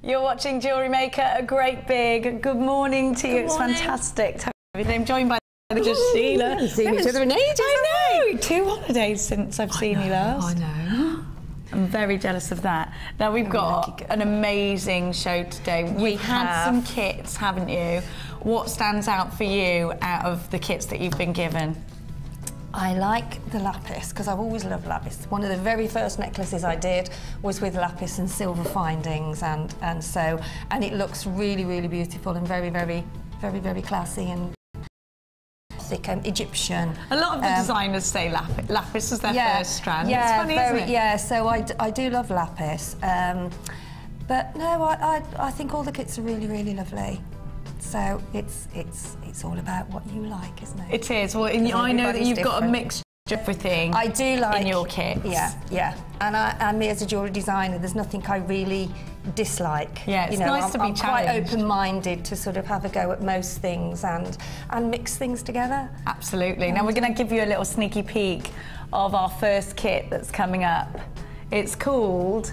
You're watching Jewellery Maker, a great big good morning to you. It's fantastic to have you. I'm joined by just Sheila. We haven't seen each other in ages. I know. 2 holidays since I've seen you last. I know. I'm very jealous of that. Now we've got an amazing show today. We've had some kits, haven't you? What stands out for you out of the kits that you've been given? I like the lapis because I've always loved lapis. One of the very first necklaces I did was with lapis and silver findings, and it looks really beautiful and very classy and thick and Egyptian. A lot of the designers say lapis is their first strand. Yeah, it's funny, isn't it? Yeah, so I do love lapis, but no, I think all the kits are really lovely. So it's all about what you like, isn't it? It is. Well, I know that you've got a mixture of everything. I do like in your kits. Yeah. And me as a jewellery designer, there's nothing I really dislike. Yeah, it's nice to be I'm challenged. quite open-minded to sort of have a go at most things and mix things together. Absolutely. Now we're going to give you a little sneaky peek of our first kit that's coming up. It's called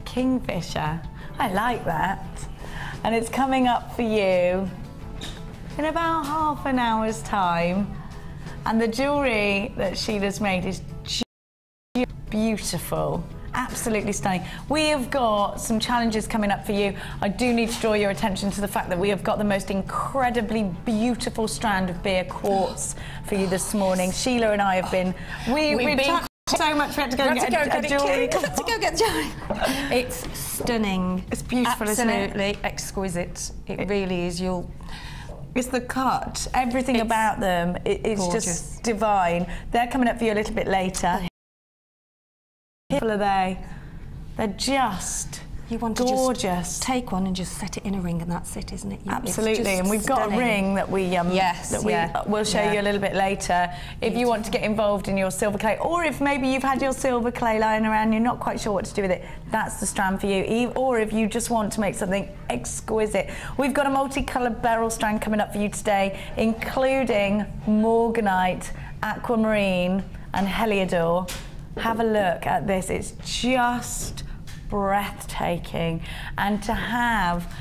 Kingfisher. I like that. And it's coming up for you in about half an hour's time. And the jewellery that Sheila's made is beautiful, absolutely stunning. We have got some challenges coming up for you. I do need to draw your attention to the fact that we have got the most incredibly beautiful strand of beer quartz for you this morning. Sheila and I have been... We've been so much. We had to go and get a jewellery. To go get the jewellery. It's stunning. It's beautiful, isn't it? Absolutely exquisite. It really is. It's the cut. Everything about them. It's gorgeous. just divine. They're coming up for you a little bit later. How are they? They're just you want to gorgeous. Just take one and just set it in a ring, and that's it, isn't it? Absolutely, and we've got a ring that we we'll show you a little bit later. If you want to get involved in your silver clay, or if maybe you've had your silver clay lying around and you're not quite sure what to do with it, that's the strand for you. Or if you just want to make something exquisite, we've got a multicoloured beryl strand coming up for you today, including morganite, aquamarine and heliodor. Have a look at this. It's just breathtaking. And to have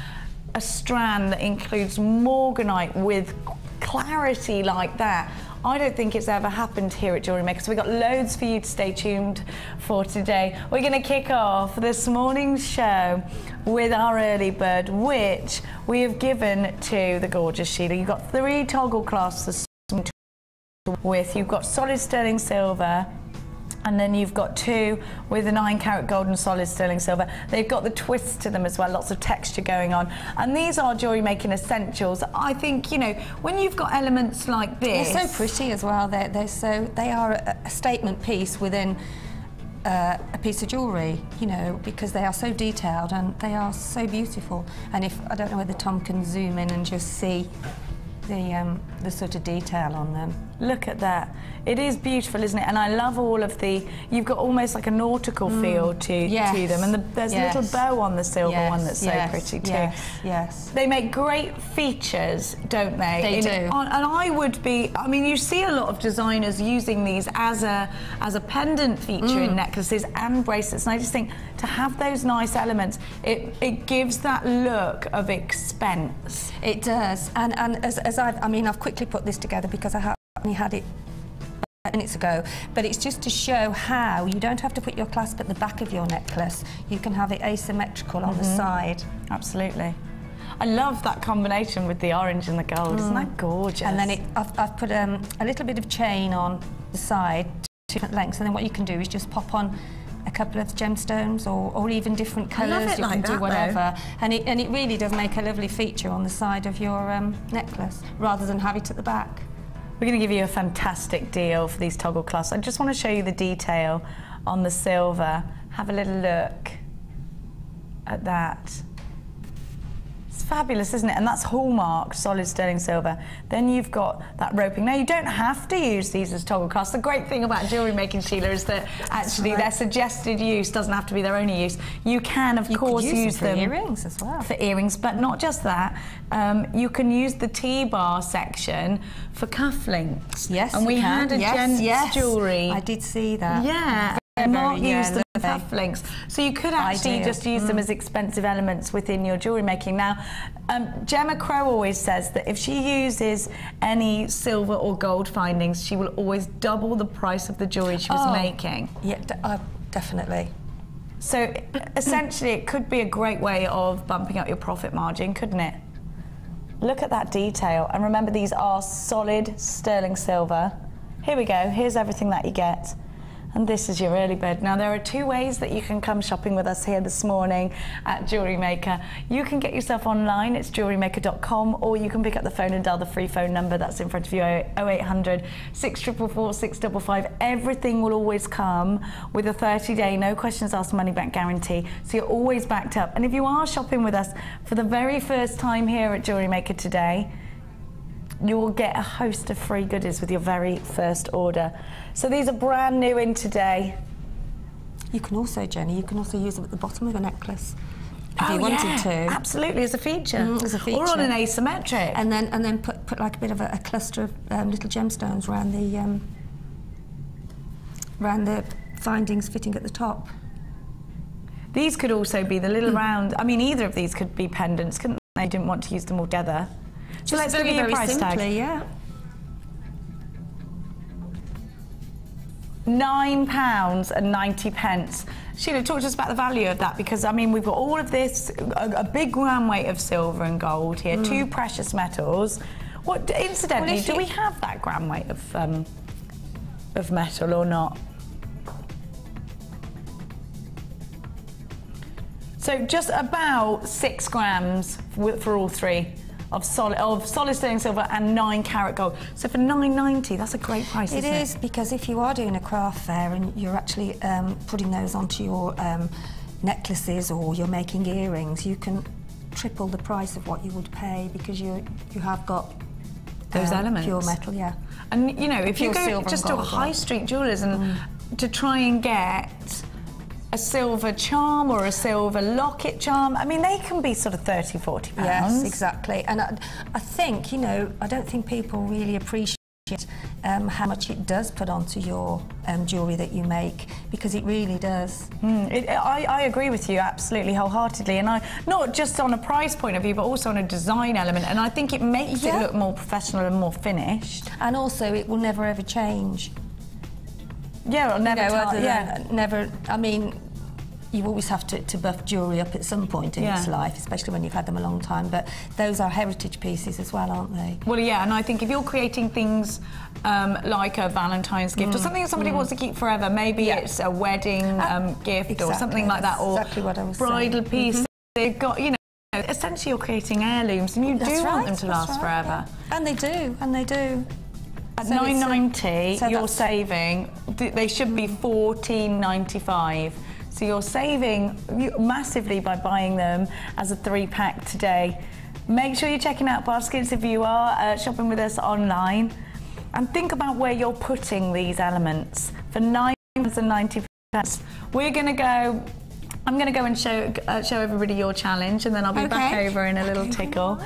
a strand that includes morganite with clarity like that, I don't think it's ever happened here at Jewellery Maker. So we've got loads for you to stay tuned for today. We're going to kick off this morning's show with our early bird, which we have given to the gorgeous Sheila. You've got 3 toggle clasps this morning with. You've got solid sterling silver, and then you've got 2 with the 9-carat gold and solid sterling silver. They've got the twists to them as well, lots of texture going on. And these are jewellery making essentials. I think, you know, when you've got elements like this... They're so pretty as well. They are a statement piece within a piece of jewellery, you know, because they are so detailed and they are so beautiful. And if I don't know whether Tom can zoom in and just see the sort of detail on them. Look at that. It is beautiful, isn't it? And I love all of you've got almost like a nautical feel to them. And there's a little bow on the silver one that's so pretty too. Yes. They make great features, don't they? They do. And I would be, I mean, you see a lot of designers using these as a pendant feature in necklaces and bracelets. And I just think to have those nice elements, it gives that look of expense. It does. And as I've quickly put this together because I only had it minutes ago, but it's just to show how you don't have to put your clasp at the back of your necklace. You can have it asymmetrical on the side. Absolutely. I love that combination with the orange and the gold. Isn't that gorgeous? And then I've put a little bit of chain on the side, 2 different lengths, and then what you can do is just pop on a couple of gemstones or even different colours. You can do whatever, and it really does make a lovely feature on the side of your necklace rather than have it at the back. We're going to give you a fantastic deal for these toggle clasps. I just want to show you the detail on the silver. Have a little look at that. It's fabulous, isn't it? And that's hallmark solid sterling silver. Then you've got that roping. Now, you don't have to use these as toggle clasps. The great thing about jewellery making, Sheila, is that actually their suggested use doesn't have to be their only use. You can, of course, use them for earrings as well. For earrings, but not just that. You can use the T-bar section for cufflinks. Yes, and we had a gents jewellery. I did see that. Yeah. not use them as cufflinks. So you could actually just use them as expensive elements within your jewellery making. Now, Gemma Crow always says that if she uses any silver or gold findings, she will always double the price of the jewellery she was making. Yeah, definitely. So essentially it could be a great way of bumping up your profit margin, couldn't it? Look at that detail, and remember these are solid sterling silver. Here we go, here's everything that you get. And this is your early bird. Now there are two ways that you can come shopping with us here this morning at Jewellery Maker. You can get yourself online, it's jewellerymaker.com, or you can pick up the phone and dial the free phone number that's in front of you, 0800 644 655. Everything will always come with a 30-day, no questions asked, money back guarantee, so you're always backed up. And if you are shopping with us for the very first time here at Jewellery Maker today, you will get a host of free goodies with your very first order. So these are brand new in today. You can also, Jenny, you can also use them at the bottom of a necklace if you wanted to. Absolutely, as a feature. As a feature. Or on an asymmetric. And then put like a bit of a cluster of little gemstones around the findings fitting at the top. These could also be the little round. I mean, either of these could be pendants, couldn't they? I didn't want to use them all together. So let's give you a price tag. Yeah. £9.90. Sheila, talk to us about the value of that, because I mean we've got all of this, a big gram weight of silver and gold here, two precious metals. What, incidentally, do we have that gram weight of metal or not? So just about 6 grams for all three. Of solid sterling silver and 9-carat gold. So for £9.90, that's a great price, isn't it? It is, because if you are doing a craft fair and you're actually putting those onto your necklaces, or you're making earrings, you can triple the price of what you would pay, because you have got those elements. Pure metal, yeah. And you know, if you go just to high street jewellers and to try and get a silver charm or a silver locket charm, I mean, they can be sort of £30, £40. Yes, exactly. And I think, you know, I don't think people really appreciate how much it does put onto your jewellery that you make, because it really does. I agree with you absolutely wholeheartedly, and not just on a price point of view, but also on a design element, and I think it makes it look more professional and more finished. And also, it will never ever change. Yeah, or never. Never. I mean, you always have to buff jewellery up at some point in its life, especially when you've had them a long time. But those are heritage pieces as well, aren't they? Well, yeah, and I think if you're creating things like a Valentine's gift or something that somebody wants to keep forever, maybe it's a wedding gift or something like that, or exactly what I was bridal piece. They've got, you know, essentially you're creating heirlooms, and you do want them to last forever. Yeah. And they do, and they do. At £9.90, you're saving. They should be £14.95. So you're saving massively by buying them as a 3-pack today. Make sure you're checking out baskets if you are shopping with us online, and think about where you're putting these elements. For £9.90, we're going to go. I'm going to go and show everybody your challenge, and then I'll be back over in a little tickle.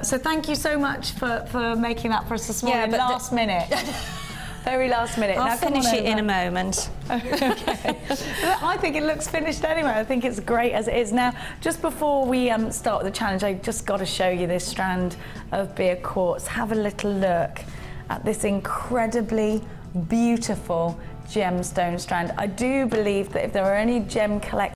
So thank you so much for making that for us this morning. Last minute. Very last minute. I'll finish it in a moment. Okay. I think it looks finished anyway. I think it's great as it is. Now, just before we start the challenge, I just got to show you this strand of beer quartz. Have a little look at this incredibly beautiful gemstone strand. I do believe that if there are any gem collectors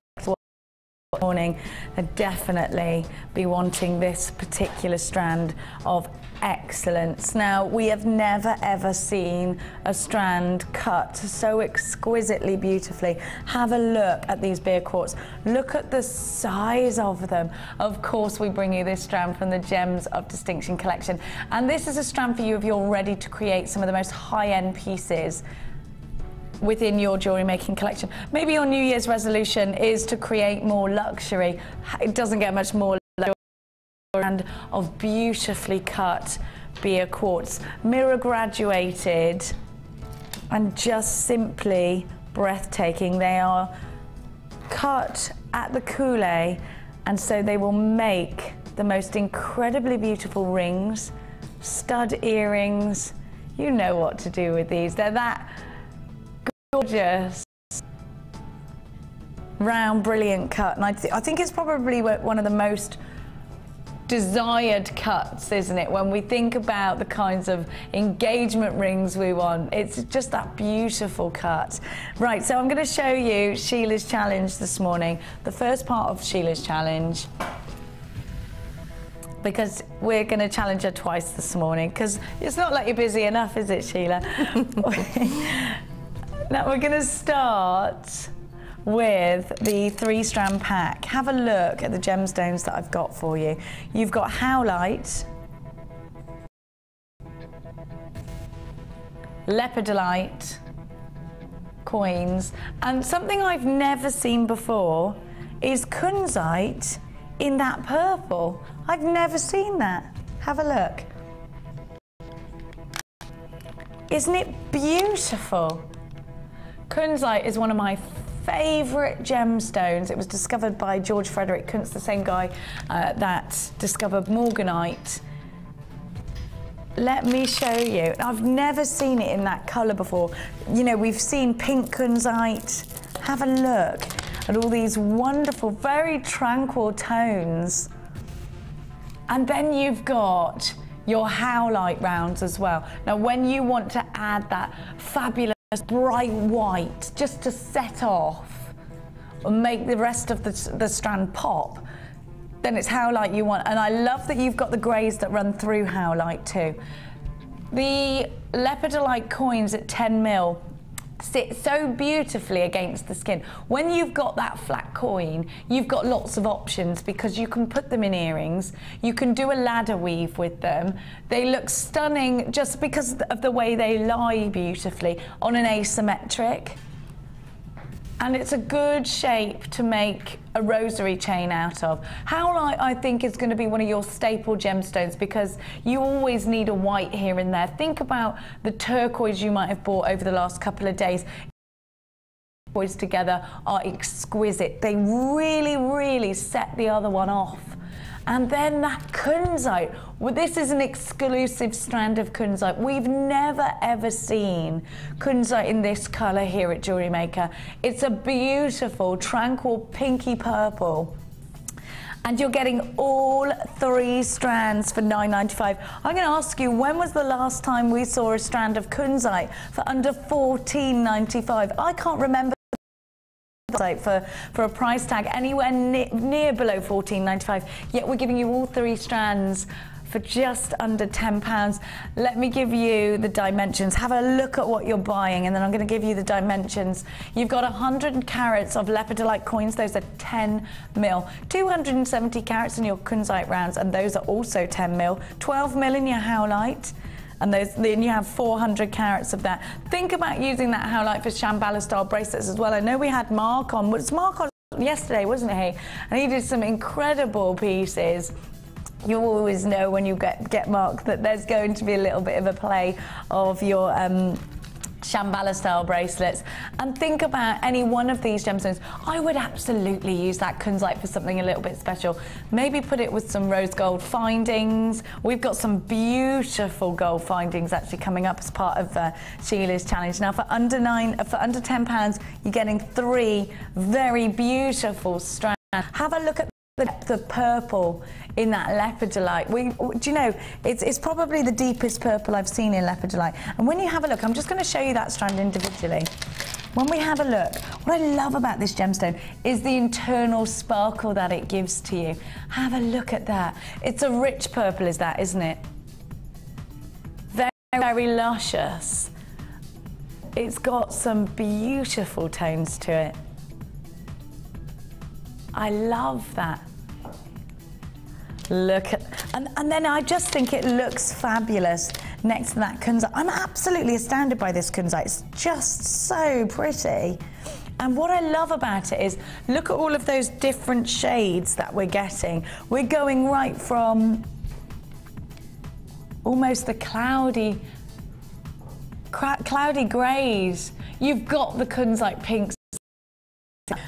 morning, they'd definitely be wanting this particular strand of excellence. Now, we have never ever seen a strand cut so exquisitely beautifully. Have a look at these beer quartz. Look at the size of them. Of course, we bring you this strand from the Gems of Distinction collection, and this is a strand for you if you're ready to create some of the most high-end pieces within your jewellery making collection. Maybe your New Year's resolution is to create more luxury. It doesn't get much more luxury. Strand of beautifully cut beer quartz, mirror graduated, and just simply breathtaking. They are cut at the coulee, and so they will make the most incredibly beautiful rings, stud earrings. You know what to do with these. They're that gorgeous round, brilliant cut. And I think it's probably one of the most desired cuts, isn't it? When we think about the kinds of engagement rings we want, it's just that beautiful cut. Right, so I'm going to show you Sheila's challenge this morning. The first part of Sheila's challenge, because we're going to challenge her twice this morning, because it's not like you're busy enough, is it, Sheila? Now we're going to start with the 3-strand pack. Have a look at the gemstones that I've got for you. You've got howlite, lepidolite coins, and something I've never seen before is kunzite in that purple. I've never seen that. Have a look. Isn't it beautiful? Kunzite is one of my favourite gemstones. It was discovered by George Frederick Kuntz, the same guy that discovered morganite. Let me show you. I've never seen it in that colour before. You know, we've seen pink kunzite. Have a look at all these wonderful, very tranquil tones. And then you've got your howlite rounds as well. Now, when you want to add that fabulous bright white just to set off and make the rest of the strand pop, then it's howlite you want. And I love that you've got the greys that run through howlite too. The lepidolite coins at 10 mil sit so beautifully against the skin. When you've got that flat coin, you've got lots of options, because you can put them in earrings, you can do a ladder weave with them. They look stunning just because of the way they lie beautifully on an asymmetric. And it's a good shape to make a rosary chain out of. Howlite, I think, is going to be one of your staple gemstones, because you always need a white here and there. Think about the turquoise you might have bought over the last couple of days. Turquoise together are exquisite. They really, really set the other one off. And then that kunzite, well, this is an exclusive strand of kunzite. We've never ever seen kunzite in this colour here at Jewellery Maker. It's a beautiful, tranquil, pinky purple. And you're getting all 3 strands for $9.95. I'm going to ask you, when was the last time we saw a strand of kunzite for under $14.95? I can't remember for a price tag anywhere near below $14.95, yet we're giving you all 3 strands for just under £10. Let me give you the dimensions. Have a look at what you're buying, and then I'm going to give you the dimensions. You've got 100 carats of lepidolite coins. Those are 10 mil. 270 carats in your kunzite rounds, and those are also 10 mil. 12 mil in your howlite. And then you have 400 carats of that. Think about using that howlite for Shambhala style bracelets as well. I know we had Mark on. Was Mark on yesterday, wasn't he? And he did some incredible pieces. You always know when you get Mark that there's going to be a little bit of a play of your Shambhala style bracelets. And think about any one of these gemstones. I would absolutely use that kunzite for something a little bit special.Maybe put it with some rose gold findings. We've got some beautiful gold findings actually coming up as part of Sheila's challenge. Now for under £10, you're getting 3 very beautiful strands. Have a look at the purple in that lepidolite. Do you know, it's probably the deepest purple I've seen in lepidolite. And when you have a look, I'm just going to show you that strand individually. When we have a look, what I love about this gemstone is the internal sparkle that it gives to you. Have a look at that. It's a rich purple, is that, isn't it? Very, very luscious. It's got some beautiful tones to it. I love that. Look at, and then I just think it looks fabulous next to that kunzite. I'm absolutely astounded by this kunzite. It's just so pretty. And what I love about it is, look at all of those different shades that we're getting. We're going right from almost the cloudy greys. You've got the kunzite pinks.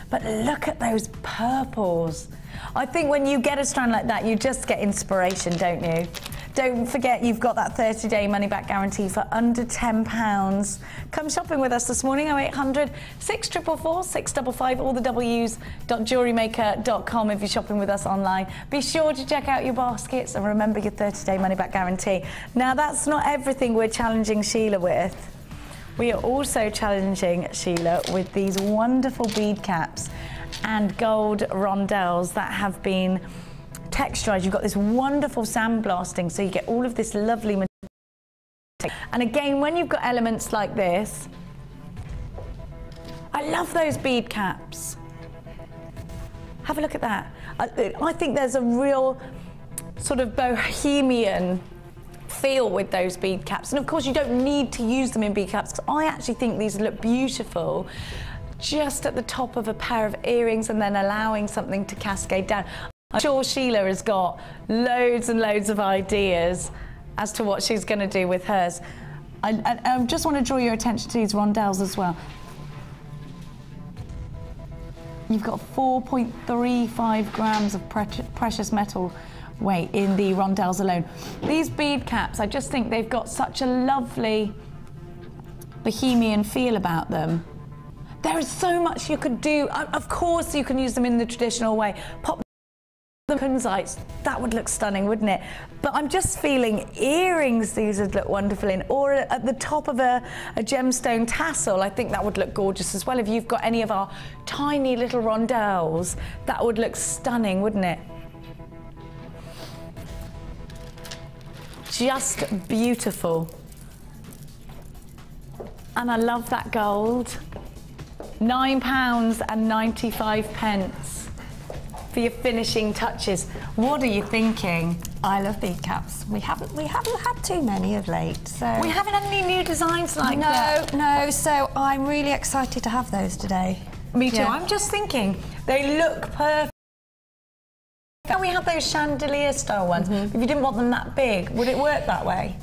But look at those purples. I think when you get a strand like that, you just get inspiration, don't you? Don't forget, you've got that 30-day money-back guarantee for under £10. Come shopping with us this morning, 0800 644 655, all the W's.jewellerymaker.com if you're shopping with us online. Be sure to check out your baskets and remember your 30-day money-back guarantee. Now, that's not everything we're challenging Sheila with. We are also challenging Sheila with these wonderful bead caps and gold rondelles that have been texturized. You've got this wonderful sandblasting, so you get all of this lovely material. And again, when you've got elements like this, I love those bead caps. Have a look at that. I think there's a real sort of bohemian feel with those bead caps. And of course, you don't need to use them in bead caps, because I actually think these look beautiful just at the top of a pair of earrings and then allowing something to cascade down. I'm sure Sheila has got loads and loads of ideas as to what she's going to do with hers. I just want to draw your attention to these rondelles as well. You've got 4.35 grams of precious metal weight in the rondelles alone. These bead caps, I just think they've got such a lovely bohemian feel about them. There is so much you could do. Of course, you can use them in the traditional way. Pop the kunzites, that would look stunning, wouldn't it? But I'm just feeling earrings these would look wonderful in, or at the top of a gemstone tassel. I think that would look gorgeous as well. If you've got any of our tiny little rondelles, that would look stunning, wouldn't it? Just beautiful. And I love that gold. £9.95 for your finishing touches. What are you thinking? I love bead caps. We haven't had too many of late, so we haven't had any new designs like that. No. So I'm really excited to have those today. Me too. Yeah. I'm just thinking they look perfect. We had those chandelier style ones. If you didn't want them that big, would it work that way?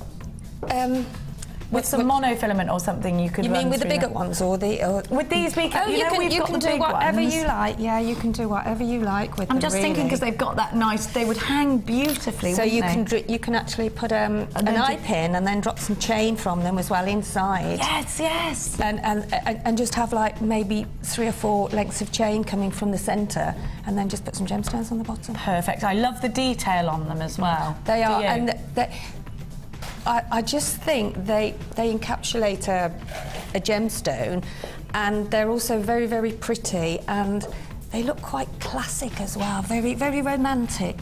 With some monofilament or something, you could. You mean with the bigger ones, or the? With these bead caps, you can do whatever you like. Yeah, you can do whatever you like with them. I'm just thinking because they've got that nice. They would hang beautifully. So you can actually put an eye pin and then drop some chain from them as well inside. Yes, yes. And just have like maybe 3 or 4 lengths of chain coming from the centre, and then just put some gemstones on the bottom. Perfect. I love the detail on them as well. They are, and I just think they encapsulate a gemstone, and they're also very, very pretty, and they look quite classic as well, very, very romantic.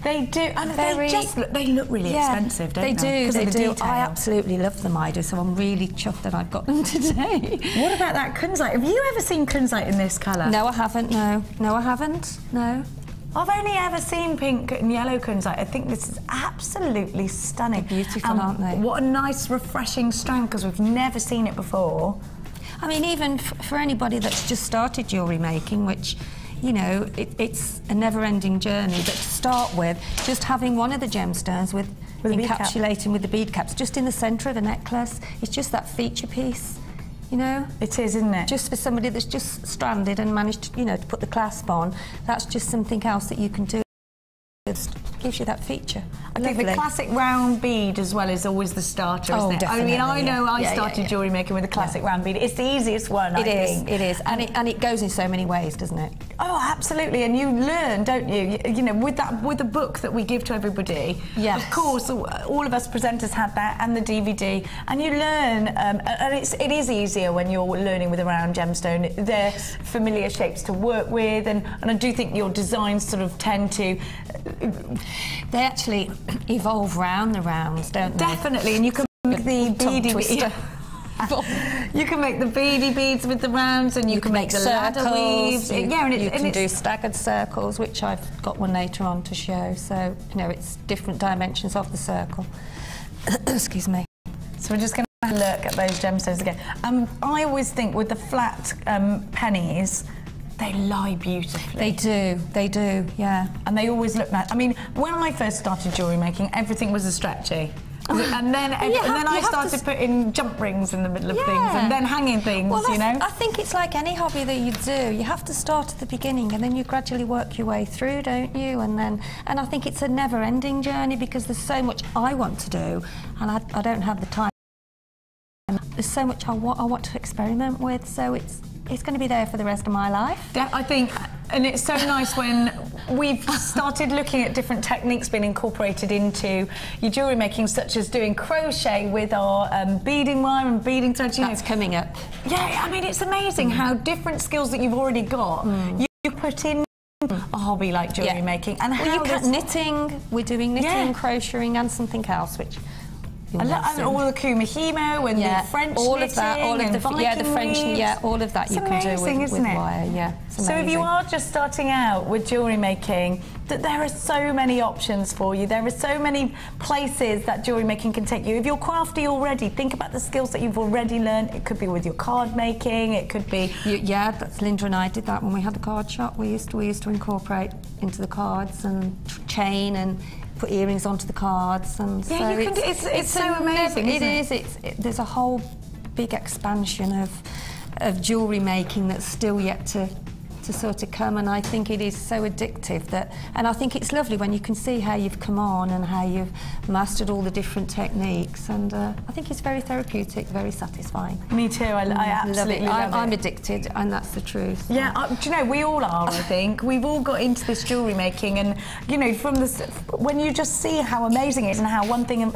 They do, and they look really expensive, don't they? They do. I absolutely love them, I do, so I'm really chuffed that I've got them today. What about that kunzite? Have you ever seen kunzite in this colour? No, I haven't, no. No, I haven't, no. I've only ever seen pink and yellow kunzite. I think this is absolutely stunning. They're beautiful, aren't they? What a nice, refreshing strand, because we've never seen it before. I mean, even for anybody that's just started jewellery making, which, you know, it's a never-ending journey, but to start with, just having one of the gemstones with encapsulating with the bead caps just in the centre of a necklace, it's just that feature piece. You know? It is, isn't it? Just for somebody that's just stranded and managed to, you know, to put the clasp on, that's just something else that you can do. It gives you that feature. I think the classic round bead as well is always the starter, isn't it? Definitely, I mean, I know I started jewellery making with a classic round bead. It's the easiest one, I think. It is. And it goes in so many ways, doesn't it? Oh, absolutely. And you learn, don't you? You know, with the book that we give to everybody. Yes. Of course, all of us presenters had that, and the DVD. And you learn, and it is easier when you're learning with a round gemstone. They're familiar shapes to work with, and I do think your designs sort of tend to. They actually evolve round the rounds, don't they? Definitely, and you can make the beady beads. You can make the beady beads with the rounds, and you can make the ladder weaves. You can do staggered circles, which I've got one later on to show. So, you know, it's different dimensions of the circle. Excuse me. So we're just going to have a look at those gemstones again. I always think with the flat pennies, they lie beautifully. They do, yeah. And they always look nice. I mean, when I first started jewellery making, everything was a stretchy. And then I started putting jump rings in the middle of things, and then hanging things, you know? I think it's like any hobby that you do. You have to start at the beginning and then you gradually work your way through, don't you? And I think it's a never-ending journey because there's so much I want to do and I don't have the time. There's so much I want to experiment with, so it's going to be there for the rest of my life. Yeah, I think, and it's so nice when we've started looking at different techniques being incorporated into your jewellery making, such as doing crochet with our beading wire and beading thread. That's coming up. Yeah, I mean, it's amazing how different skills that you've already got, you put in a hobby like jewellery making. And how knitting, we're doing knitting, crocheting and something else, which... And all the kumihimo and the French all knitting, of that, all of the French, all of that you can do with wire. Yeah, so if you are just starting out with jewellery making, there are so many options for you. There are so many places that jewellery making can take you. If you're crafty already, think about the skills that you've already learned. It could be with your card making. It could be that's Linda and I did that when we had the card shop. We used to incorporate into the cards and chain and put earrings onto the cards, and so it's so amazing. It is. There's a whole big expansion of jewellery making that's still yet to sort of come, and I think it is so addictive and I think it's lovely when you can see how you've come on and how you've mastered all the different techniques, and I think it's very therapeutic, very satisfying. Me too. I absolutely love it. I'm addicted, and that's the truth. Yeah, do you know, we all are, I think. We've all got into this jewellery making, and you know, when you just see how amazing it is and how one thing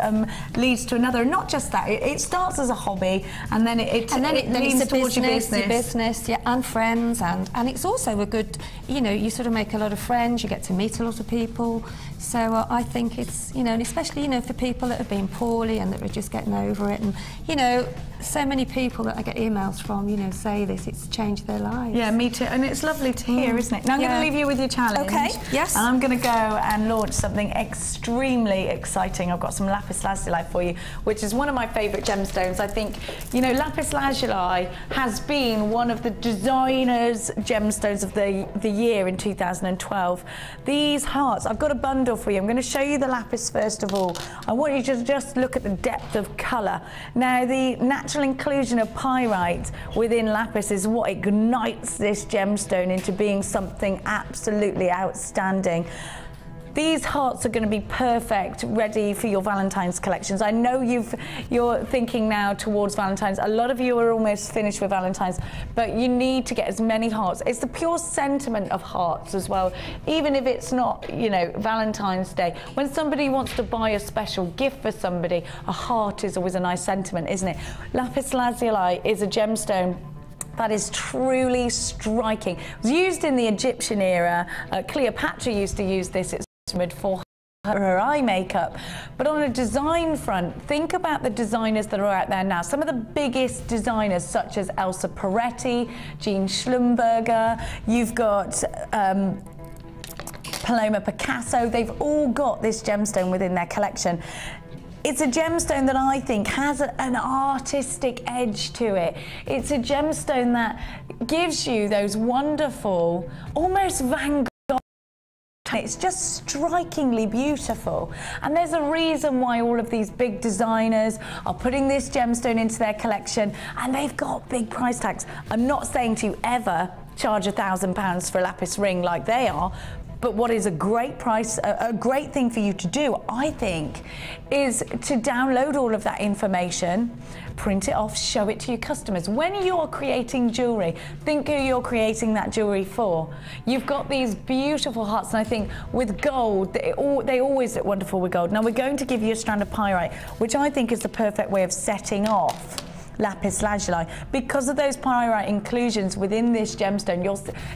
leads to another, and not just that, it starts as a hobby and then it leads towards your business, and friends, and it's also a good, you know, you sort of make a lot of friends, you get to meet a lot of people, so I think it's, you know, and especially, you know, for people that have been poorly and that are just getting over it, and you know, so many people that I get emails from, you know, say this, it's changed their lives. Yeah, me too, and it's lovely to hear, isn't it? Now I'm going to leave you with your challenge. Okay, yes. And I'm going to go and launch something extremely exciting. I've got some lapis lazuli for you, which is one of my favourite gemstones. I think, you know, lapis lazuli has been one of the designers' gemstones of the year in 2012. These hearts, I've got a bundle for you. I'm going to show you the lapis first of all. I want you to just look at the depth of colour. Now, the natural inclusion of pyrite within lapis is what ignites this gemstone into being something absolutely outstanding. These hearts are going to be perfect, ready for your Valentine's collections. I know you're thinking now towards Valentine's. A lot of you are almost finished with Valentine's, but you need to get as many hearts. It's the pure sentiment of hearts as well, even if it's not, you know, Valentine's Day. When somebody wants to buy a special gift for somebody, a heart is always a nice sentiment, isn't it? Lapis lazuli is a gemstone that is truly striking. It was used in the Egyptian era. Cleopatra used to use this. It's for her eye makeup. But on a design front, think about the designers that are out there now. Some of the biggest designers, such as Elsa Peretti, Jean Schlumberger, you've got Paloma Picasso. They've all got this gemstone within their collection. It's a gemstone that I think has an artistic edge to it. It's a gemstone that gives you those wonderful, almost Van Gogh. It's just strikingly beautiful, and there's a reason why all of these big designers are putting this gemstone into their collection, and they've got big price tags. I'm not saying to ever charge £1,000 for a lapis ring like they are, but what is a great price, a great thing for you to do, I think, is to download all of that information, print it off, show it to your customers. When you're creating jewellery, think who you're creating that jewellery for. You've got these beautiful hearts, and I think with gold, they always look wonderful with gold. Now we're going to give you a strand of pyrite, which I think is the perfect way of setting off lapis lazuli. Because of those pyrite inclusions within this gemstone,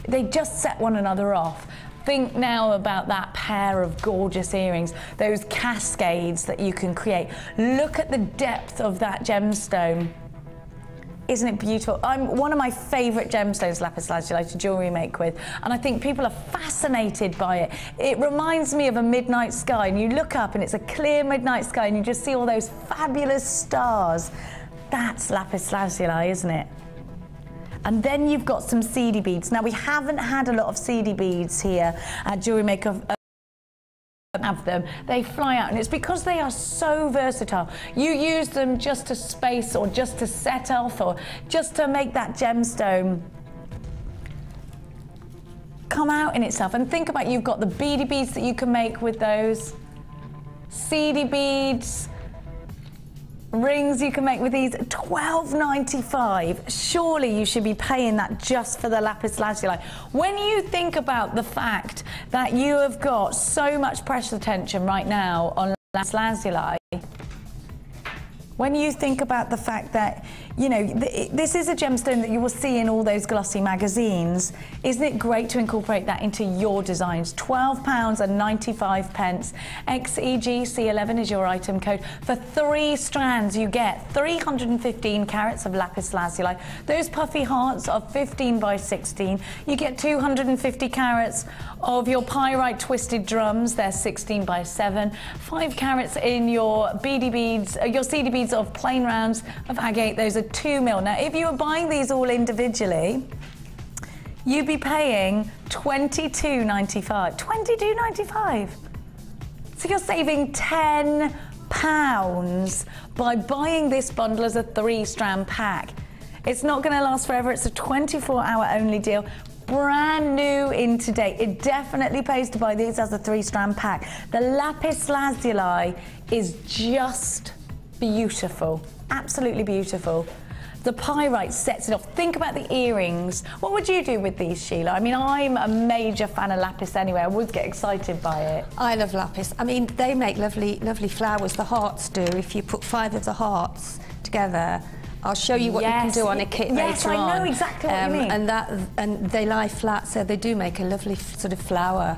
they just set one another off. Think now about that pair of gorgeous earrings, those cascades that you can create. Look at the depth of that gemstone. Isn't it beautiful? One of my favourite gemstones, lapis lazuli, to jewellery make with, and I think people are fascinated by it. It reminds me of a midnight sky, and you look up and it's a clear midnight sky and you just see all those fabulous stars. That's lapis lazuli, isn't it? And then you've got some seedy beads. Now, we haven't had a lot of seedy beads here at Jewellery Maker have them, they fly out, and it's because they are so versatile. You use them just to space, or just to set off, or just to make that gemstone come out in itself. And think about, you've got the beady beads that you can make with those, seedy beads, rings you can make with these. $12.95. Surely you should be paying that just for the lapis lazuli. When you think about the fact that you have got so much pressure tension right now on lapis lazuli, when you think about the fact that, you know, this is a gemstone that you will see in all those glossy magazines, isn't it great to incorporate that into your designs? £12.95. XEGC11 is your item code. For 3 strands, you get 315 carats of lapis lazuli. Those puffy hearts are 15 by 16. You get 250 carats of your pyrite twisted drums. They're 16 by 7. 5 carats in your beady beads, your seedy beads of plain rounds of agate. Those are 2 mil. Now, if you were buying these all individually, you'd be paying £22.95. £22.95. So you're saving £10 by buying this bundle as a 3-strand pack. It's not going to last forever. It's a 24-hour only deal. Brand new in today. It definitely pays to buy these as a 3-strand pack. The lapis lazuli is just beautiful, absolutely beautiful. The pyrite sets it off. Think about the earrings. What would you do with these, Sheila? I mean, I'm a major fan of lapis anyway. I would get excited by it. I love lapis. I mean, they make lovely, lovely flowers. The hearts do. If you put 5 of the hearts together, I'll show you what you can do on a kit later on. Yes, I know exactly what you mean. And they lie flat, so they do make a lovely sort of flower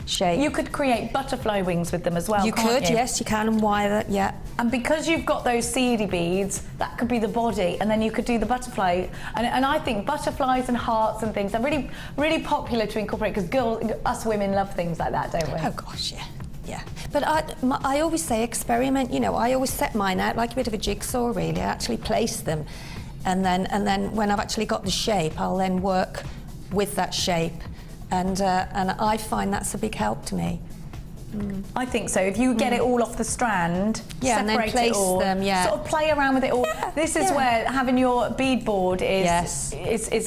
shape. You could create butterfly wings with them as well, can't you? Yes, you can, and wire that, yeah. And because you've got those seedy beads, that could be the body, and then you could do the butterfly. And I think butterflies and hearts and things are really, really popular to incorporate, because us women love things like that, don't we? Oh gosh, yeah. Yeah, but I always say experiment. You know, I always set mine out like a bit of a jigsaw. Really, I actually place them, and then when I've actually got the shape, I'll then work with that shape, and I find that's a big help to me. I think so. If you get it all off the strand, yeah, and then place them, yeah, sort of play around with it all. Yeah, this is where having your bead board is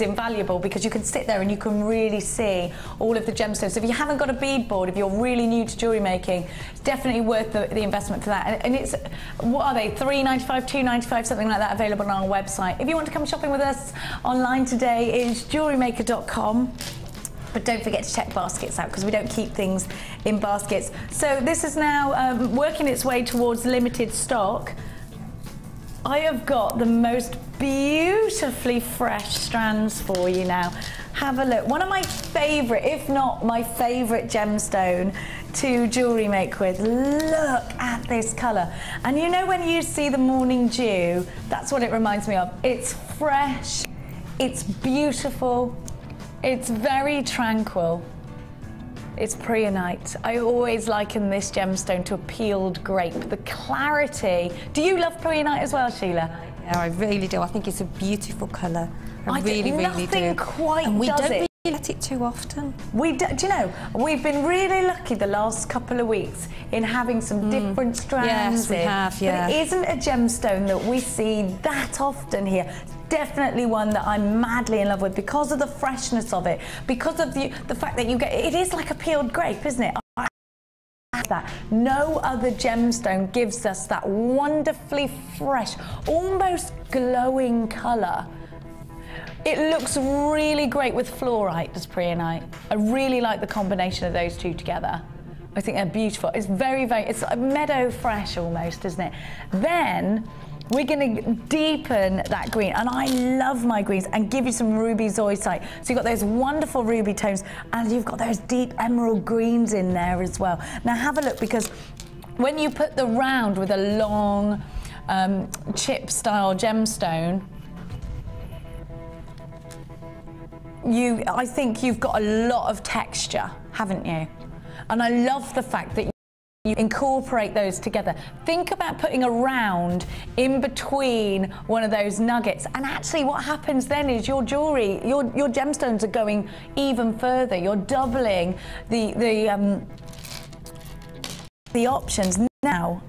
invaluable, because you can sit there and you can really see all of the gemstones. If you haven't got a bead board, if you're really new to jewellery making, it's definitely worth the investment for that. And it's, what are they, $3.95, $2.95, something like that, available on our website. If you want to come shopping with us online today, it's jewellerymaker.com. But don't forget to check baskets out, because we don't keep things in baskets. So this is now working its way towards limited stock. I have got the most beautifully fresh strands for you now. Have a look. One of my favourite, if not my favourite gemstone to jewellery make with. Look at this colour. And you know when you see the morning dew, that's what it reminds me of. It's fresh, it's beautiful. It's very tranquil. It's preonite. I always liken this gemstone to a peeled grape. The clarity. Do you love preonite as well, Sheila? Yeah, I really do. I think it's a beautiful colour. I really do. Nothing quite and we does don't it. really get it too often. We do you know, we've been really lucky the last couple of weeks in having some different strands. Yes, we have, yeah. But it isn't a gemstone that we see that often here. Definitely one that I'm madly in love with, because of the freshness of it, because of the fact that you get, it is like a peeled grape, isn't it? That no other gemstone gives us that wonderfully fresh, almost glowing colour. It looks really great with fluorite, does preonite. I really like the combination of those two together. I think they're beautiful. It's very, very, it's a meadow fresh almost, isn't it? Then we're going to deepen that green, and I love my greens, and give you some ruby zoisite. So you've got those wonderful ruby tones, and you've got those deep emerald greens in there as well. Now have a look, because when you put the round with a long chip style gemstone, I think you've got a lot of texture, haven't you? And I love the fact that you incorporate those together. Think about putting a round in between one of those nuggets, and actually what happens then is your jewellery, your gemstones are going even further. You're doubling the the options now.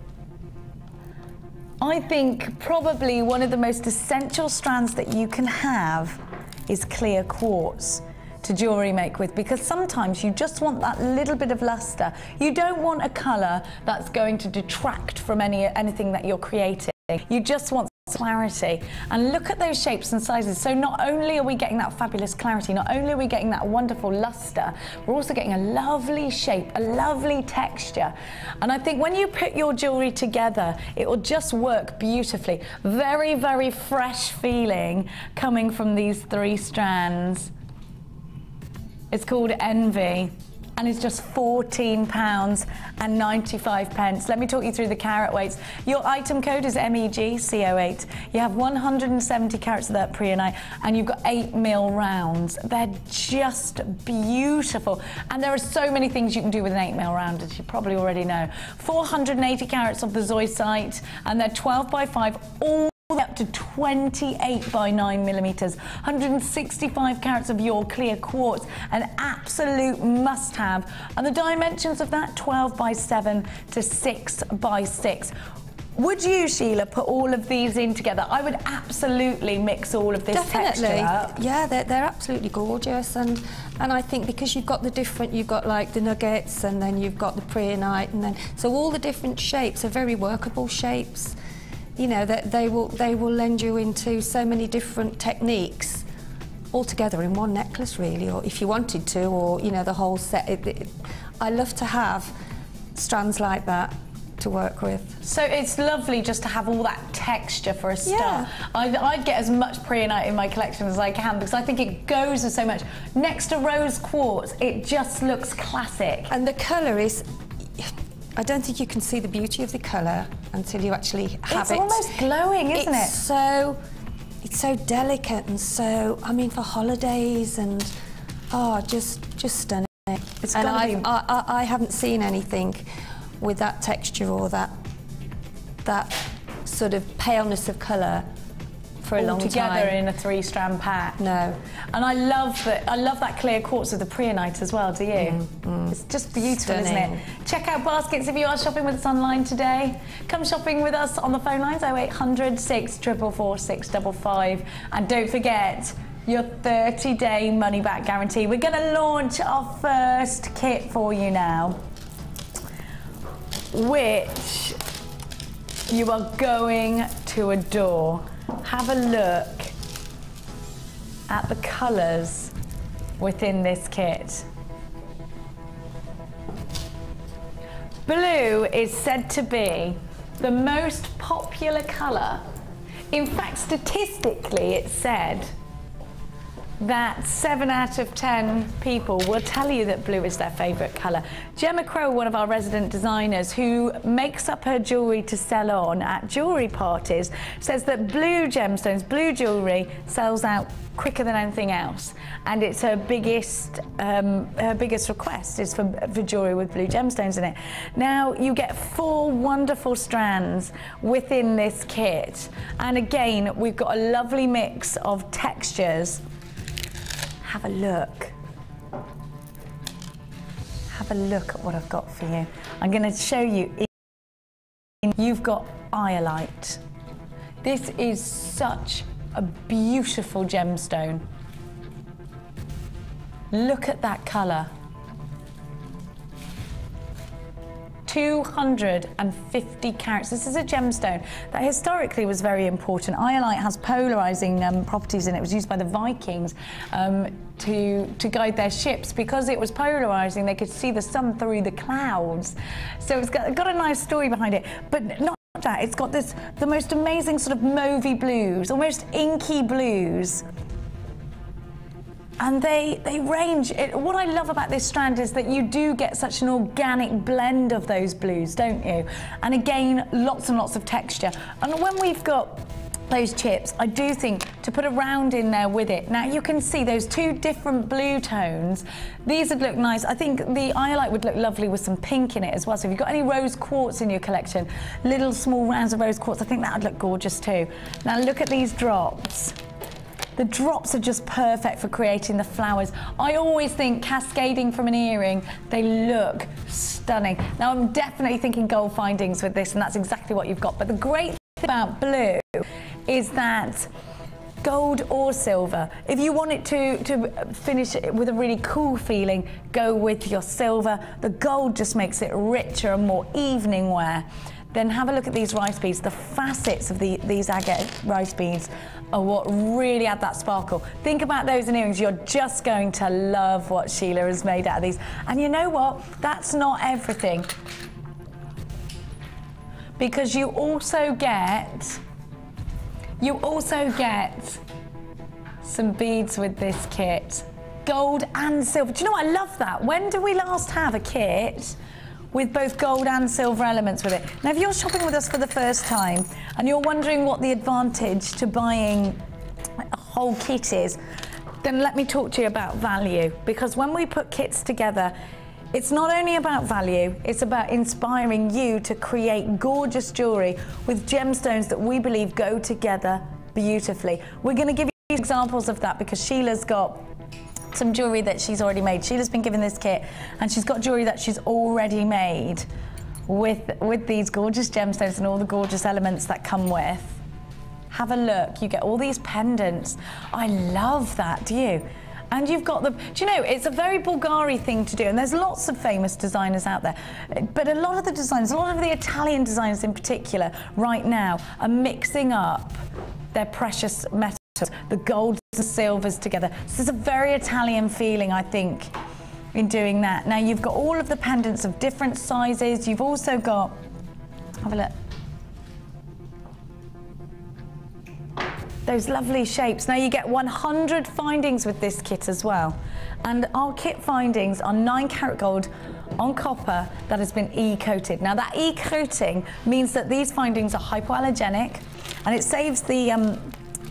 I think probably one of the most essential strands that you can have is clear quartz to jewellery make with, because sometimes you just want that little bit of luster. You don't want a colour that's going to detract from anything that you're creating. You just want clarity. And look at those shapes and sizes. So not only are we getting that fabulous clarity, not only are we getting that wonderful luster, we're also getting a lovely shape, a lovely texture. And I think when you put your jewellery together, it will just work beautifully. Very, very fresh feeling coming from these 3 strands. It's called Envy, and it's just £14.95. Let me talk you through the carat weights. Your item code is MEGCO8. You have 170 carats of that preonite, and you've got 8mm rounds. They're just beautiful. And there are so many things you can do with an 8mm round, as you probably already know. 480 carats of the zoisite, and they're 12x5, all up to 28 by 9 millimeters, 165 carats of your clear quartz, an absolute must-have. And the dimensions of that, 12 by 7 to 6 by 6. Would you, Sheila, put all of these in together? I would absolutely mix all of this texture up. Yeah, they're absolutely gorgeous, and I think because you've got the different, you've got like the nuggets, and then you've got the preonite, and then so all the different shapes are very workable shapes. You know, that they will lend you into so many different techniques all together in one necklace, really, or if you wanted to, or, you know, the whole set. I love to have strands like that to work with. So it's lovely just to have all that texture for a start. Yeah. I'd get as much preonite in my collection as I can, because I think it goes with so much. Next to rose quartz, it just looks classic. And the colour is, I don't think you can see the beauty of the colour until you actually have it. It's almost glowing, isn't it? It's so delicate, and so, I mean, for holidays, and just stunning. It's and I haven't seen anything with that texture or that sort of paleness of colour for a long time. Together in a 3-strand pack. No. And I love that clear quartz with the preonite as well, do you? It's just beautiful, Stunning. isn't it? Check out baskets if you are shopping with us online today. Come shopping with us on the phone lines, 0800 644 655. And don't forget your 30-day money-back guarantee. We're going to launch our first kit for you now, which you are going to adore. Have a look at the colours within this kit. Blue is said to be the most popular colour. In fact, statistically, it's said that 7 out of 10 people will tell you that blue is their favourite colour. Gemma Crow, one of our resident designers who makes up her jewellery to sell on at jewellery parties, says that blue gemstones, blue jewellery sells out quicker than anything else, and it's her biggest request is for jewellery with blue gemstones in it. Now you get 4 wonderful strands within this kit, and again we've got a lovely mix of textures. Have a look. Have a look at what I've got for you. I'm going to show you. You've got iolite. This is such a beautiful gemstone. Look at that colour. 250 carats. This is a gemstone that historically was very important. Iolite has polarizing properties, and it was used by the Vikings to guide their ships. Because it was polarizing, they could see the sun through the clouds. So it's got a nice story behind it, but not that. It's got the most amazing sort of mauvey blues, almost inky blues. And they range. What I love about this strand is that you do get such an organic blend of those blues, don't you? And again, lots and lots of texture. And when we've got those chips, I do think to put a round in there with it. Now you can see those 2 different blue tones. These would look nice. I think the iolite would look lovely with some pink in it as well. So if you've got any rose quartz in your collection, little small rounds of rose quartz, I think that would look gorgeous too. Now look at these drops. The drops are just perfect for creating the flowers. I always think cascading from an earring, they look stunning. Now I'm definitely thinking gold findings with this, and that's exactly what you've got. But the great thing about blue is that gold or silver. If you want it to finish it with a really cool feeling, go with your silver. The gold just makes it richer and more evening wear. Then have a look at these rice beads. The facets of these agate rice beads are what really add that sparkle. Think about those in earrings. You're just going to love what Sheila has made out of these. And you know what? That's not everything. Because you also get some beads with this kit. Gold and silver. Do you know what? I love that. When did we last have a kit with both gold and silver elements with it? Now, if you're shopping with us for the first time and you're wondering what the advantage to buying a whole kit is, then let me talk to you about value. Because when we put kits together, it's not only about value, it's about inspiring you to create gorgeous jewellery with gemstones that we believe go together beautifully. We're going to give you examples of that because Sheila's got some jewellery that she's already made. Sheila's been given this kit and she's got jewellery that she's already made with these gorgeous gemstones and all the gorgeous elements that come with. Have a look. You get all these pendants. I love that, do you? And you've got the, do you know, it's a very Bulgari thing to do, and there's lots of famous designers out there, but a lot of the designers, a lot of the Italian designers in particular, right now, are mixing up their precious metals, the golds and silvers together. So there's a very Italian feeling, I think, in doing that. Now, you've got all of the pendants of different sizes. You've also got, have a look, those lovely shapes. Now you get 100 findings with this kit as well. And our kit findings are 9-carat gold on copper that has been E-coated. Now that E-coating means that these findings are hypoallergenic and it saves the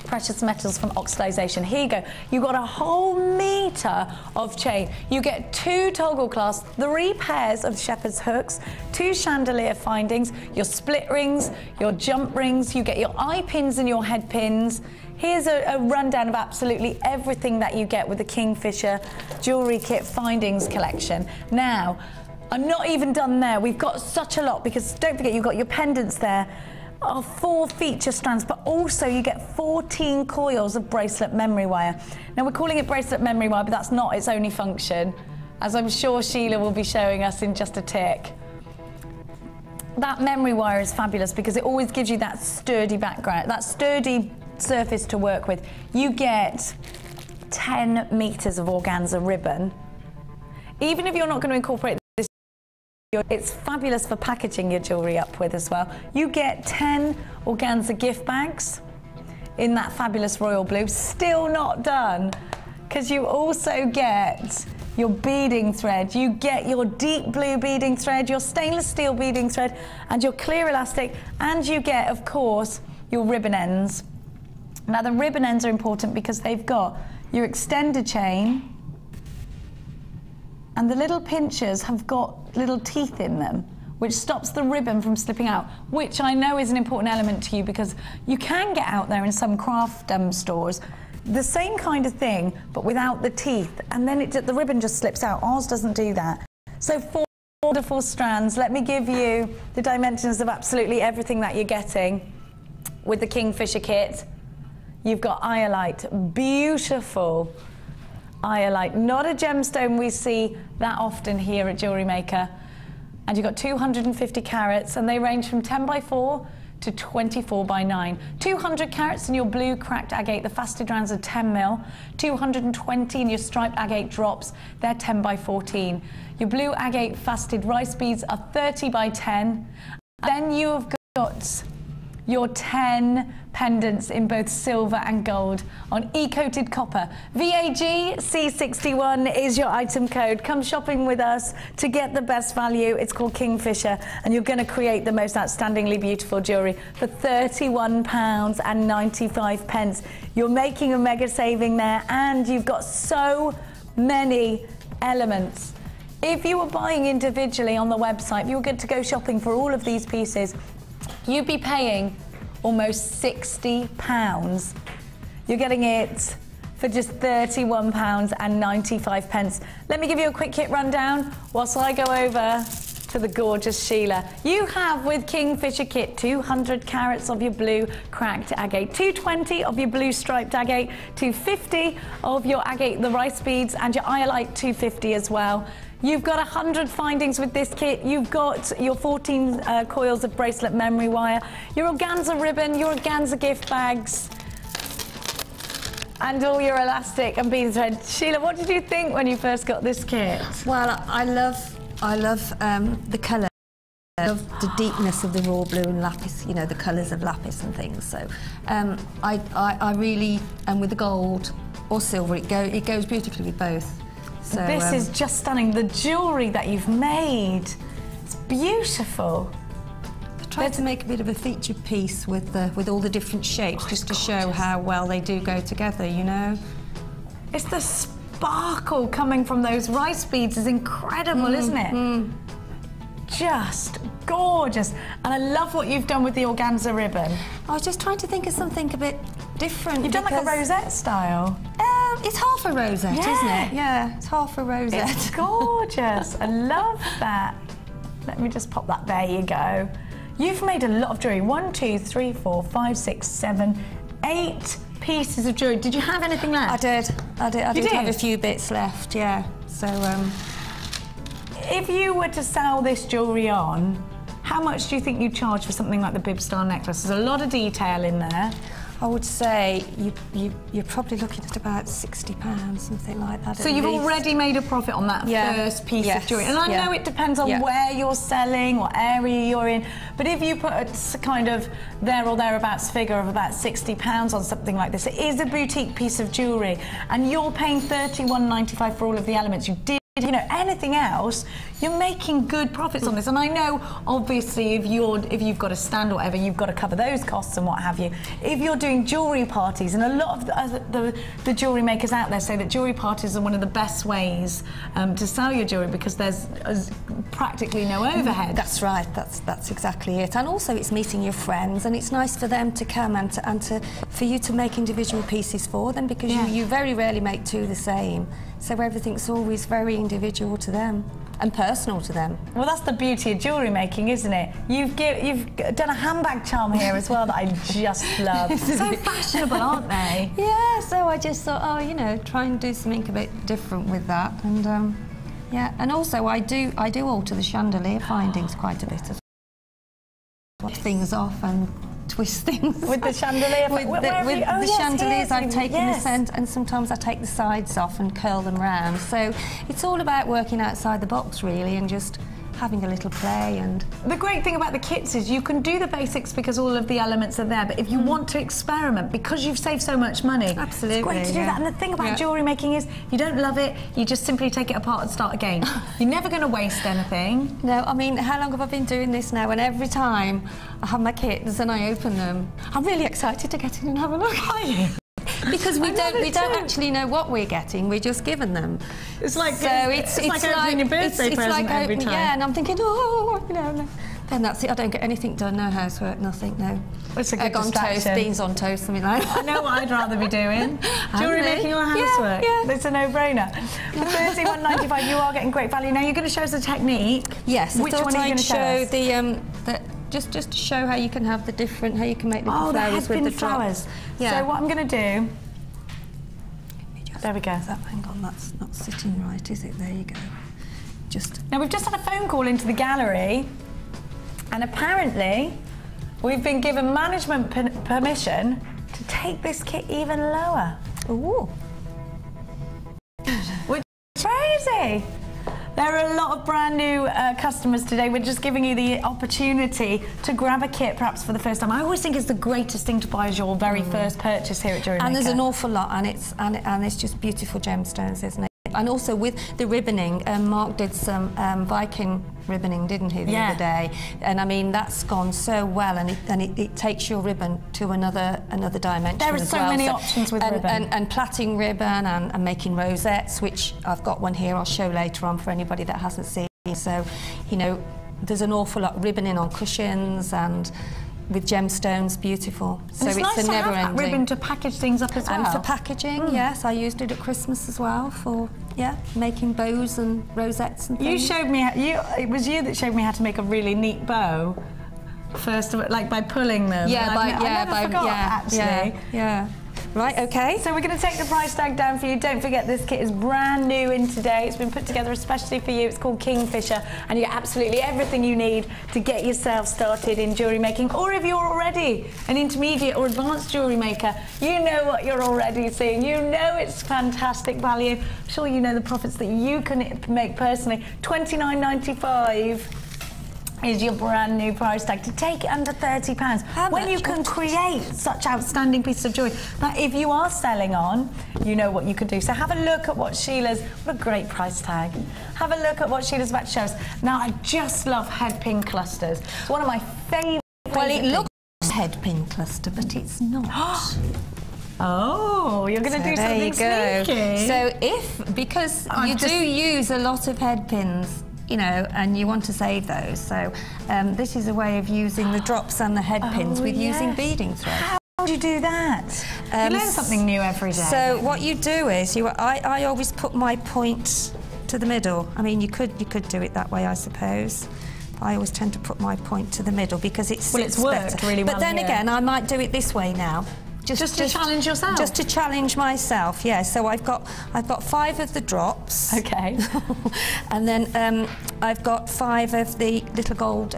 precious metals from oxidization. Here you go. You got a whole meter of chain. You get 2 toggle clasps, 3 pairs of shepherd's hooks, 2 chandelier findings, your split rings, your jump rings, you get your eye pins and your head pins. Here's a rundown of absolutely everything that you get with the Kingfisher Jewellery Kit Findings collection. Now, I'm not even done there. We've got such a lot because don't forget you've got your pendants there, 4 feature strands, but also you get 14 coils of bracelet memory wire. Now we're calling it bracelet memory wire, but that's not its only function, as I'm sure Sheila will be showing us in just a tick. That memory wire is fabulous because it always gives you that sturdy background, that sturdy surface to work with. You get 10 meters of organza ribbon. Even if you're not going to incorporate this, it's fabulous for packaging your jewellery up with as well. You get 10 organza gift bags in that fabulous royal blue. Still not done, because you also get your beading thread. You get your deep blue beading thread, your stainless steel beading thread, and your clear elastic, and you get, of course, your ribbon ends. Now the ribbon ends are important because they've got your extender chain, and the little pinchers have got little teeth in them, which stops the ribbon from slipping out, which I know is an important element to you because you can get out there in some craft stores the same kind of thing, but without the teeth, and then the ribbon just slips out. Ours doesn't do that. So 4 wonderful strands. Let me give you the dimensions of absolutely everything that you're getting with the Kingfisher kit. You've got iolite, beautiful iolite, not a gemstone we see that often here at Jewellery Maker. And you've got 250 carats, and they range from 10 by 4 to 24 by 9. 200 carats in your blue cracked agate, the faceted rounds are 10 mil. 220 in your striped agate drops, they're 10 by 14. Your blue agate faceted rice beads are 30 by 10. Then you have got your 10 pendants in both silver and gold on E-coated copper. VAG C61 is your item code. Come shopping with us to get the best value. It's called Kingfisher, and you're going to create the most outstandingly beautiful jewellery for £31.95. You're making a mega saving there, and you've got so many elements. If you were buying individually on the website, if you were good to go shopping for all of these pieces, you'd be paying almost £60. You're getting it for just £31.95. Let me give you a quick kit rundown whilst I go over to the gorgeous Sheila. You have with Kingfisher Kit 200 carats of your blue cracked agate, 220 of your blue striped agate, 250 of your agate, the rice beads, and your iolite 250 as well. You've got 100 findings with this kit. You've got your 14 coils of bracelet memory wire, your organza ribbon, your organza gift bags, and all your elastic and bead thread. Sheila, what did you think when you first got this kit? Well, I love the colour. I love the deepness of the raw blue and lapis, you know, the colours of lapis and things. So I really, and with the gold or silver, it goes beautifully with both. So this is just stunning. The jewellery that you've made, it's beautiful. Tried to make a bit of a featured piece with all the different shapes, just to show how well they do go together, you know. It's the sparkle coming from those rice beads is incredible, isn't it? Just gorgeous. And I love what you've done with the organza ribbon. I was just trying to think of something a bit different. You've done like a rosette style. It's half a rosette, isn't it? Yeah, it's half a rosette. It's gorgeous. I love that. Let me just pop that. There you go. You've made a lot of jewellery. 1, 2, 3, 4, 5, 6, 7, 8 pieces of jewellery. Did you have anything left? I did have a few bits left, yeah. So, if you were to sell this jewellery on, how much do you think you'd charge for something like the bib style necklace? There's a lot of detail in there. I would say you're probably looking at about £60, something like that. So you've already made a profit on that first piece of jewellery. And I know it depends on where you're selling, what area you're in, but if you put a kind of there or thereabouts figure of about £60 on something like this, it is a boutique piece of jewellery, and you're paying £31.95 for all of the elements. You did, you know, anything else, you're making good profits on this. And I know, obviously, if you've got a stand or whatever, you've got to cover those costs and what have you. If you're doing jewellery parties, and a lot of the jewellery makers out there say that jewellery parties are one of the best ways to sell your jewellery, because there's practically no overhead. That's right. That's exactly it. And also, it's meeting your friends, and it's nice for them to come and for you to make individual pieces for them, because you very rarely make two the same. So everything's always very individual to them and personal to them. Well, that's the beauty of jewellery making, isn't it? You've done a handbag charm here as well that I just love. So fashionable, aren't they? Yeah, so I just thought, oh, you know, try and do something a bit different with that. And yeah, and also I do alter the chandelier findings quite a bit as well. Things off and twist things. With the chandelier? With the chandeliers, I've taken the centre, and sometimes I take the sides off and curl them round. So it's all about working outside the box, really, and just having a little play. And the great thing about the kits is you can do the basics because all of the elements are there, but if you want to experiment, because you've saved so much money, absolutely, it's great to do that. And the thing about jewellery making is you don't love it, you just simply take it apart and start again. You're never going to waste anything. No, I mean, how long have I been doing this now? And every time I have my kits and I open them, I'm really excited to get in and have a look. Are you? Because we don't actually know what we're getting. We're just given them. It's like it's like opening your birthday present every time. Yeah, and I'm thinking, oh, you know. Then that's it. I don't get anything done. No housework, nothing. No. It's a good egg on toast, beans on toast, something like that. I know what I'd rather be doing. Jewellery making or housework. Yeah. It's a no-brainer. For £31.95, you are getting great value. Now you're going to show us a technique. Yes. Which one are you going to show us? Just to show how you can have the different, how you can make little flowers with the flowers. Yeah. So what I'm going to do. There we go. Hang on, that's not sitting right, is it? There you go. Now we've just had a phone call into the gallery, and apparently we've been given management permission to take this kit even lower. Ooh. Which is crazy. There are a lot of brand new customers today. We're just giving you the opportunity to grab a kit perhaps for the first time. I always think it's the greatest thing to buy as your very first purchase here at Jewellery Maker. And there's an awful lot, and it's just beautiful gemstones, isn't it? And also with the ribboning, Mark did some Viking ribboning, didn't he, the other day? And I mean, that's gone so well, and it takes your ribbon to another dimension. There are so many options with ribbon. And plaiting ribbon and making rosettes, which I've got one here I'll show later on for anybody that hasn't seen. So, you know, there's an awful lot ribboning on cushions, and with gemstones, beautiful. So it's nice a to never have that ending. ribbon to package things up as well. And for packaging, yes, I used it at Christmas as well for making bows and rosettes and things. You showed me it was you that showed me how to make a really neat bow. First of all, like by pulling them. Yeah, I never forgot, actually. Yeah. Right, okay. So we're going to take the price tag down for you. Don't forget, this kit is brand new in today. It's been put together especially for you. It's called Kingfisher, and you get absolutely everything you need to get yourself started in jewellery making. Or if you're already an intermediate or advanced jewellery maker, you know what you're already seeing. You know it's fantastic value. I'm sure you know the profits that you can make personally. $29.95. is your brand new price tag. To take it under £30 when you can create such outstanding pieces of jewellery that if you are selling on, you know what you could do. So have a look at what Sheila's, what a great price tag. Have a look at what Sheila's about to show us. Now, I just love head pin clusters. It's one of my favourite. Well, it looks like a head pin cluster, but it's not. Oh, you're going to do something sneaky. So because you do use a lot of head pins, you know, and you want to save those. So this is a way of using the drops and the head pins with using beading thread. How do you do that? You learn something new every day. So what you do is, I always put my point to the middle. I mean, you could do it that way, I suppose. I always tend to put my point to the middle because it sits it's worked better. really well. But then again, I might do it this way now. Just to challenge yourself? Just to challenge myself, yeah. So I've got 5 of the drops. Okay. And then I've got 5 of the little gold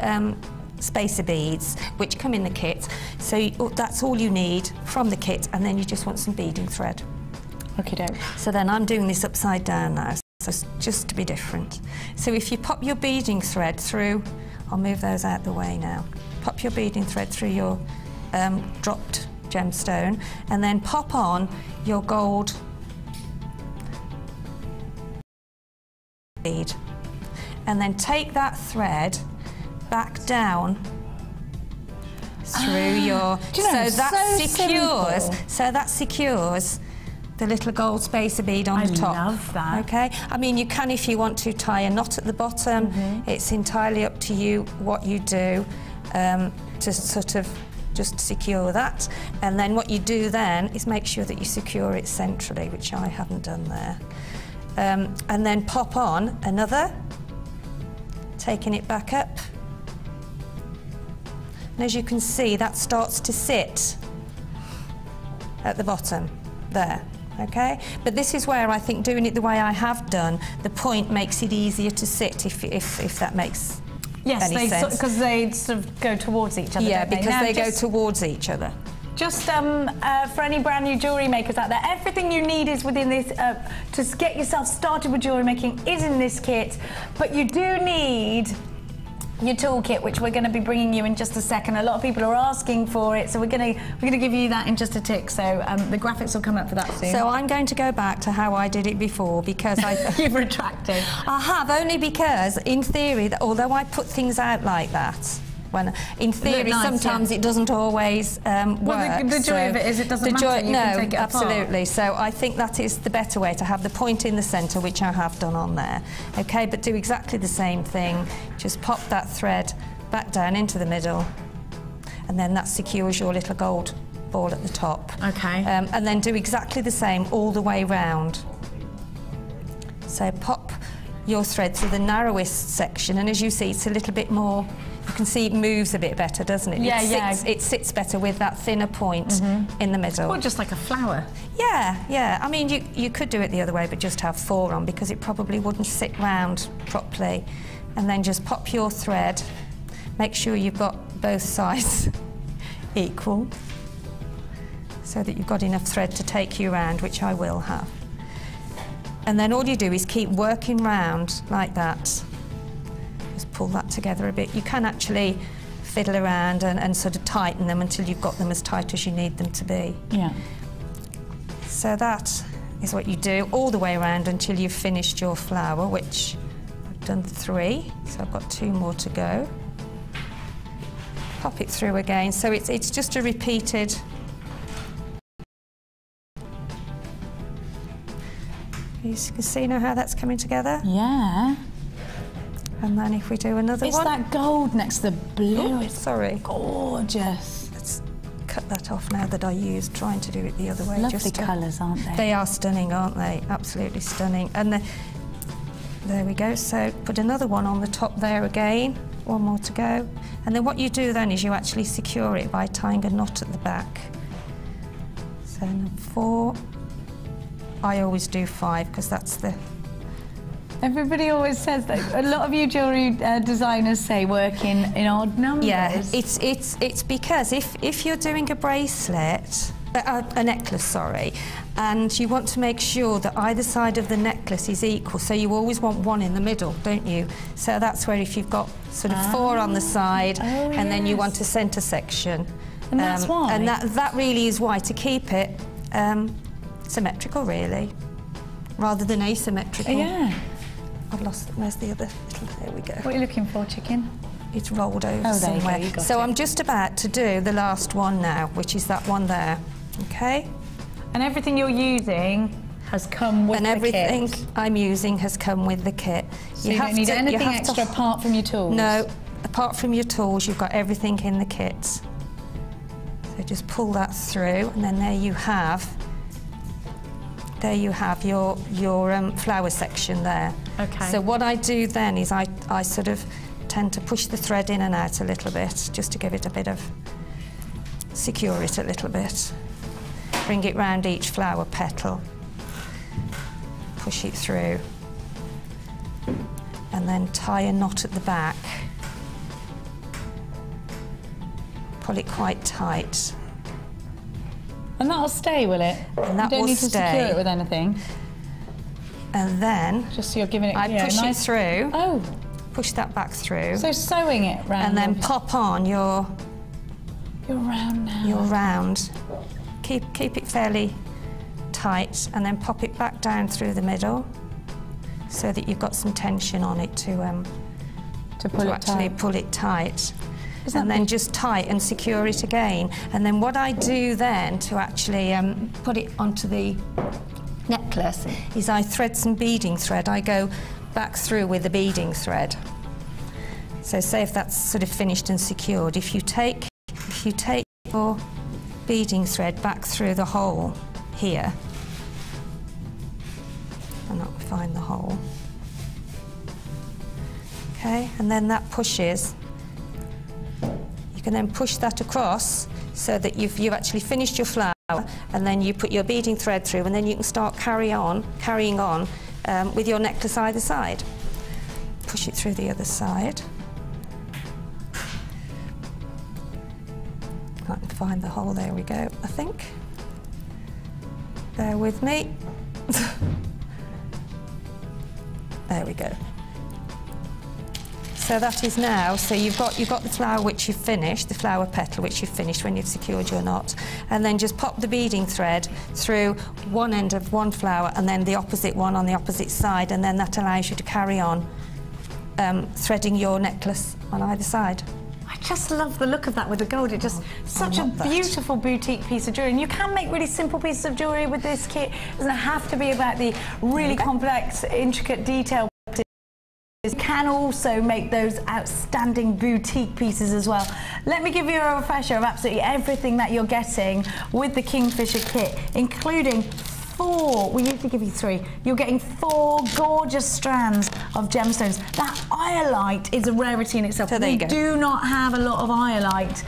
spacer beads, which come in the kit. So that's all you need from the kit, and then you just want some beading thread. Okay, doke. So then I'm doing this upside down now, so just to be different. So if you pop your beading thread through, I'll move those out the way now. Pop your beading thread through your dropped gemstone, and then pop on your gold bead, and then take that thread back down through your so that secures the little gold spacer bead on the top. I love that. Okay, I mean, you can, if you want to, tie a knot at the bottom. It's entirely up to you what you do to sort of just secure that. And then what you do then is make sure that you secure it centrally, which I haven't done there. And then pop on another, taking it back up. And as you can see, that starts to sit at the bottom there. Okay, but this is where I think doing it the way I have done, the point makes it easier to sit, if that makes any sense. Because they sort of go towards each other. Yeah, because they go towards each other. Just for any brand new jewellery makers out there, everything you need is within this, to get yourself started with jewellery making is in this kit, but you do need your toolkit, which we're going to be bringing you in just a second. A lot of people are asking for it, so we're going to give you that in just a tick. So the graphics will come up for that soon. So I'm going to go back to how I did it before, because you've retracted. I have, only because in theory, although I put things out like that, when in theory sometimes it doesn't always work. Well, the joy of it is it doesn't matter. You can take it apart. Absolutely. So I think that is the better way, to have the point in the centre, which I have done on there. Okay, but do exactly the same thing. Just pop that thread back down into the middle, and then that secures your little gold ball at the top. Okay. And then do exactly the same all the way round. So pop your thread to the narrowest section, and as you see, it's a little bit more. You can see it moves a bit better, doesn't it? Yeah, it sits better with that thinner point in the middle. Or just like a flower. Yeah, yeah. I mean, you could do it the other way, but just have 4 on, because it probably wouldn't sit round properly. And then just pop your thread. Make sure you've got both sides equal, so that you've got enough thread to take you around, which I will have. And then all you do is keep working round like that. Pull that together a bit. You can actually fiddle around and sort of tighten them until you've got them as tight as you need them to be. Yeah. So that is what you do all the way around until you've finished your flower, which I've done 3, so I've got 2 more to go. Pop it through again, so it's just a repeated. You can see now how that's coming together? Yeah. And then if we do another one. It's that gold next to the blue. Oh, sorry. Gorgeous. Let's cut that off now that I used trying to do it the other way. Lovely colours, aren't they? They are stunning, aren't they? Absolutely stunning. And there we go. So put another one on the top there again. One more to go. And then what you do then is you actually secure it by tying a knot at the back. So 4. I always do 5 because that's the... Everybody always says that. A lot of you jewellery designers say work in odd numbers. Yeah, it's because if you're doing a bracelet, a necklace, sorry, and you want to make sure that either side of the necklace is equal, so you always want one in the middle, don't you? So that's where if you've got sort of 4 on the side, and then you want a centre section. And that's why? And that really is why, to keep it symmetrical, really, rather than asymmetrical. Yeah. I've lost, where's the other little, there we go. What are you looking for, chicken? It's rolled over somewhere. There you go, so I'm just about to do the last one now, which is that one there, okay? And everything you're using has come with the kit? And everything I'm using has come with the kit. So you don't need anything extra apart from your tools? No, apart from your tools, you've got everything in the kit. So just pull that through, and then there you have your flower section there. Okay. So what I do then is I sort of tend to push the thread in and out a little bit, just to give it a bit of, secure it a little bit. Bring it round each flower petal. Push it through. And then tie a knot at the back. Pull it quite tight. And that'll stay, will it? And that will stay. You don't need to secure it with anything. And then just so you're giving it, push it through. Oh. Push that back through. So sewing it round. And then pop on your round now. Your round. Keep it fairly tight, and then pop it back down through the middle, so that you've got some tension on it to pull it tight. And then just tight and secure it again. And then what I do then to actually put it onto the necklace is I thread some beading thread. I go back through with the beading thread. So say if that's sort of finished and secured, if you take your beading thread back through the hole here, and I'll find the hole. Okay, and then that pushes. You can then push that across so that you've actually finished your flower, and then you put your beading thread through, and then you can start carrying on with your necklace either side. Push it through the other side. I can find the hole, there we go, I think. Bear with me. There we go. So that is now, so you've got the flower which you've finished, the flower petal which you've finished when you've secured your knot, and then just pop the beading thread through one end of one flower and then the opposite one on the opposite side, and then that allows you to carry on threading your necklace on either side. I just love the look of that with the gold. It's just such a beautiful boutique piece of jewellery. And you can make really simple pieces of jewellery with this kit. It doesn't have to be about the really complex, intricate detail. You can also make those outstanding boutique pieces as well. Let me give you a refresher of absolutely everything that you're getting with the Kingfisher kit, including 4, we usually give you 3. You're getting 4 gorgeous strands of gemstones. That iolite is a rarity in itself. So there you go. We do not have a lot of iolite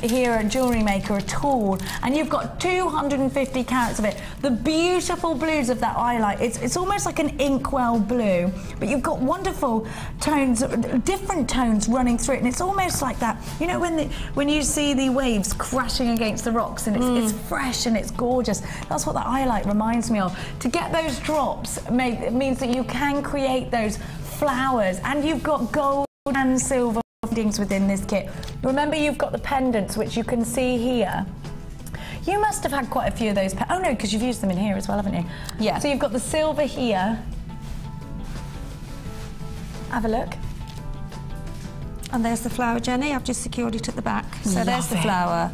here at Jewellery Maker at all. And you've got 250 carats of it. The beautiful blues of that iolite, it's almost like an inkwell blue, but you've got wonderful tones, different tones running through it, and it's almost like that, you know, when you see the waves crashing against the rocks, and it's fresh and it's gorgeous. That's what that iolite reminds me of. To get those drops means that you can create those flowers, and you've got gold and silver findings within this kit. Remember, you've got the pendants, which you can see here. You must have had quite a few of those. Oh no, because you've used them in here as well, haven't you? Yeah. So you've got the silver here. Have a look. And there's the flower, Jenny. I've just secured it at the back. So there's the flower.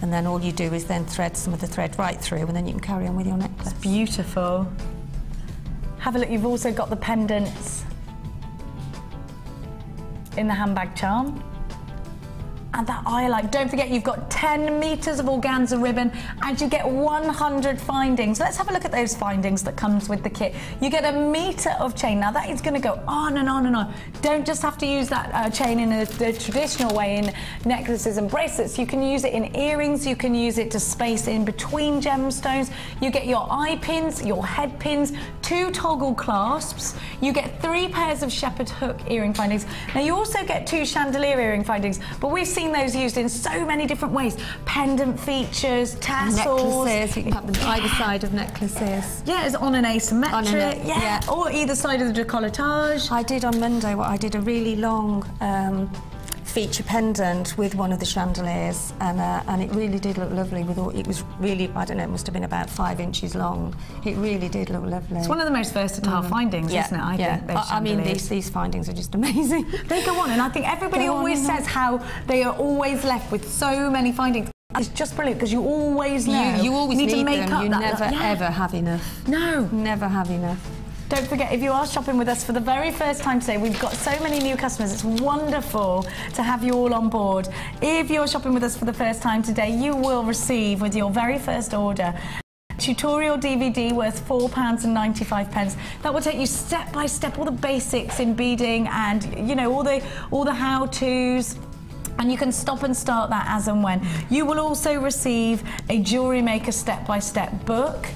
And then all you do is then thread some of the thread right through, and then you can carry on with your necklace. It's beautiful. Have a look, you've also got the pendants. in the handbag charm. And that I like. Don't forget, you've got 10 meters of organza ribbon and you get 100 findings. Let's have a look at those findings that comes with the kit. You get a meter of chain. Now that is going to go on and on and on. Don't just have to use that chain in the traditional way in necklaces and bracelets. You can use it in earrings. You can use it to space in between gemstones. You get your eye pins, your head pins, 2 toggle clasps. You get 3 pairs of shepherd hook earring findings. Now you also get 2 chandelier earring findings, but we've seen those used in so many different ways. Pendant features, tassels. Necklaces, you can have them either side of necklaces. Yeah, it's on an asymmetric, yeah. Or either side of the décolletage. I did on Monday, I did a really long feature pendant with one of the chandeliers, and it really did look lovely. With all, it was really, I don't know, it must have been about 5 inches long. It really did look lovely. It's one of the most versatile findings, isn't it? I think those I mean, these findings are just amazing. They go on, and I think everybody always says how they are always left with so many findings. It's just brilliant because you always know. You always need to make them. Up you that, never ever have enough. No, never have enough. Don't forget, if you are shopping with us for the very first time today, we've got so many new customers. It's wonderful to have you all on board. If you're shopping with us for the first time today, you will receive with your very first order a tutorial DVD worth £4.95. That will take you step by step, all the basics in beading and, you know, all the how-tos. And you can stop and start that as and when. You will also receive a Jewellery Maker step-by-step book.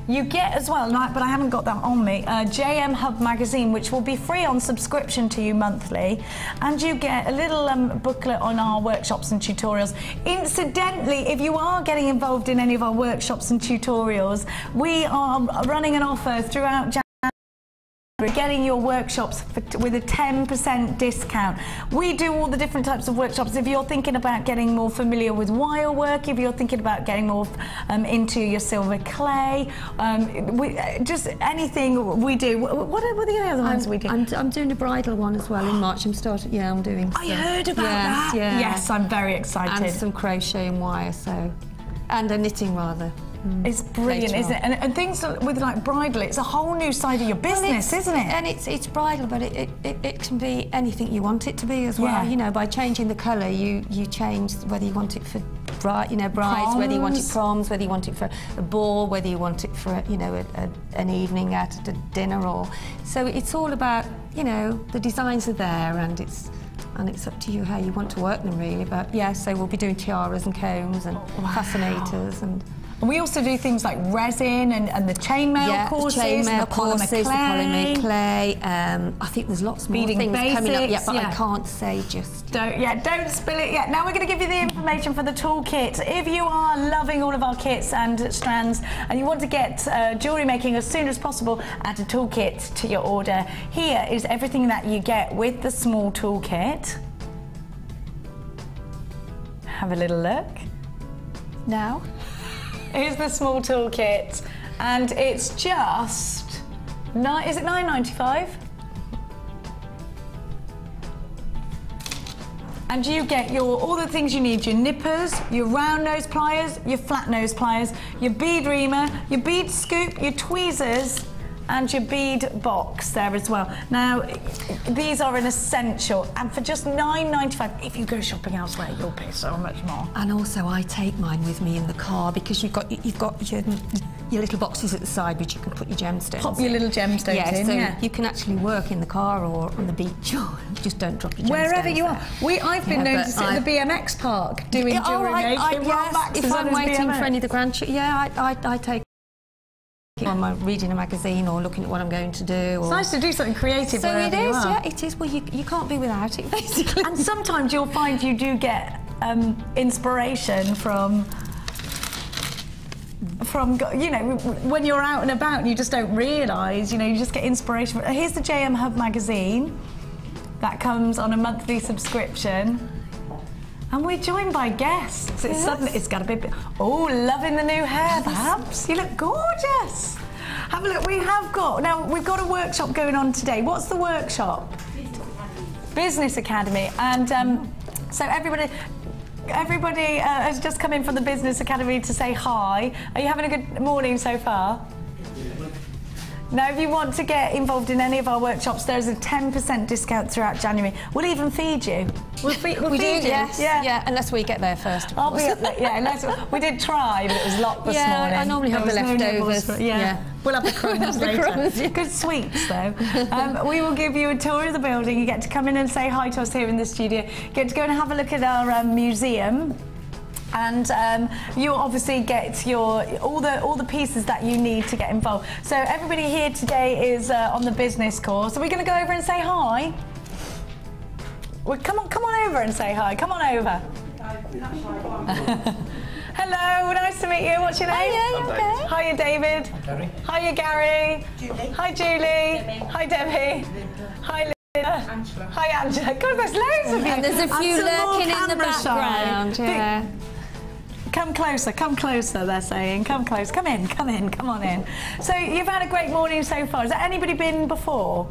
You get as well, but I haven't got that on me, a JM Hub magazine, which will be free on subscription to you monthly. And you get a little booklet on our workshops and tutorials. Incidentally, if you are getting involved in any of our workshops and tutorials, we are running an offer throughout January. We're getting your workshops with a 10% discount. We do all the different types of workshops. If you're thinking about getting more familiar with wire work, if you're thinking about getting more into your silver clay, just anything we do. What are the other ones we do? I'm doing a bridal one as well in March. I'm doing. I heard about that. Yeah. Yes, I'm very excited. And some crochet and wire, and a knitting rather. It's brilliant, isn't it? And things with like bridal, it's a whole new side of your business, isn't it? And it's bridal, but it can be anything you want it to be as well. Yeah. You know, by changing the colour, you change whether you want it for brides, proms. whether you want it proms, whether you want it for a ball, whether you want it for an evening at a dinner, or so it's all about, you know, the designs are there, and it's up to you how you want to work them really. But yeah, so we'll be doing tiaras and combs and fascinators and. And we also do things like resin and the chainmail courses, the polymer clay. I think there's lots more beading things basics, coming up yet, but I can't say just. Don't spill it yet. Now we're going to give you the information for the toolkit. If you are loving all of our kits and strands and you want to get jewellery making as soon as possible, add a toolkit to your order. Here is everything that you get with the small toolkit. Have a little look. Now. Here's the small toolkit, and it's just is it £9.95? And you get all the things you need: your nippers, your round nose pliers, your flat nose pliers, your bead reamer, your bead scoop, your tweezers, and your bead box there as well. Now, these are an essential, and for just £9.95, if you go shopping elsewhere, you'll pay so much more. And also, I take mine with me in the car because you've got your little boxes at the side which you can put your gemstones. Pop your little gemstones in. So you can actually work in the car or on the beach, or just don't drop your gemstones. Wherever you are. I've been known to sit at the BMX park doing jewellery making. If I'm waiting for any of the grandchildren, I take. I'm reading a magazine or looking at what I'm going to do. It's nice to do something creative. So it is, it is. Well, you can't be without it, basically. And sometimes you'll find you do get inspiration from you know, when you're out and about and you just don't realise, you know, you just get inspiration. Here's the JM Hub magazine that comes on a monthly subscription. And we're joined by guests. It's got a bit. Oh, loving the new hair, perhaps. You look gorgeous. Have a look. We've got a workshop going on today. What's the workshop? Business Academy. And so everybody has just come in from the Business Academy to say hi. Are you having a good morning so far? Now, if you want to get involved in any of our workshops, there's a 10% discount throughout January. We'll even feed you. We'll feed you. Yes. Yeah, unless we get there first. I'll be up there. Yeah, unless we did try, but it was locked this morning. Yeah, I normally have the leftovers. We'll have the crumbs later. Crumbs, yeah. Good sweets, though. We will give you a tour of the building. You get to come in and say hi to us here in the studio. You get to go and have a look at our museum. And you'll obviously get all the pieces that you need to get involved. So everybody here today is on the business course. Are we going to go over and say hi? Well, come on over and say hi. Come on over. Hello, nice to meet you. What's your name? Hiya, David. Gary. Hiya, Gary. Julie. Hi, Julie. Hi, Debbie. Hi, Angela. Hi, Angela. God, there's loads of you. And there's a few lurking in the background. Yeah. Come closer, they're saying. Come close, come on in. So you've had a great morning so far. Has there anybody been before?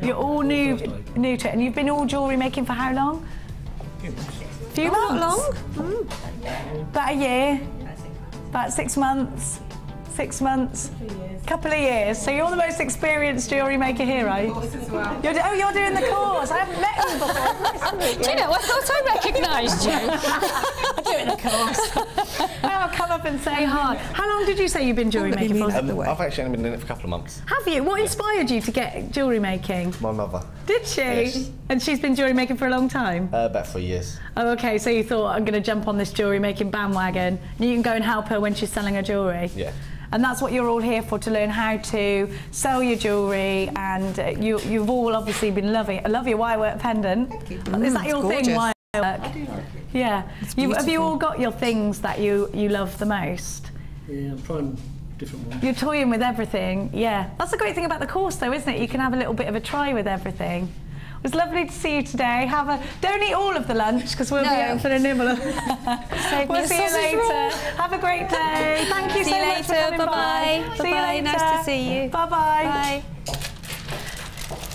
You're all new to it, and you've been all jewellery making for how long? Few months. Not long. About a year? About 6 months? 6 months? Couple of years. So you're the most experienced jewellery maker here, right? You're doing the course. I haven't met you before. Do you know, I thought I recognised you. I'm doing the course. I'll come up and say hi. How long did you say you've been jewellery making for? I've actually only been doing it for a couple of months. Have you? What inspired you to get jewellery making? My mother. Did she? Yes. And she's been jewellery making for a long time? About 3 years. Oh, okay, so you thought, I'm going to jump on this jewellery making bandwagon. You can go and help her when she's selling her jewellery? Yeah. And that's what you're all here for, to learn how to sell your jewellery, and you've all obviously been loving. I love your wirework pendant. Is that your thing, wirework? I do like it. Yeah. Have you all got your things that you love the most? Yeah, I'm trying different ones. You're toying with everything, yeah. That's the great thing about the course, though, isn't it? You can have a little bit of a try with everything. It was lovely to see you today. Don't eat all of the lunch, because we'll be out for a nibble. We'll see you later. Have a great day. Thank you so much for coming by. See you later. Nice to see you. Bye-bye. Bye.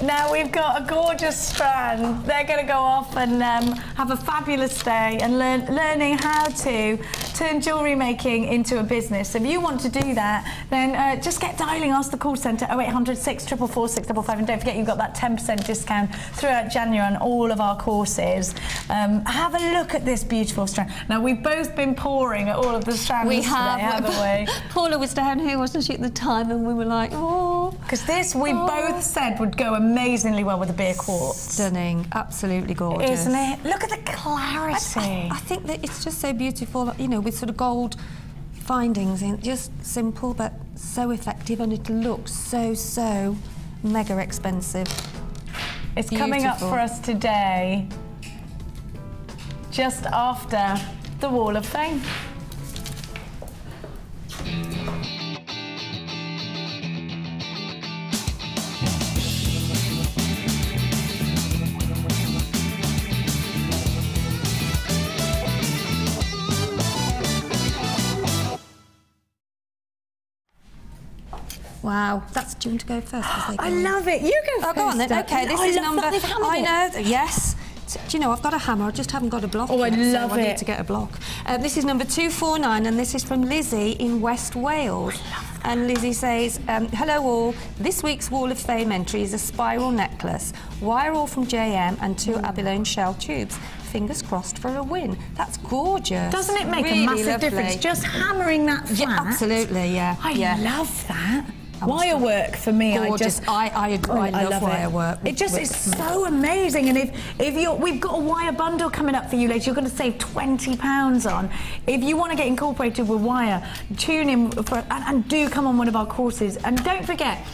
Now we've got a gorgeous strand. They're going to go off and have a fabulous day and learning how to turn jewellery making into a business. If you want to do that, then just get dialing us, the call centre, 0800 644 655, and don't forget you've got that 10% discount throughout January on all of our courses. Have a look at this beautiful strand. Now we've both been pouring at all of the strands today, haven't we? Paula was down here, wasn't she, at the time, and we were like, oh. Because this, we both said, would go amazingly well with a beer quartz. Stunning, absolutely gorgeous. Isn't it? Look at the clarity. I think that it's just so beautiful, you know, with sort of gold findings in, just simple but so effective, and it looks so mega expensive. It's coming up for us today, just after the Wall of Fame. Wow, do you want to go first? I love it. You go first. Oh, go on then. Okay, this is number. I know. Yes. Do you know, I've got a hammer, I just haven't got a block yet, love so I need to get a block. This is number 249, and this is from Lizzie in West Wales. And Lizzie says, hello all, this week's Wall of Fame entry is a spiral necklace, wire all from JM and 2 abalone shell tubes. Fingers crossed for a win. That's gorgeous. Doesn't it make really a massive difference? Just hammering that flat. Yeah, absolutely, yeah. I love that. Wire work for me, gorgeous. I love wire work. It just is so amazing. And if we've got a wire bundle coming up for you later, you're going to save £20 on. If you want to get incorporated with wire, tune in and do come on one of our courses. And don't forget,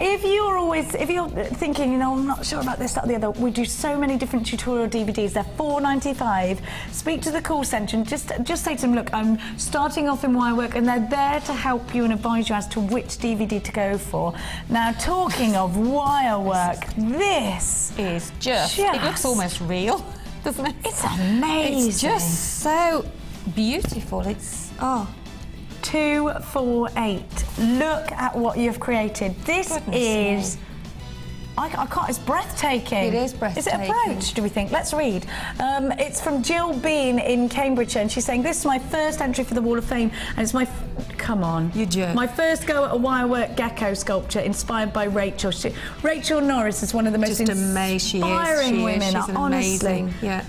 if you're thinking, you know, I'm not sure about this, that, or the other, we do so many different tutorial DVDs. They're $4.95. Speak to the call centre and just say to them, look, I'm starting off in wire work, and they're there to help you and advise you as to which DVD to go for. Now, talking of wire work, this is just, it looks almost real, doesn't it? It's amazing. It's just so beautiful. It's, 248. Look at what you've created. This is I can't, it's breathtaking. It is breathtaking. Is it a brooch, do we think? Let's read. It's from Jill Bean in Cambridgeshire, and she's saying, this is my first entry for the Wall of Fame, and it's my... Come on. You jerk. My first go at a wirework gecko sculpture inspired by Rachel. Rachel Norris is one of the most inspiring women, honestly. Yeah.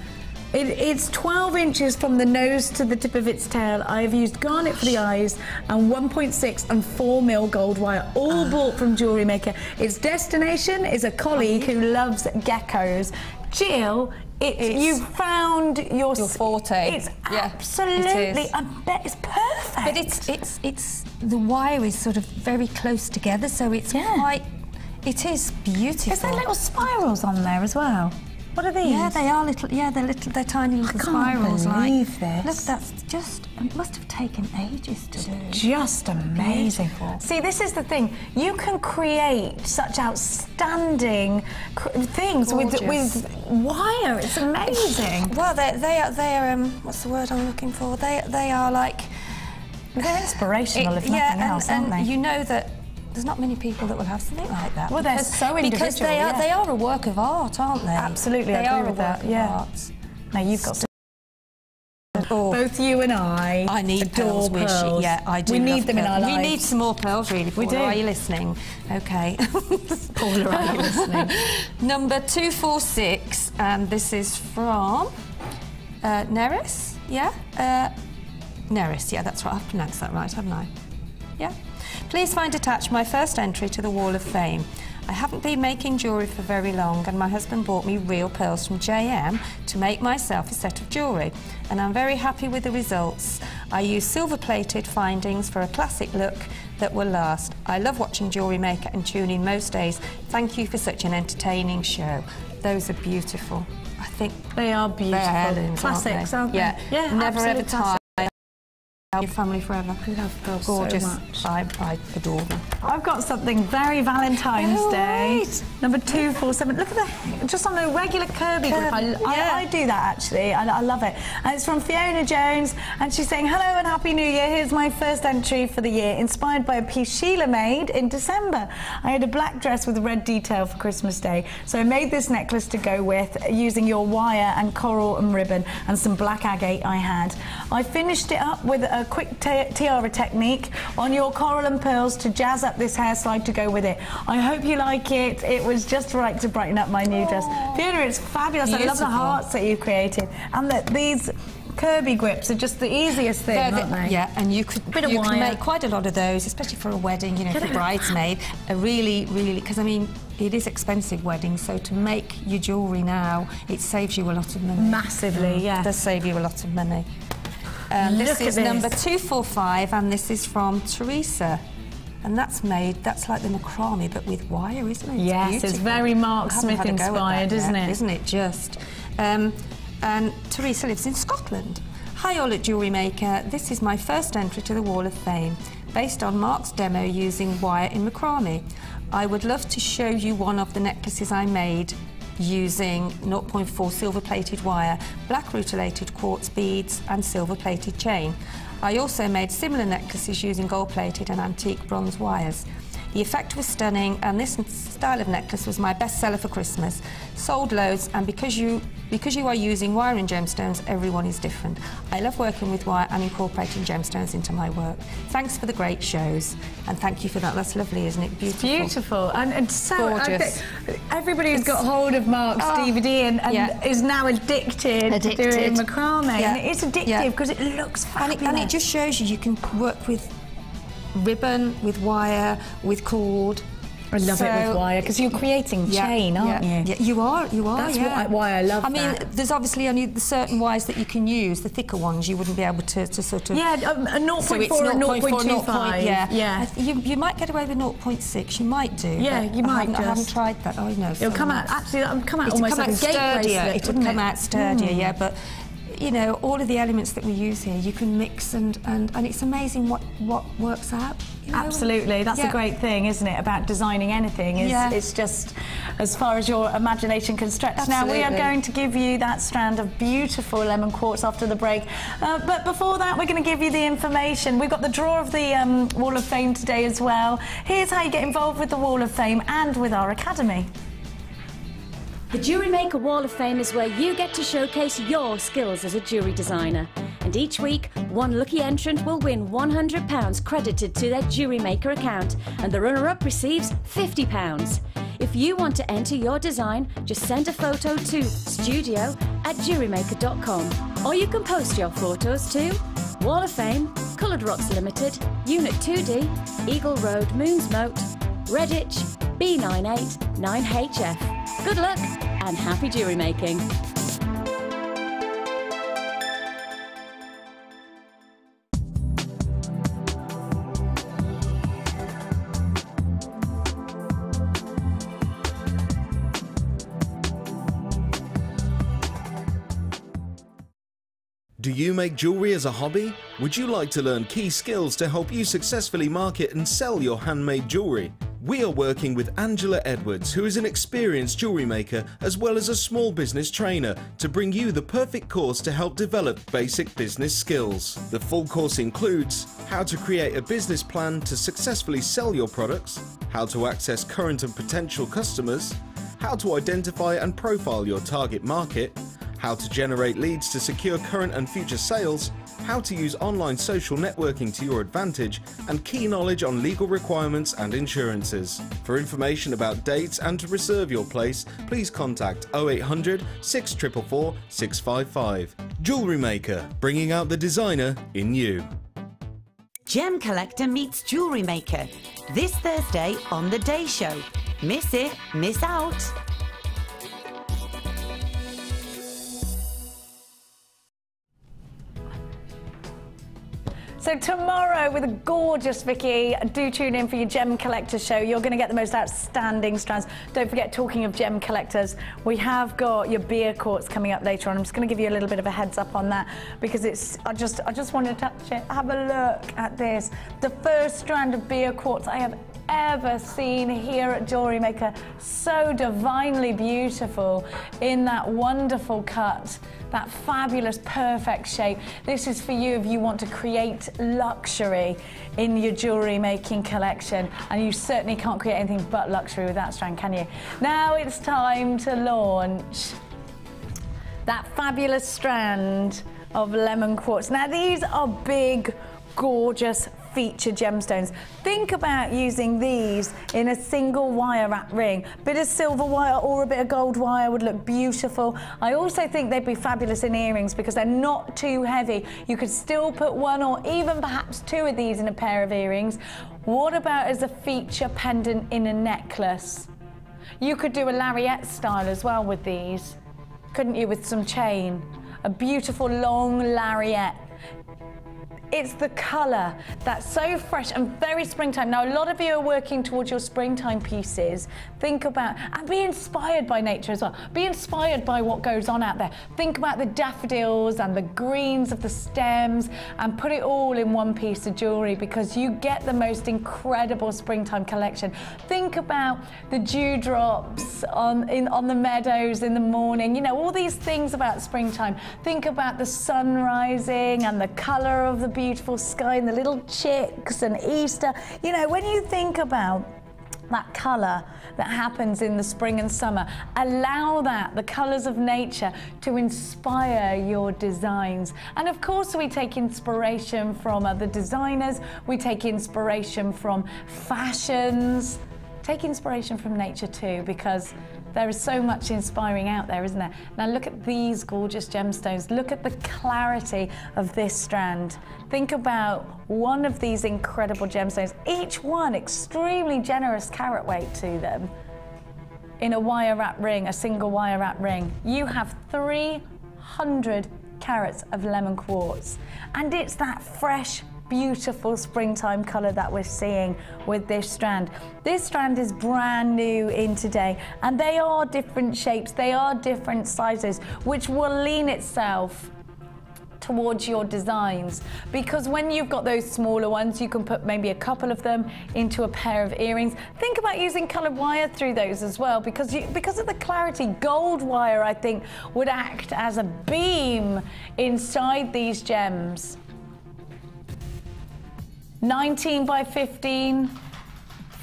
It's 12 inches from the nose to the tip of its tail. I have used garnet for the eyes and 1.6 and 4mm gold wire, all bought from Jewellery Maker. Its destination is a colleague who loves geckos. Jill, you've found your forte. It's absolutely, I bet it's perfect. But it's the wire is sort of very close together, so it's quite, it is beautiful. Is there little spirals on there as well? What are these? Yeah, they are little. Yeah, they're tiny little spirals. I can't believe this. Look, that's just. It must have taken ages to do. Just amazing. Beautiful. See, this is the thing. You can create such outstanding things with wire. It's amazing. Well, they are. What's the word I'm looking for? They are like. They're inspirational, if nothing else, aren't they? You know that. There's not many people that will have something like that. Well, they're so individual. Because they are a work of art, aren't they? Absolutely, I agree with that. Yeah. Now you've got to. Both you and I need pearls. Yeah, I do. We need them in our lives. We need some more pearls, really. Paula, we do. Are you listening? Okay. Paula, are you listening? Number 246, and this is from Neris. Yeah. Neris. Yeah, that's right. I've pronounced that right, haven't I? Yeah. Please find attached my first entry to the Wall of Fame. I haven't been making jewellery for very long, and my husband bought me real pearls from JM to make myself a set of jewellery, and I'm very happy with the results. I use silver-plated findings for a classic look that will last. I love watching Jewellery Maker and tune in most days. Thank you for such an entertaining show. Those are beautiful. I think they are beautiful. Classics, aren't they? Yeah, never ever tired. Your family forever. I love pearls gorgeous. So much. I adore them. I've got something very Valentine's Day. Right. Number 247. Look at the, just on a regular Kirby grip. I do that actually. I love it. And it's from Fiona Jones, and she's saying, hello and Happy New Year. Here's my first entry for the year, inspired by a piece Sheila made in December. I had a black dress with a red detail for Christmas Day, so I made this necklace to go with, using your wire and coral and ribbon and some black agate I had. I finished it up with a quick tiara technique on your coral and pearls to jazz up this hair slide to go with it. I hope you like it. It was just right to brighten up my new dress. Fiona, it's fabulous. Beautiful. I love the hearts that you've created, and that these Kirby grips are just the easiest thing, aren't they? Yeah, and you can make quite a lot of those, especially for a wedding, you know, for a bridesmaid. A really, because I mean, it is expensive wedding, so to make your jewellery now, it saves you a lot of money. Massively, yeah. It does save you a lot of money. This is number 245, and this is from Teresa. And that's like the macrame, but with wire, isn't it? Yes, beautiful. It's very Mark Smith inspired, isn't it? Isn't it just? And Teresa lives in Scotland. Hi all at Jewellery Maker. This is my first entry to the Wall of Fame, based on Mark's demo using wire in macrame. I would love to show you one of the necklaces I made using 0.4 silver-plated wire, black rutilated quartz beads and silver-plated chain. I also made similar necklaces using gold-plated and antique bronze wires. The effect was stunning, and this style of necklace was my bestseller for Christmas. Sold loads, and because you are using wire and gemstones, everyone is different. I love working with wire and incorporating gemstones into my work. Thanks for the great shows, and thank you for that. That's lovely, isn't it? Beautiful. It's beautiful, and so gorgeous. Everybody who's got hold of Mark's DVD and is now addicted to doing macrame. And it is addictive because it looks fabulous. And it just shows you can work with ribbon, with wire, with cord. I love it with wire, because you're creating chain, aren't you? Yeah, you are. That's why I love that. I mean, there's obviously only the certain wires that you can use. The thicker ones, you wouldn't be able to sort of... Yeah, a 0.4 and 0.25. Yeah. You might get away with 0.6. You might do. Yeah, you might. I haven't tried that. Oh, no. It'll come out, actually, it'll come out almost like a gate bracelet. It would come out sturdier, yeah, but... You know, all of the elements that we use here, you can mix and it's amazing what works out. You know? Absolutely, that's a great thing, isn't it, about designing anything. It's just as far as your imagination can stretch. Absolutely. Now, we are going to give you that strand of beautiful lemon quartz after the break. But before that, we're going to give you the information. We've got the draw of the Wall of Fame today as well. Here's how you get involved with the Wall of Fame and with our Academy. The Jewellery Maker Wall of Fame is where you get to showcase your skills as a jewellery designer. And each week, one lucky entrant will win £100 credited to their Jewellery Maker account, and the runner-up receives £50. If you want to enter your design, just send a photo to studio@jewellerymaker.com, or you can post your photos to Wall of Fame, Coloured Rocks Limited, Unit 2D, Eagle Road, Moons Moat, Redditch, B98 9HF. Good luck and happy jewellery making. Do you make jewellery as a hobby? Would you like to learn key skills to help you successfully market and sell your handmade jewellery? We are working with Angela Edwards, who is an experienced jewellery maker as well as a small business trainer, to bring you the perfect course to help develop basic business skills. The full course includes how to create a business plan to successfully sell your products, how to access current and potential customers, how to identify and profile your target market, how to generate leads to secure current and future sales, how to use online social networking to your advantage, and key knowledge on legal requirements and insurances. For information about dates and to reserve your place, please contact 0800 644 655. Jewellery Maker, bringing out the designer in you. Gem Collector meets Jewellery Maker this Thursday on The Day Show. Miss it, miss out. So tomorrow with a gorgeous Vicky, do tune in for your Gem Collector show. You're going to get the most outstanding strands. Don't forget, talking of gem collectors, we have got your beer quartz coming up later on. I'm just going to give you a little bit of a heads up on that because it's I just want to touch it. Have a look at this. The first strand of beer quartz I have ever seen here at Jewellery Maker. So divinely beautiful in that wonderful cut, that fabulous perfect shape. This is for you if you want to create luxury in your jewellery making collection, and you certainly can't create anything but luxury with that strand, can you? Now it's time to launch that fabulous strand of lemon quartz. Now these are big, gorgeous feature gemstones. Think about using these in a single wire wrap ring. Bit of silver wire or a bit of gold wire would look beautiful. I also think they'd be fabulous in earrings because they're not too heavy. You could still put one or even perhaps two of these in a pair of earrings. What about as a feature pendant in a necklace? You could do a lariat style as well with these, couldn't you, with some chain? A beautiful long lariat. It's the colour that's so fresh and very springtime. Now, a lot of you are working towards your springtime pieces. Think about, and be inspired by nature as well. Be inspired by what goes on out there. Think about the daffodils and the greens of the stems and put it all in one piece of jewellery because you get the most incredible springtime collection. Think about the dewdrops on the meadows in the morning. You know, all these things about springtime. Think about the sun rising and the colour of the beautiful sky and the little chicks and Easter. You know, when you think about that colour that happens in the spring and summer, allow the colours of nature to inspire your designs. And of course we take inspiration from other designers, we take inspiration from fashions, take inspiration from nature too, because there is so much inspiring out there, isn't there? Now look at these gorgeous gemstones. Look at the clarity of this strand. Think about one of these incredible gemstones, each one extremely generous carat weight to them. In a wire wrap ring, a single wire wrap ring, you have 300 carats of lemon quartz. And it's that fresh, beautiful springtime colour that we're seeing with this strand. This strand is brand new in today, and they are different shapes, they are different sizes, which will lean itself towards your designs, because when you've got those smaller ones, you can put maybe a couple of them into a pair of earrings. Think about using coloured wire through those as well, because of the clarity. Gold wire, I think, would act as a beam inside these gems. 19 by 15,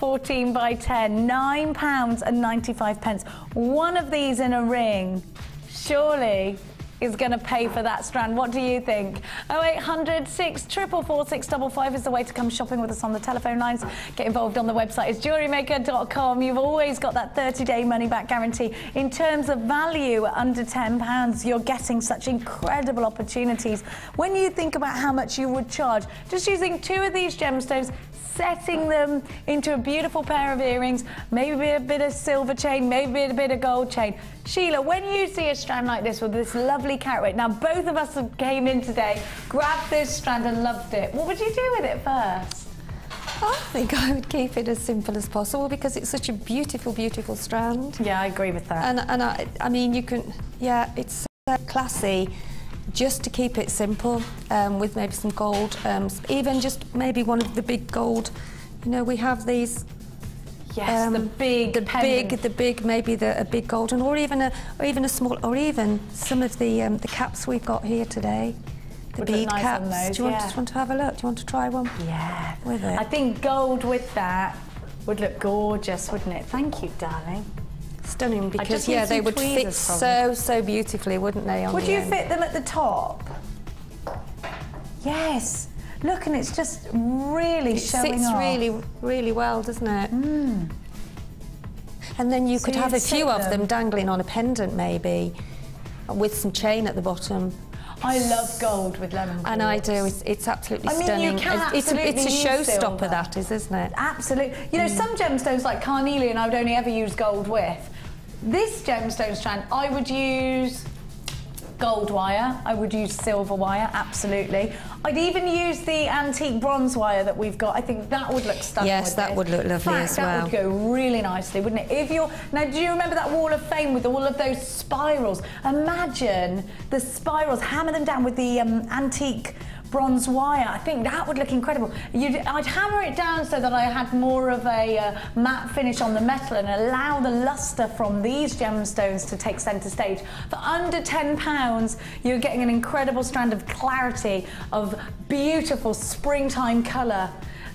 14 by 10, £9.95. One of these in a ring, surely is going to pay for that strand. What do you think? 0800 644 655 is the way to come shopping with us on the telephone lines. Get involved on the website. It's jewellerymaker.com. You've always got that 30-day money-back guarantee. In terms of value, under £10, you're getting such incredible opportunities. When you think about how much you would charge, just using 2 of these gemstones, setting them into a beautiful pair of earrings, maybe a bit of silver chain, maybe a bit of gold chain. Sheila, when you see a strand like this with this lovely carat weight, now both of us came in today, grabbed this strand and loved it. What would you do with it first? I think I would keep it as simple as possible because it's such a beautiful, beautiful strand. Yeah, I agree with that. And I mean, you can, yeah, it's so classy. Just to keep it simple, with maybe some gold, even just maybe one of the big gold. You know, we have these. Yes, the big, maybe a big golden, or even a small, or even some of the caps we've got here today. The bead nice caps. On those, do you just want to have a look? Do you want to try one? Yeah. With it. I think gold with that would look gorgeous, wouldn't it? Thank you, darling. Stunning, because yeah, they would fit so beautifully, wouldn't they? Would you fit them at the top? Yes. Look, and it's just really showing off. It sits really well, doesn't it? Mm. And then you could have a few of them dangling on a pendant, maybe, with some chain at the bottom. I love gold with lemon quartz. And I do. It's absolutely stunning. It's a showstopper, that is, isn't it? Absolutely. You know, some gemstones like carnelian, I would only ever use gold with. This gemstone strand, I would use gold wire. I would use silver wire, absolutely. I'd even use the antique bronze wire that we've got. I think that would look stunning. Yes, that would look lovely as well. That would go really nicely, wouldn't it? Now, do you remember that wall of fame with all of those spirals? Imagine the spirals, hammer them down with the antique bronze wire. I think that would look incredible. I'd hammer it down so that I had more of a matte finish on the metal and allow the luster from these gemstones to take centre stage. For under £10, you're getting an incredible strand of clarity, of beautiful springtime colour.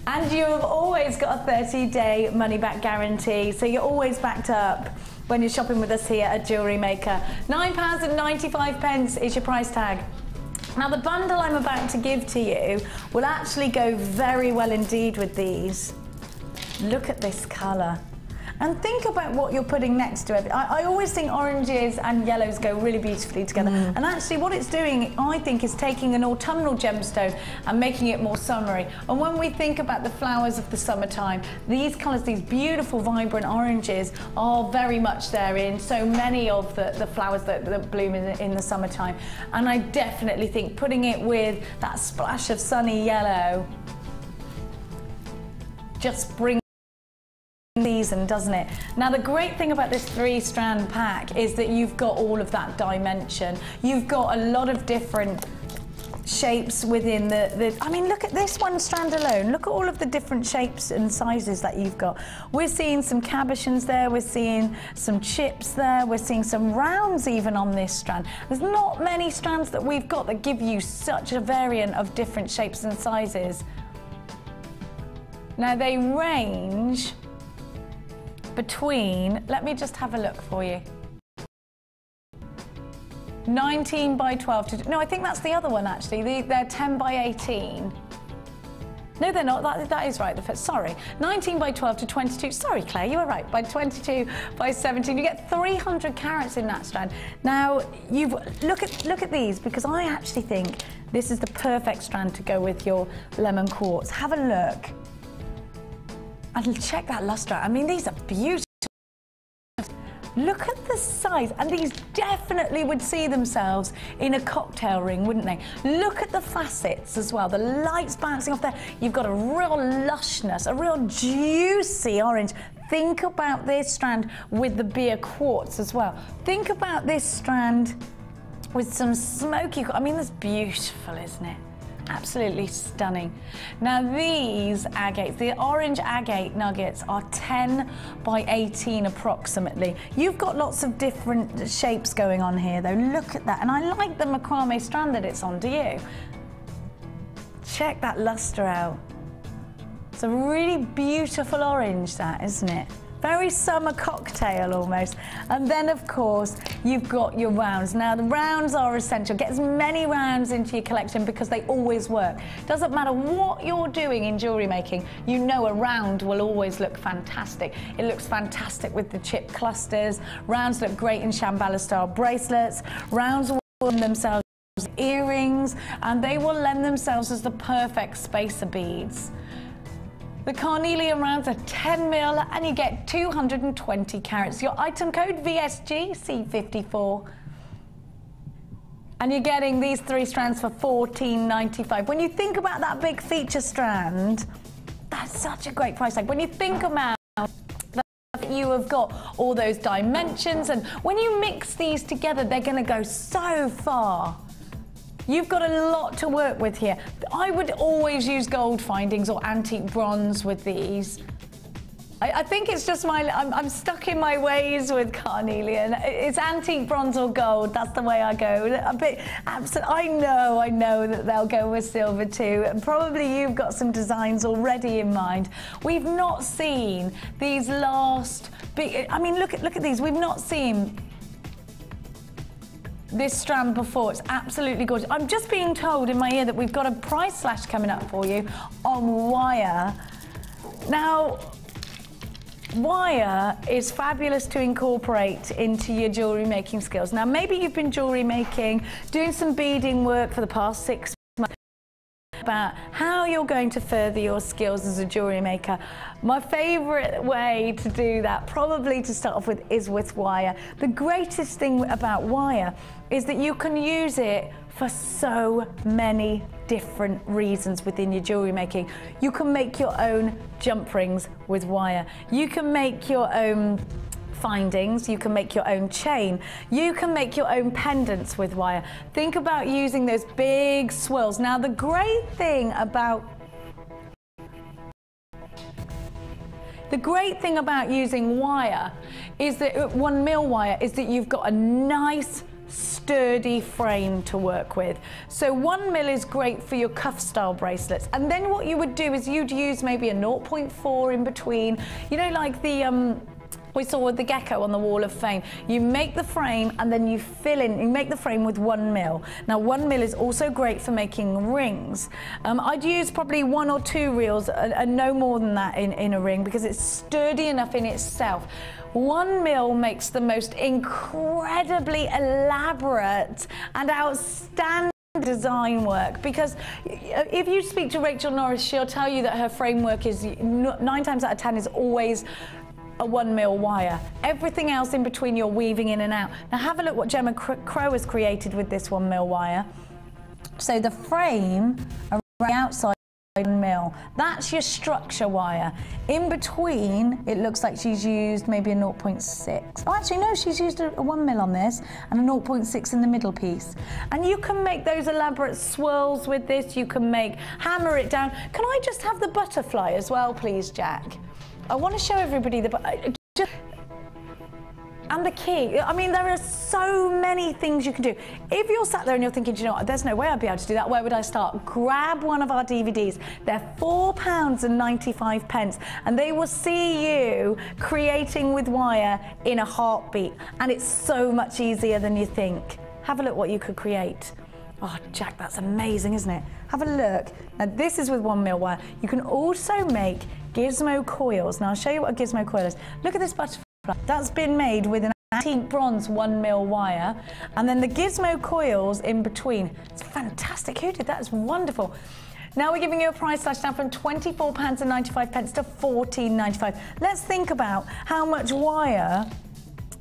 And you've always got a 30-day money-back guarantee, so you're always backed up when you're shopping with us here at Jewellery Maker. £9.95 is your price tag. Now, the bundle I'm about to give to you will actually go very well indeed with these. Look at this colour. And think about what you're putting next to it. I always think oranges and yellows go really beautifully together. And actually what it's doing, I think, is taking an autumnal gemstone and making it more summery. And when we think about the flowers of the summertime, these colours, these beautiful vibrant oranges, are very much there in so many of the flowers that bloom in the summertime. And I definitely think putting it with that splash of sunny yellow just brings season, doesn't it? Now, the great thing about this 3-strand pack is that you've got all of that dimension. You've got a lot of different shapes within I mean, look at this one strand alone. Look at all of the different shapes and sizes that you've got. We're seeing some cabochons there, we're seeing some chips there, we're seeing some rounds even on this strand. There's not many strands that we've got that give you such a variant of different shapes and sizes. Now, they range between, let me just have a look for you, 19 by 12 to, no, I think that's the other one actually, they're 10 by 18. No, they're not, that is right, the first, sorry. 19 by 12 to 22, sorry Claire, you were right, by 22 by 17. You get 300 carats in that strand. Now, look at these, because I actually think this is the perfect strand to go with your lemon quartz. Have a look. And check that lustre. I mean, these are beautiful. Look at the size, and these definitely would see themselves in a cocktail ring, wouldn't they? Look at the facets as well, the lights bouncing off there. You've got a real lushness, a real juicy orange. Think about this strand with the beer quartz as well. Think about this strand with some smoky, I mean, that's beautiful, isn't it? Absolutely stunning. Now, these agates, the orange agate nuggets, are 10 by 18 approximately. You've got lots of different shapes going on here though. Look at that. And I like the macrame strand that it's on, do you? Check that lustre out. It's a really beautiful orange, that, isn't it? Very summer cocktail almost. And then of course you've got your rounds. Now the rounds are essential. Get as many rounds into your collection because they always work. Doesn't matter what you're doing in jewellery making, you know a round will always look fantastic. It looks fantastic with the chip clusters. Rounds look great in Shambhala style bracelets. Rounds will lend themselves as earrings, and they will lend themselves as the perfect spacer beads. The carnelian rounds are 10 mil and you get 220 carats. Your item code VSG C54. And you're getting these 3 strands for $14.95. When you think about that big feature strand, that's such a great price tag. When you think about that you have got all those dimensions, and when you mix these together, they're going to go so far. You've got a lot to work with here. I would always use gold findings or antique bronze with these. I think it's just I'm stuck in my ways with carnelian. It's antique bronze or gold, that's the way I go. I know that they'll go with silver too. And probably you've got some designs already in mind. We've not seen these last big, I mean, look at these. We've not seen this strand before. It's absolutely gorgeous. I'm just being told in my ear that we've got a price slash coming up for you on wire. Now, wire is fabulous to incorporate into your jewellery making skills. Now, maybe you've been jewellery making, doing some beading work for the past 6 months, about how you're going to further your skills as a jewellery maker. My favourite way to do that, probably to start off with, is with wire. The greatest thing about wire is that you can use it for so many different reasons within your jewellery making. You can make your own jump rings with wire. You can make your own findings, you can make your own chain, you can make your own pendants with wire. Think about using those big swirls. Now the great thing about using wire is that 1 mil wire is that you've got a nice sturdy frame to work with. So 1 mil is great for your cuff style bracelets, and then what you would do is you'd use maybe a 0.4 in between, you know, like the we saw with the gecko on the Wall of Fame. You make the frame and then you fill in, you make the frame with 1 mil. Now 1 mil is also great for making rings. I'd use probably 1 or 2 reels and no more than that in a ring, because it's sturdy enough in itself. 1 mil makes the most incredibly elaborate and outstanding design work, because if you speak to Rachel Norris, she'll tell you that her framework is 9 times out of 10 is always a 1 mil wire. Everything else in between you're weaving in and out. Now have a look what Gemma Crow has created with this 1 mil wire. So the frame around the outside 1 mil, that's your structure wire. In between, it looks like she's used maybe a 0.6. Oh, actually no, she's used a 1 mil on this and a 0.6 in the middle piece. And you can make those elaborate swirls with this. You can hammer it down. Can I just have the butterfly as well, please, Jack? I want to show everybody and the key. I mean, there are so many things you can do. If you're sat there and you're thinking, you know what, there's no way I'd be able to do that, where would I start? Grab one of our DVDs. They're £4.95, and they will see you creating with wire in a heartbeat. And it's so much easier than you think. Have a look what you could create. Oh, Jack, that's amazing, isn't it? Have a look. Now, this is with 1 mil wire. You can also make gizmo coils. Now, I'll show you what a gizmo coil is. Look at this butterfly. That's been made with an antique bronze 1 mil wire. And then the gizmo coils in between. It's fantastic. Who did that? It's wonderful. Now we're giving you a price slash down from £24.95 to £14.95. Let's think about how much wire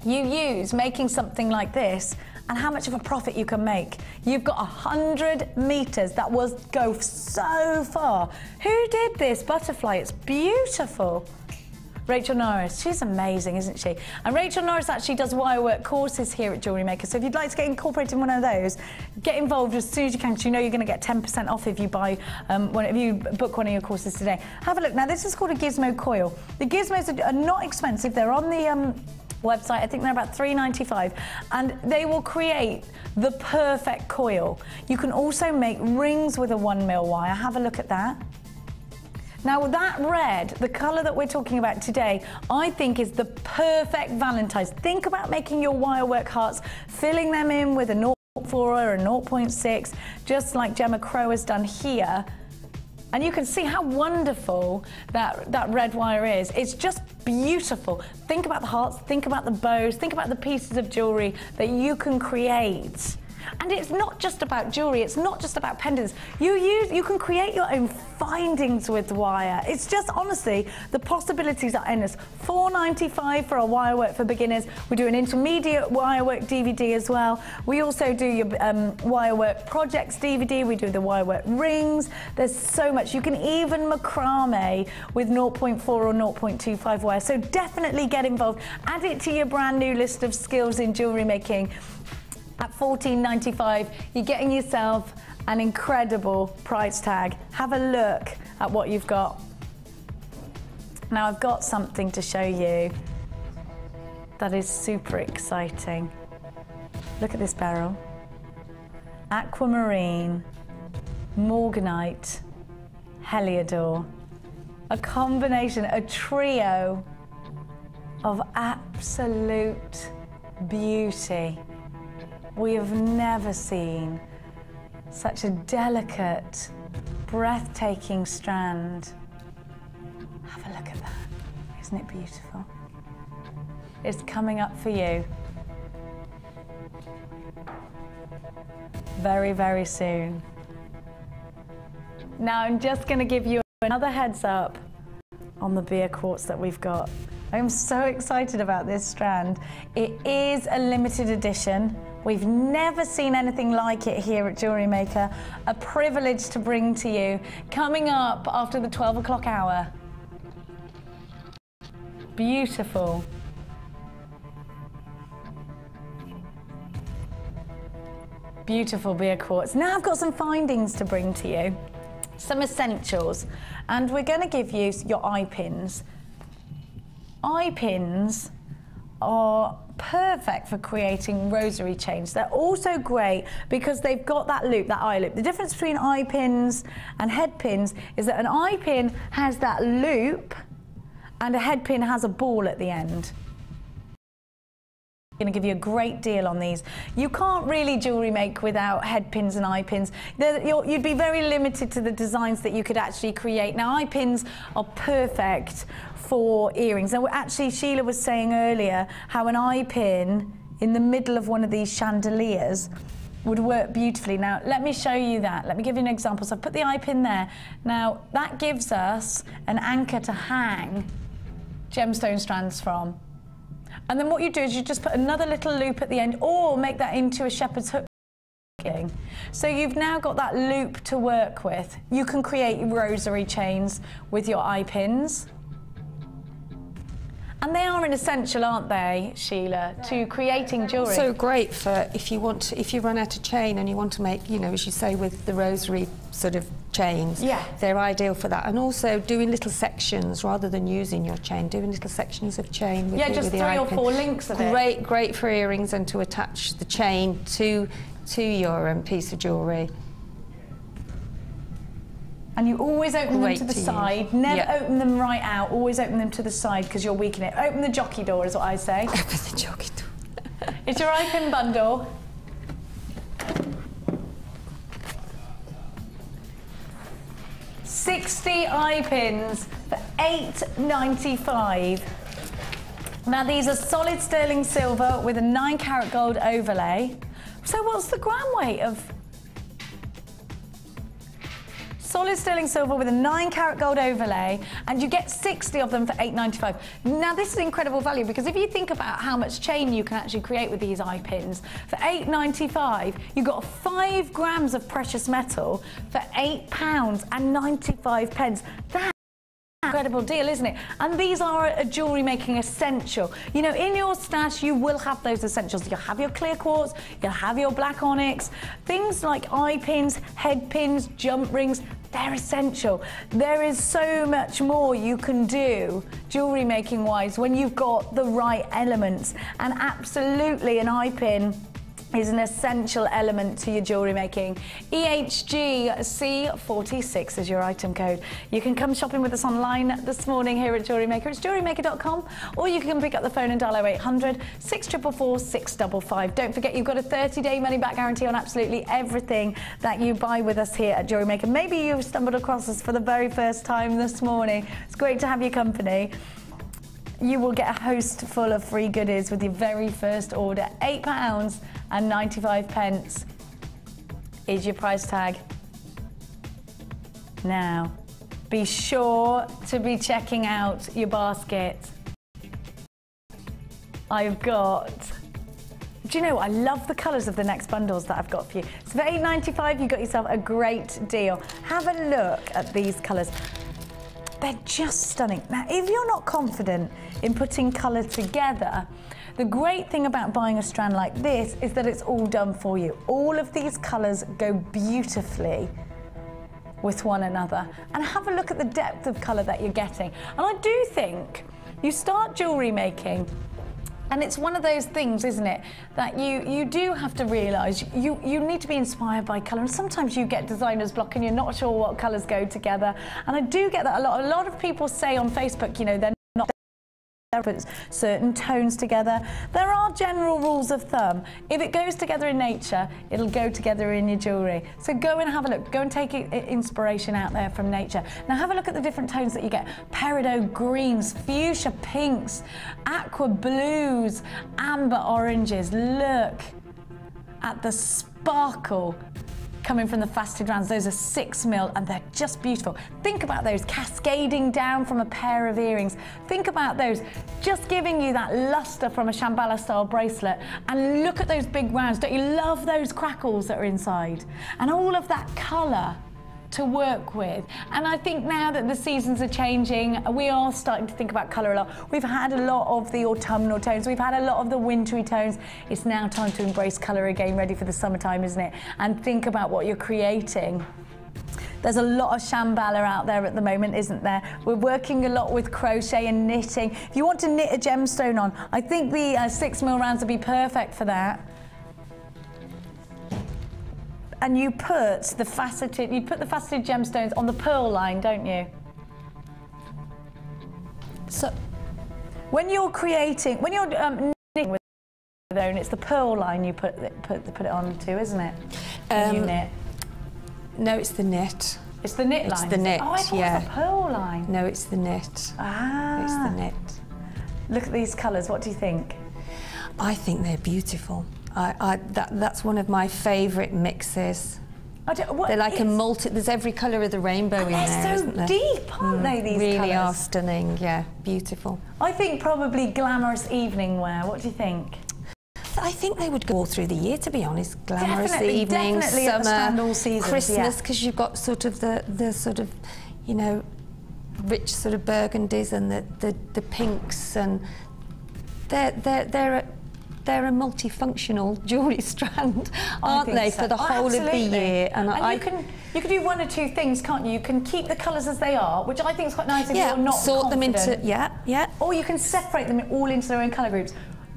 you use making something like this, and how much of a profit you can make. You've got 100 metres. That will go so far. Who did this butterfly? It's beautiful. Rachel Norris. She's amazing, isn't she? And Rachel Norris actually does wirework courses here at Jewellery Maker. So if you'd like to get incorporated in one of those, get involved as soon as you can, because you know you're going to get 10% off if you buy, if you book one of your courses today. Have a look. Now, this is called a gizmo coil. The gizmos are not expensive. They're on the website. I think they're about £3.95, and they will create the perfect coil. You can also make rings with a 1 mil wire. Have a look at that. Now that red, the colour that we're talking about today, I think is the perfect Valentine's. Think about making your wirework hearts, filling them in with a 0.4 or a 0.6, just like Gemma Crow has done here. And you can see how wonderful that red wire is. It's just beautiful. Think about the hearts, think about the bows, think about the pieces of jewellery that you can create. And it's not just about jewellery, it's not just about pendants. You can create your own findings with wire. It's just, honestly, the possibilities are endless. £4.95 for a wirework for beginners. We do an intermediate wirework DVD as well. We also do your wirework projects DVD. We do the wirework rings. There's so much. You can even macrame with 0.4 or 0.25 wire. So definitely get involved. Add it to your brand new list of skills in jewellery making. At £14.95, you're getting yourself an incredible price tag. Have a look at what you've got. Now I've got something to show you that is super exciting. Look at this beryl. Aquamarine, Morganite, Heliodor. A combination, a trio of absolute beauty. We have never seen such a delicate, breathtaking strand. Have a look at that. Isn't it beautiful? It's coming up for you very, very soon. Now I'm just going to give you another heads up on the beer quartz that we've got. I'm so excited about this strand. It is a limited edition. We've never seen anything like it here at Jewellery Maker. A privilege to bring to you. Coming up after the 12 o'clock hour. Beautiful. Beautiful beer quartz. Now I've got some findings to bring to you. Some essentials. And we're going to give you your eye pins. Eye pins are perfect for creating rosary chains. They're also great because they've got that loop, that eye loop. The difference between eye pins and head pins is that an eye pin has that loop and a head pin has a ball at the end. I'm going to give you a great deal on these. You can't really jewellery make without head pins and eye pins. You'd be very limited to the designs that you could actually create. Now, eye pins are perfect for earrings. Now, actually, Sheila was saying earlier how an eye pin in the middle of one of these chandeliers would work beautifully. Now, let me show you that. Let me give you an example. So I've put the eye pin there. Now, that gives us an anchor to hang gemstone strands from. And then what you do is you just put another little loop at the end or make that into a shepherd's hook. So you've now got that loop to work with. You can create rosary chains with your eye pins. And they are an essential, aren't they, Sheila, to creating jewellery? So great for if you run out of chain and you want to make, you know, as you say, with the rosary sort of chains. Yeah. They're ideal for that. And also doing little sections rather than using your chain, doing little sections of chain with just the 3 or 4 links of it. Great for earrings and to attach the chain to your piece of jewellery. And you always open them to the side, never open them right out, always open them to the side because you're weakening it. Open the jockey door is what I say. Open the jockey door. It's your eye pin bundle. £60 eye pins for £8.95. Now these are solid sterling silver with a 9-carat gold overlay. So what's the gram weight of solid sterling silver with a 9-carat gold overlay, and you get 60 of them for £8.95. Now this is incredible value because if you think about how much chain you can actually create with these eye pins, for £8.95 you got 5 grams of precious metal for £8.95. That's an incredible deal, isn't it? And these are a jewellery making essential. You know, in your stash you will have those essentials. You'll have your clear quartz, you'll have your black onyx, things like eye pins, head pins, jump rings. They're essential. There is so much more you can do jewellery making wise when you've got the right elements, and absolutely an eye pin is an essential element to your jewellery making. EHGC46 is your item code. You can come shopping with us online this morning here at Jewellery Maker. It's jewellerymaker.com, or you can pick up the phone and dial 0800 644 655. Don't forget, you've got a 30-day money-back guarantee on absolutely everything that you buy with us here at Jewellery Maker. Maybe you've stumbled across us for the very first time this morning. It's great to have your company. You will get a host full of free goodies with your very first order. £8.95 is your price tag. Now, be sure to be checking out your basket. I've got... Do you know, I love the colours of the next bundles that I've got for you. So for £8.95, you got yourself a great deal. Have a look at these colours. They're just stunning. Now, if you're not confident in putting colour together, the great thing about buying a strand like this is that it's all done for you. All of these colours go beautifully with one another. And have a look at the depth of colour that you're getting. And I do think you start jewellery making, and it's one of those things, isn't it, that you do have to realise you need to be inspired by colour, and sometimes you get designer's block and you're not sure what colours go together. And I do get that a lot. A lot of people say on Facebook, you know, they're not put certain tones together. There are general rules of thumb. If it goes together in nature, it'll go together in your jewellery. So go and have a look. Go and take inspiration out there from nature. Now have a look at the different tones that you get. Peridot greens, fuchsia pinks, aqua blues, amber oranges. Look at the sparkle coming from the faceted rounds. Those are 6mm and they're just beautiful. Think about those cascading down from a pair of earrings. Think about those just giving you that luster from a Shambhala style bracelet. And look at those big rounds. Don't you love those crackles that are inside? And all of that colour to work with. And I think now that the seasons are changing, we are starting to think about colour a lot. We've had a lot of the autumnal tones, we've had a lot of the wintry tones. It's now time to embrace colour again, ready for the summertime, isn't it? And think about what you're creating. There's a lot of Shambhala out there at the moment, isn't there? We're working a lot with crochet and knitting. If you want to knit a gemstone on, I think the 6mm rounds would be perfect for that. And you put the faceted gemstones on the pearl line, don't you? So when you're knitting with stone, it's the pearl line you put it on to, isn't it? When you knit. No, it's the knit. It's the knit line. It's the knit. Oh, I thought it was the pearl line. No, it's the knit. Ah. It's the knit. Look at these colours. What do you think? I think they're beautiful. That's one of my favourite mixes. They're like a multi. There's every colour of the rainbow in there, isn't there? They're so deep, aren't they? These really colours are stunning. Yeah, beautiful. I think probably glamorous evening wear. What do you think? I think they would go all through the year, to be honest. Glamorous evening, definitely summer, at the stand all seasons, Christmas, because you've got sort of the sort of, you know, rich sort of burgundies and the pinks, and they're a multifunctional jewellery strand, aren't they, so. For the whole of the year? And you can do one or two things, can't you? You can keep the colours as they are, which I think is quite nice if you're not sort confident. them into, yeah. Or you can separate them all into their own colour groups.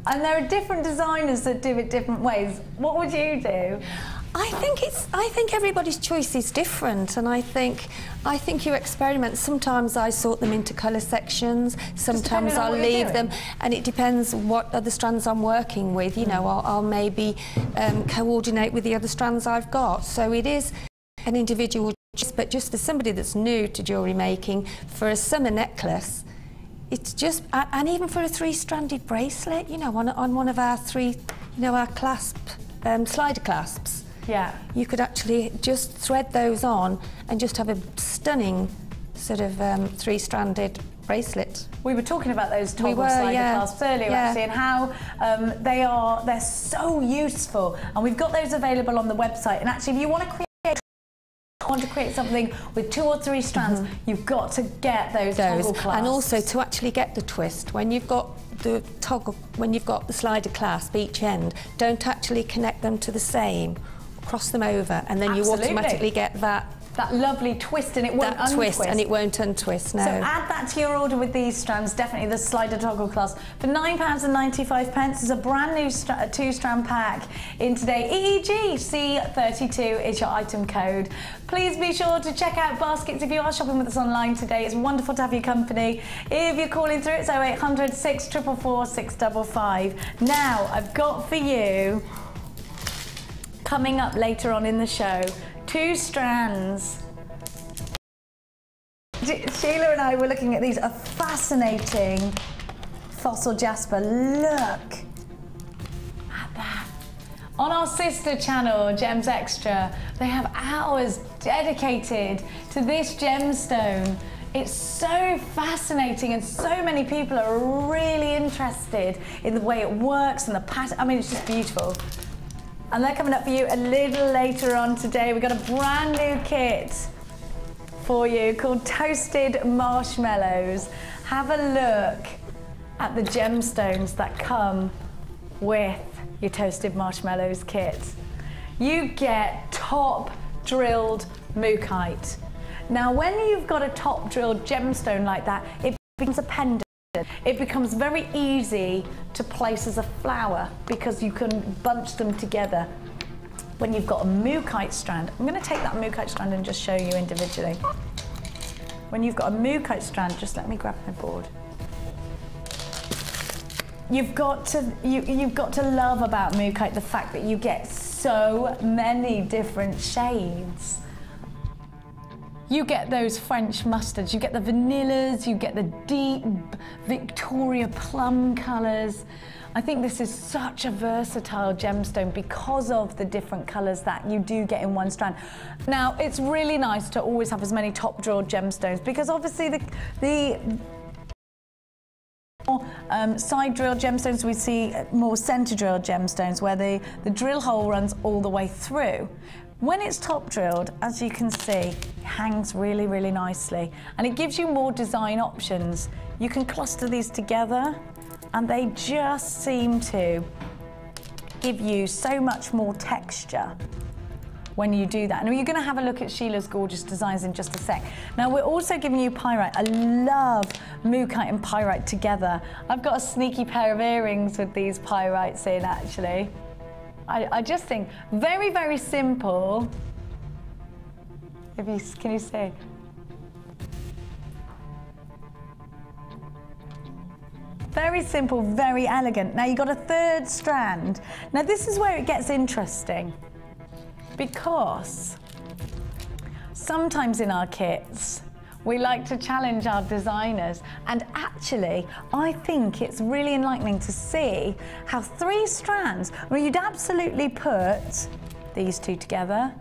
And there are different designers that do it different ways. What would you do? I think everybody's choice is different, and I think you experiment. Sometimes I sort them into colour sections, sometimes I'll leave them, and it depends what other strands I'm working with. You know, I'll maybe coordinate with the other strands I've got. So it is an individual choice, but just for somebody that's new to jewellery making, for a summer necklace, it's just, and even for a 3-stranded bracelet, you know, on one of our our slider clasps. Yeah. You could actually just thread those on and just have a stunning sort of 3-stranded bracelet. We were talking about those toggle slider clasps earlier, actually, and how they're so useful. And we've got those available on the website. And actually, if you want to create something with 2 or 3 strands, you've got to get those toggle clasps. And also to actually get the twist, when you've got the toggle, when you've got the slider clasp each end, don't actually connect them to the same. Cross them over, and then you automatically get that that lovely twist, and it won't untwist. Twist, and it won't untwist, no. So add that to your order with these strands, definitely the slider toggle clasp. For £9.95 is a brand new 2-strand pack in today. EEGC32 is your item code. Please be sure to check out baskets if you are shopping with us online today. It's wonderful to have your company. If you're calling through, it's 0800 644 655. Now, I've got for you, coming up later on in the show, 2 strands. Sheila and I were looking at these, a fascinating fossil jasper. Look at that. On our sister channel, Gems Extra, they have hours dedicated to this gemstone. It's so fascinating, and so many people are really interested in the way it works and the pattern. I mean, it's just beautiful. And they're coming up for you a little later on today. We've got a brand new kit for you called Toasted Marshmallows. Have a look at the gemstones that come with your Toasted Marshmallows kit. You get top drilled mookaite. Now, when you've got a top drilled gemstone like that, it becomes a pendant. It becomes very easy to place as a flower because you can bunch them together. When you've got a mookaite strand, I'm going to take that mookaite strand and just show you individually. When you've got a mookaite strand, just let me grab my board. You've got to love about mookaite the fact that you get so many different shades. You get those French mustards, you get the vanillas, you get the deep Victoria plum colours. I think this is such a versatile gemstone because of the different colours that you do get in one strand. Now, it's really nice to always have as many top drilled gemstones because obviously the side drilled gemstones, we see more centre drilled gemstones where the drill hole runs all the way through. When it's top drilled, as you can see, it hangs really, really nicely, and it gives you more design options. You can cluster these together and they just seem to give you so much more texture when you do that. And you're going to have a look at Sheila's gorgeous designs in just a sec. Now, we're also giving you pyrite. I love mookaite and pyrite together. I've got a sneaky pair of earrings with these pyrites in, actually. I just think very, very simple. Can you see? Very simple, very elegant. Now you've got a 3rd strand. Now this is where it gets interesting because sometimes in our kits, we like to challenge our designers, and actually, I think it's really enlightening to see how 3 strands, well, you'd absolutely put these 2 together,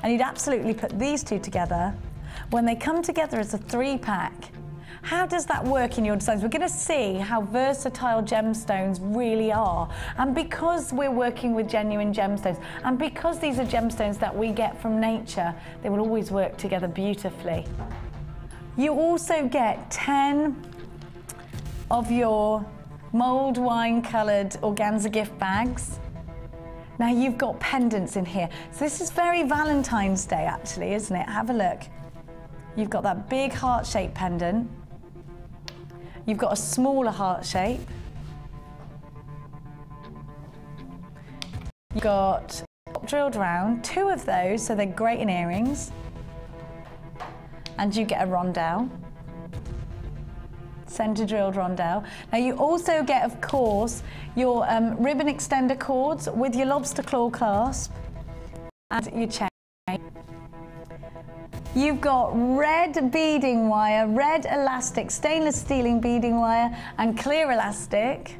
and you'd absolutely put these 2 together. When they come together as a 3-pack, how does that work in your designs? We're going to see how versatile gemstones really are. And because we're working with genuine gemstones, and because these are gemstones that we get from nature, they will always work together beautifully. You also get 10 of your mulled wine coloured organza gift bags. Now you've got pendants in here. So this is very Valentine's Day actually, isn't it? Have a look. You've got that big heart-shaped pendant. You've got a smaller heart shape. You've got drilled round, 2 of those, so they're great in earrings. And you get a rondelle, centre drilled rondelle. Now you also get, of course, your ribbon extender cords with your lobster claw clasp and your chain. You've got red beading wire, red elastic, stainless steel beading wire and clear elastic.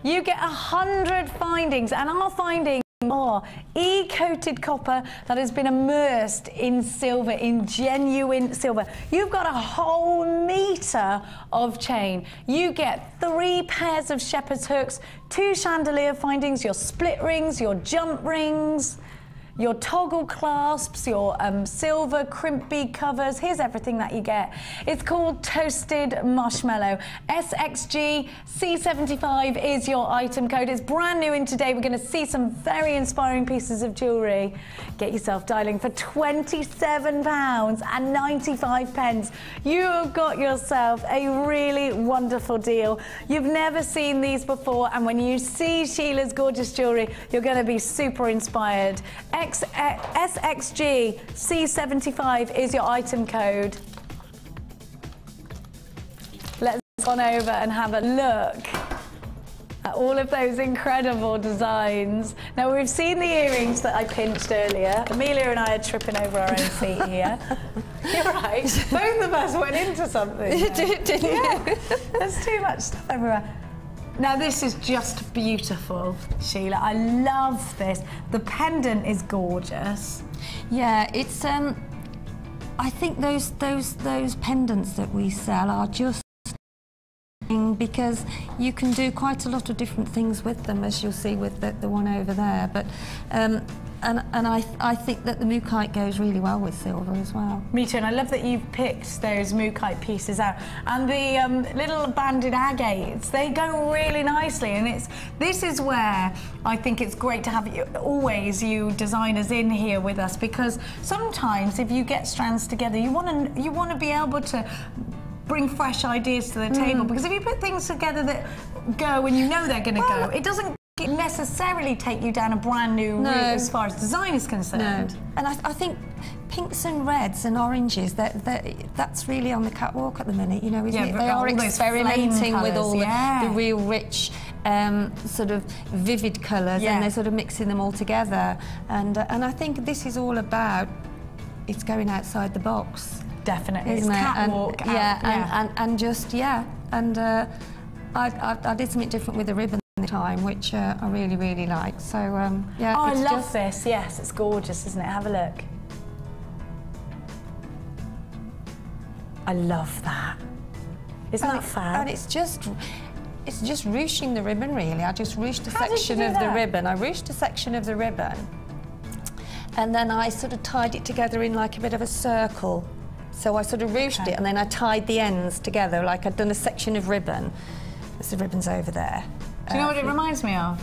You get 100 findings, and our findings are E-coated copper that has been immersed in silver, in genuine silver. You've got a whole metre of chain. You get 3 pairs of shepherd's hooks, 2 chandelier findings, your split rings, your jump rings. your toggle clasps, your silver crimp bead covers. Here's everything that you get. It's called Toasted Marshmallow. SXG C75 is your item code. It's brand new in today. We're going to see some very inspiring pieces of jewellery. Get yourself dialing for £27.95. You have got yourself a really wonderful deal. You've never seen these before, and when you see Sheila's gorgeous jewellery, you're going to be super inspired. SXG C75 is your item code. Let's go on over and have a look at all of those incredible designs. Now, we've seen the earrings that I pinched earlier. Amelia and I are tripping over our own feet here. You're right. Both of us went into something. Didn't you? There's too much stuff everywhere. Now, this is just beautiful, Sheila. I love this. The pendant is gorgeous. Yeah, it's. I think those pendants that we sell are just because you can do quite a lot of different things with them, as you'll see with the one over there. But and I think that the mookaite goes really well with silver as well. Me too, and I love that you've picked those mookaite pieces out. And the little banded agates, they go really nicely, and this is where I think it's great to have you designers in here with us, because sometimes if you get strands together, you want to be able to bring fresh ideas to the table, because if you put things together that go and you know they're going to go, it doesn't necessarily take you down a brand new route as far as design is concerned. No. And I think pinks and reds and oranges, that's really on the catwalk at the minute, you know, isn't it? They are experimenting with all the real rich sort of vivid colours, and they're sort of mixing them all together. And I think this is all about, it's going outside the box. Definitely, isn't it's it? catwalk. And just I did something different with the ribbon this time, which I really like. So yeah. Oh, I love this. Yes, it's gorgeous, isn't it? Have a look. I love that. Isn't that fab? And it's just ruching the ribbon, really. I just ruched a section of the ribbon. I ruched a section of the ribbon, and then I sort of tied it together in like a bit of a circle. So I sort of ruched it, and then I tied the ends together, like I'd done a section of ribbon. There's the ribbons over there. Do you know what it reminds me of?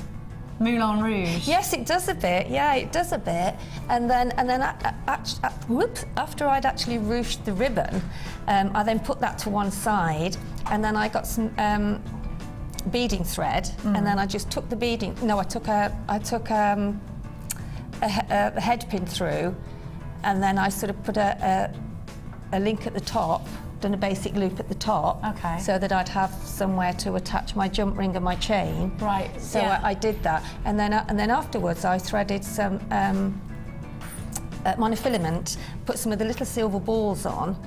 Moulin Rouge. Yes, it does a bit. Yeah, it does a bit. And then after I'd actually ruched the ribbon, I then put that to one side, and then I got some beading thread, and then I just took the beading. No, I took a head pin through, and then I sort of put a link at the top, done a basic loop at the top, so that I'd have somewhere to attach my jump ring and my chain. Right. So I did that, and then afterwards I threaded some monofilament, put some of the little silver balls on,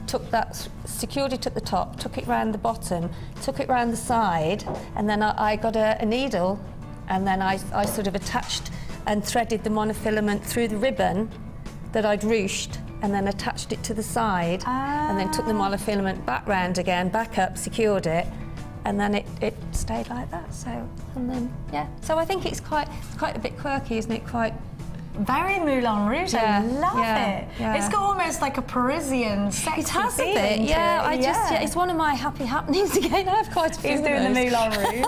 took that, secured it at the top, took it round the bottom, took it round the side, and then I got a needle, and then I sort of attached and threaded the monofilament through the ribbon that I'd ruched, and then attached it to the side, and then took the monofilament back round again, back up, secured it, and then it stayed like that. So, and then so I think it's quite a bit quirky, isn't it? Quite very Moulin Rouge. I love it. Yeah. It's got almost like a Parisian sexy It has a bit. Yeah, it's one of my happy happenings again. I have quite a few. He's doing the Moulin Rouge.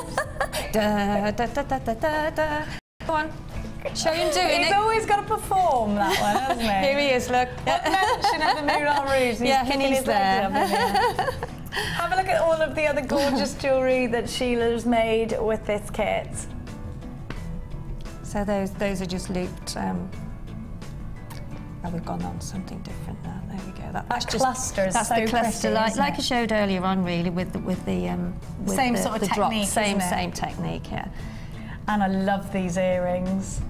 Da da da da da da da. Go on. Show him doing it. He's always got to perform that one, hasn't he? Here he is, look. What mention of the Moulin Rouge? He's there. Have a look at all of the other gorgeous jewellery that Sheila's made with this kit. So those are just looped. We've gone on something different now. There we go. That's cluster is that's so the cluster, pretty, like I showed earlier on, really, with the same sort of technique, same technique, yeah. And I love these earrings.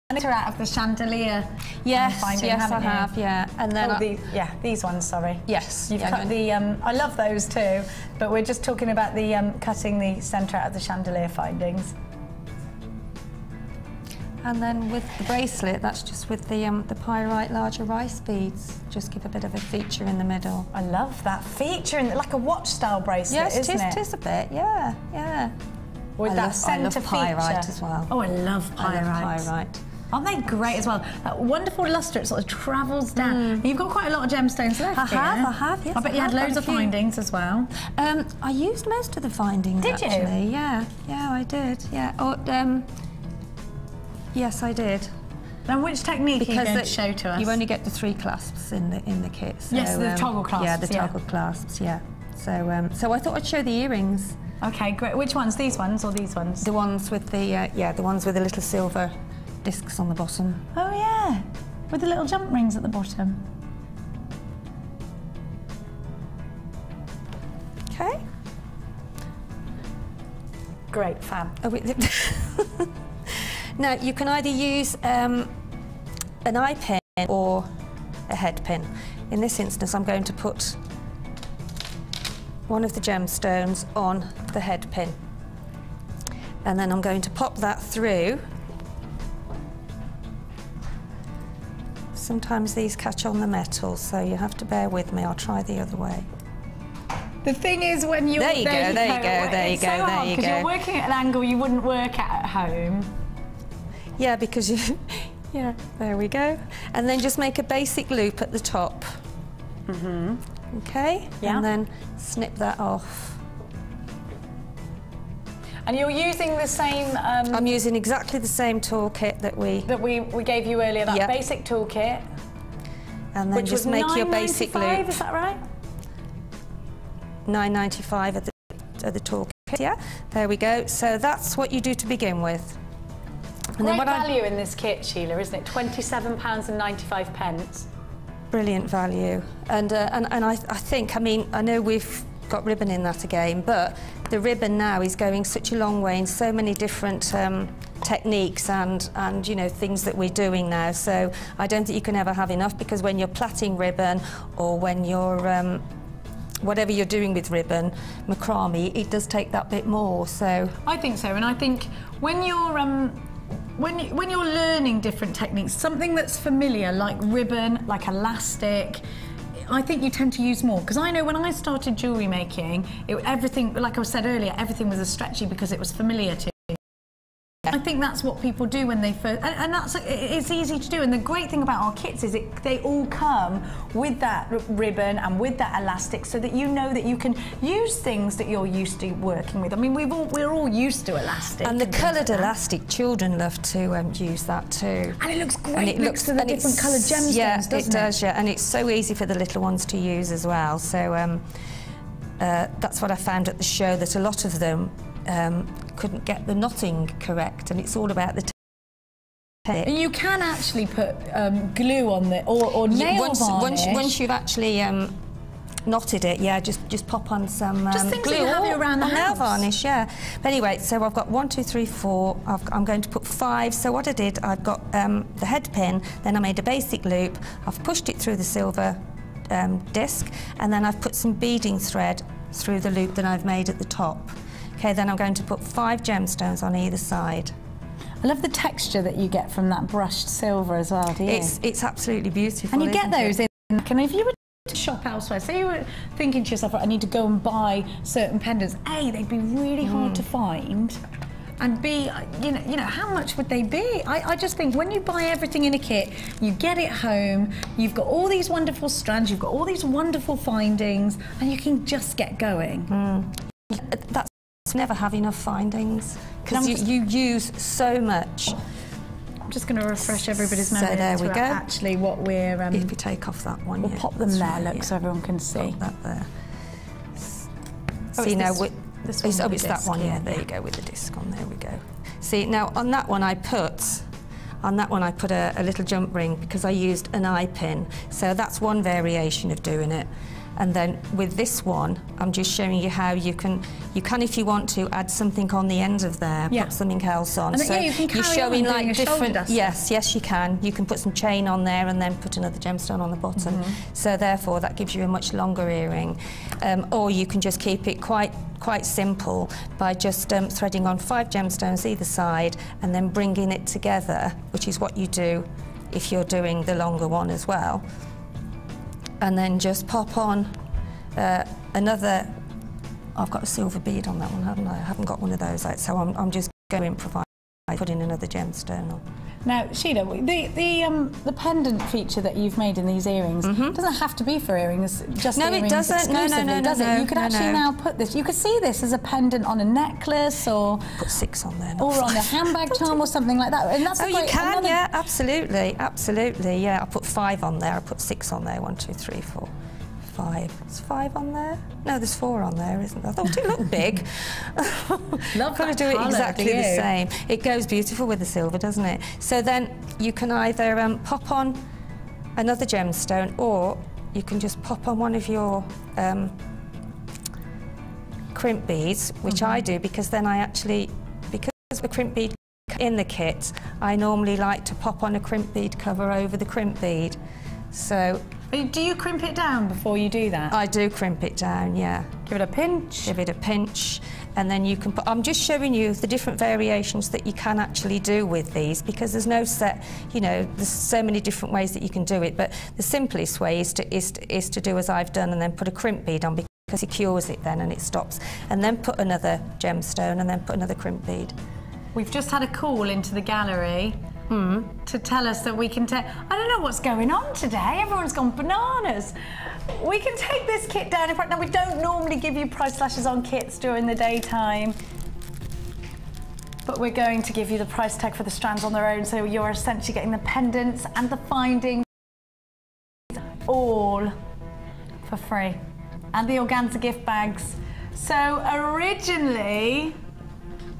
And they're out of the chandelier. Yes, I have, yeah. And then these ones, sorry. Yes. You've cut the. I love those too, but we're just talking about the cutting the centre out of the chandelier findings. And then with the bracelet, that's just with the pyrite larger rice beads. Just give a bit of a feature in the middle. I love that feature, like a watch-style bracelet, isn't it? Yes, it is a bit, yeah. With that centre feature. I love pyrite as well. Oh, I love pyrite. I love pyrite. Aren't they great as well? That wonderful lustre, it sort of travels down. You've got quite a lot of gemstones left. I have, yes. I bet you had loads of findings as well. I used most of the findings, actually. You? Yeah, I did, yeah. Yes, I did. Now, which technique are you going to show to us? You only get the 3 clasps in the kit. So, yes, the toggle clasps. Yeah, the toggle clasps, yeah. So, so I thought I'd show the earrings. Okay, great. Which ones? These ones or these ones? The ones with the, the ones with the little silver discs on the bottom. Oh, yeah. With the little jump rings at the bottom. Okay. Great, fab. Oh, wait. Now, you can either use an eye pin or a head pin. In this instance, I'm going to put one of the gemstones on the head pin. And then I'm going to pop that through. Sometimes these catch on the metal, so you have to bear with me. I'll try the other way. The thing is, when you're... There you go. Because you're working at an angle you wouldn't work at home. Yeah, because you... Yeah, there we go. And then just make a basic loop at the top. Okay? Yeah. And then snip that off. And you're using the same... I'm using exactly the same toolkit that we gave you earlier, that basic toolkit. And then just make your basic loop. Is that right? $9.95 at the toolkit, yeah? There we go. So that's what you do to begin with. And Great value in this kit, Sheila, isn't it? £27.95. Brilliant value. And I think, I mean, I know we've got ribbon in that again, but the ribbon now is going such a long way in so many different techniques and you know, things that we're doing now. So I don't think you can ever have enough, because when you're plaiting ribbon or when you're whatever you're doing with ribbon, macrame, it does take that bit more. So I think so, and I think when you're when you're learning different techniques, something that's familiar like ribbon, like elastic, I think you tend to use more. Because I know when I started jewellery making, everything, like I said earlier, everything was a stretchy because it was familiar to me. I think that's what people do when they first, and it's easy to do. And the great thing about our kits is they all come with that ribbon and with that elastic, so that you know that you can use things that you're used to working with. I mean, we're all used to elastic. And the coloured elastic, children love to use that too. And it looks great next to the different coloured gemstones, doesn't it? Yeah, it does, yeah. And it's so easy for the little ones to use as well. So that's what I found at the show, that a lot of them couldn't get the knotting correct, and it's all about the technique. You can actually put glue on the or nail varnish. Once you've actually knotted it, yeah, just pop on some glue you have around the house. Nail varnish, yeah. But anyway, so I've got 1, 2, 3, 4. I'm going to put 5. So what I did, I've got the head pin, then I made a basic loop. I've pushed it through the silver disc, and then I've put some beading thread through the loop that I've made at the top. Okay, then I'm going to put 5 gemstones on either side. I love the texture that you get from that brushed silver as well, do you? It's absolutely beautiful. And you get those in. And if you were to shop elsewhere, say you were thinking to yourself, I need to go and buy certain pendants, A, they'd be really hard to find, and B, you know, how much would they be? I just think when you buy everything in a kit, you get it home, you've got all these wonderful strands, you've got all these wonderful findings, and you can just get going. That's never have enough findings, because you use so much. I'm just going to refresh everybody's memory. So there we go. Actually, what we're if we take off that one, we'll pop them there. Look, so everyone can see. Pop that there. Oh, see now, it's that one. Yeah, there you go with the disc on. There we go. See now on that one I put a little jump ring, because I used an eye pin. So that's one variation of doing it. And then with this one, I'm just showing you how you can, if you want to, add something on the end of there, put something else on. And so you can carry you're showing like different. Yes, you can. You can put some chain on there and then put another gemstone on the bottom. So therefore, that gives you a much longer earring. Or you can just keep it quite simple by just threading on 5 gemstones either side and then bringing it together, which is what you do if you're doing the longer one as well. And then just pop on another. I've got a silver bead on that one, haven't I? I haven't got one of those out, so I'm just going to improvise put in another gemstone on. Now, Sheila, the pendant feature that you've made in these earrings doesn't have to be for earrings, just no, earrings it doesn't. exclusively, does it? You could actually now put this, you could see this as a pendant on a necklace or... Put 6 on there. Or on a handbag charm or something like that. And that's you can, yeah, absolutely, absolutely, yeah. I put 5 on there, I put 6 on there, 1, 2, 3, 4, 5. Is 5 on there? No, there's 4 on there, isn't there? I thought it looked big. Love Got to do it exactly the same. It goes beautiful with the silver, doesn't it? So then you can either pop on another gemstone, or you can just pop on one of your crimp beads, which I do, because then I actually, because the crimp bead in the kit, I normally like to pop on a crimp bead cover over the crimp bead. So. Do you crimp it down before you do that? I do crimp it down, yeah. Give it a pinch. Give it a pinch, and then you can put... I'm just showing you the different variations that you can actually do with these, because there's no set, you know, there's so many different ways that you can do it, but the simplest way is to do as I've done and then put a crimp bead on, because it secures it then and it stops, and then put another gemstone and then put another crimp bead. We've just had a call into the gallery to tell us that we can take... I don't know what's going on today. Everyone's gone bananas. We can take this kit down in front. Now, we don't normally give you price slashes on kits during the daytime, but we're going to give you the price tag for the strands on their own, so you're essentially getting the pendants and the findings all for free, and the organza gift bags. So originally,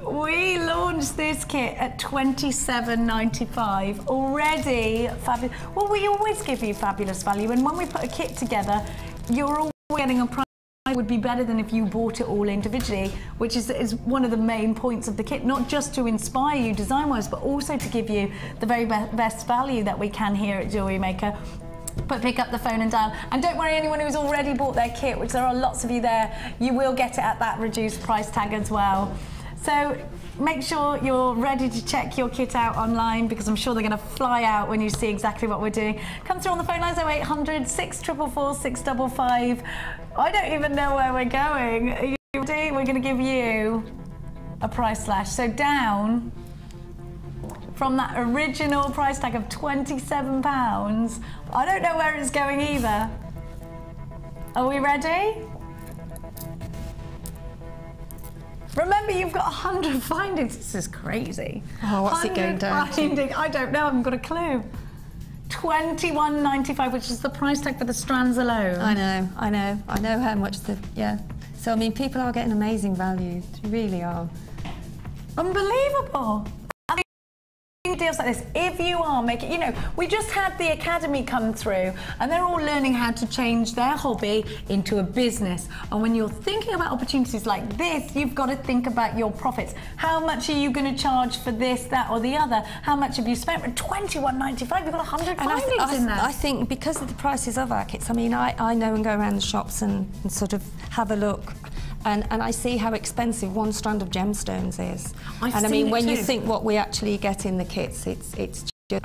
we launched this kit at $27.95. Already fabulous. Well, we always give you fabulous value, and when we put a kit together, you're always getting a price that would be better than if you bought it all individually, which is one of the main points of the kit, not just to inspire you design-wise, but also to give you the very best value that we can here at Jewellery Maker. But pick up the phone and dial. And don't worry, anyone who's already bought their kit, which there are lots of you there, you will get it at that reduced price tag as well. So make sure you're ready to check your kit out online, because I'm sure they're going to fly out when you see exactly what we're doing. Come through on the phone lines 0800 644 655. I don't even know where we're going. Are you ready? We're going to give you a price slash. So down from that original price tag of £27. I don't know where it's going either. Are we ready? Remember, you've got 100 findings. This is crazy. Oh, what's it going down to? I don't know, I haven't got a clue. £21.95, which is the price tag for the strands alone. I know how much yeah. So, I mean, people are getting amazing value. They really are. Unbelievable. Deals like this, if you are making, you know, we just had the academy come through and they're all learning how to change their hobby into a business, and when you're thinking about opportunities like this, you've got to think about your profits. How much are you going to charge for this, that or the other? How much have you spent? For £21.95, you've got 100 findings in there. I think because of the prices of our kits, I mean, I know and go around the shops and sort of have a look. And I see how expensive one strand of gemstones is. I mean, when you think what we actually get in the kits, it's just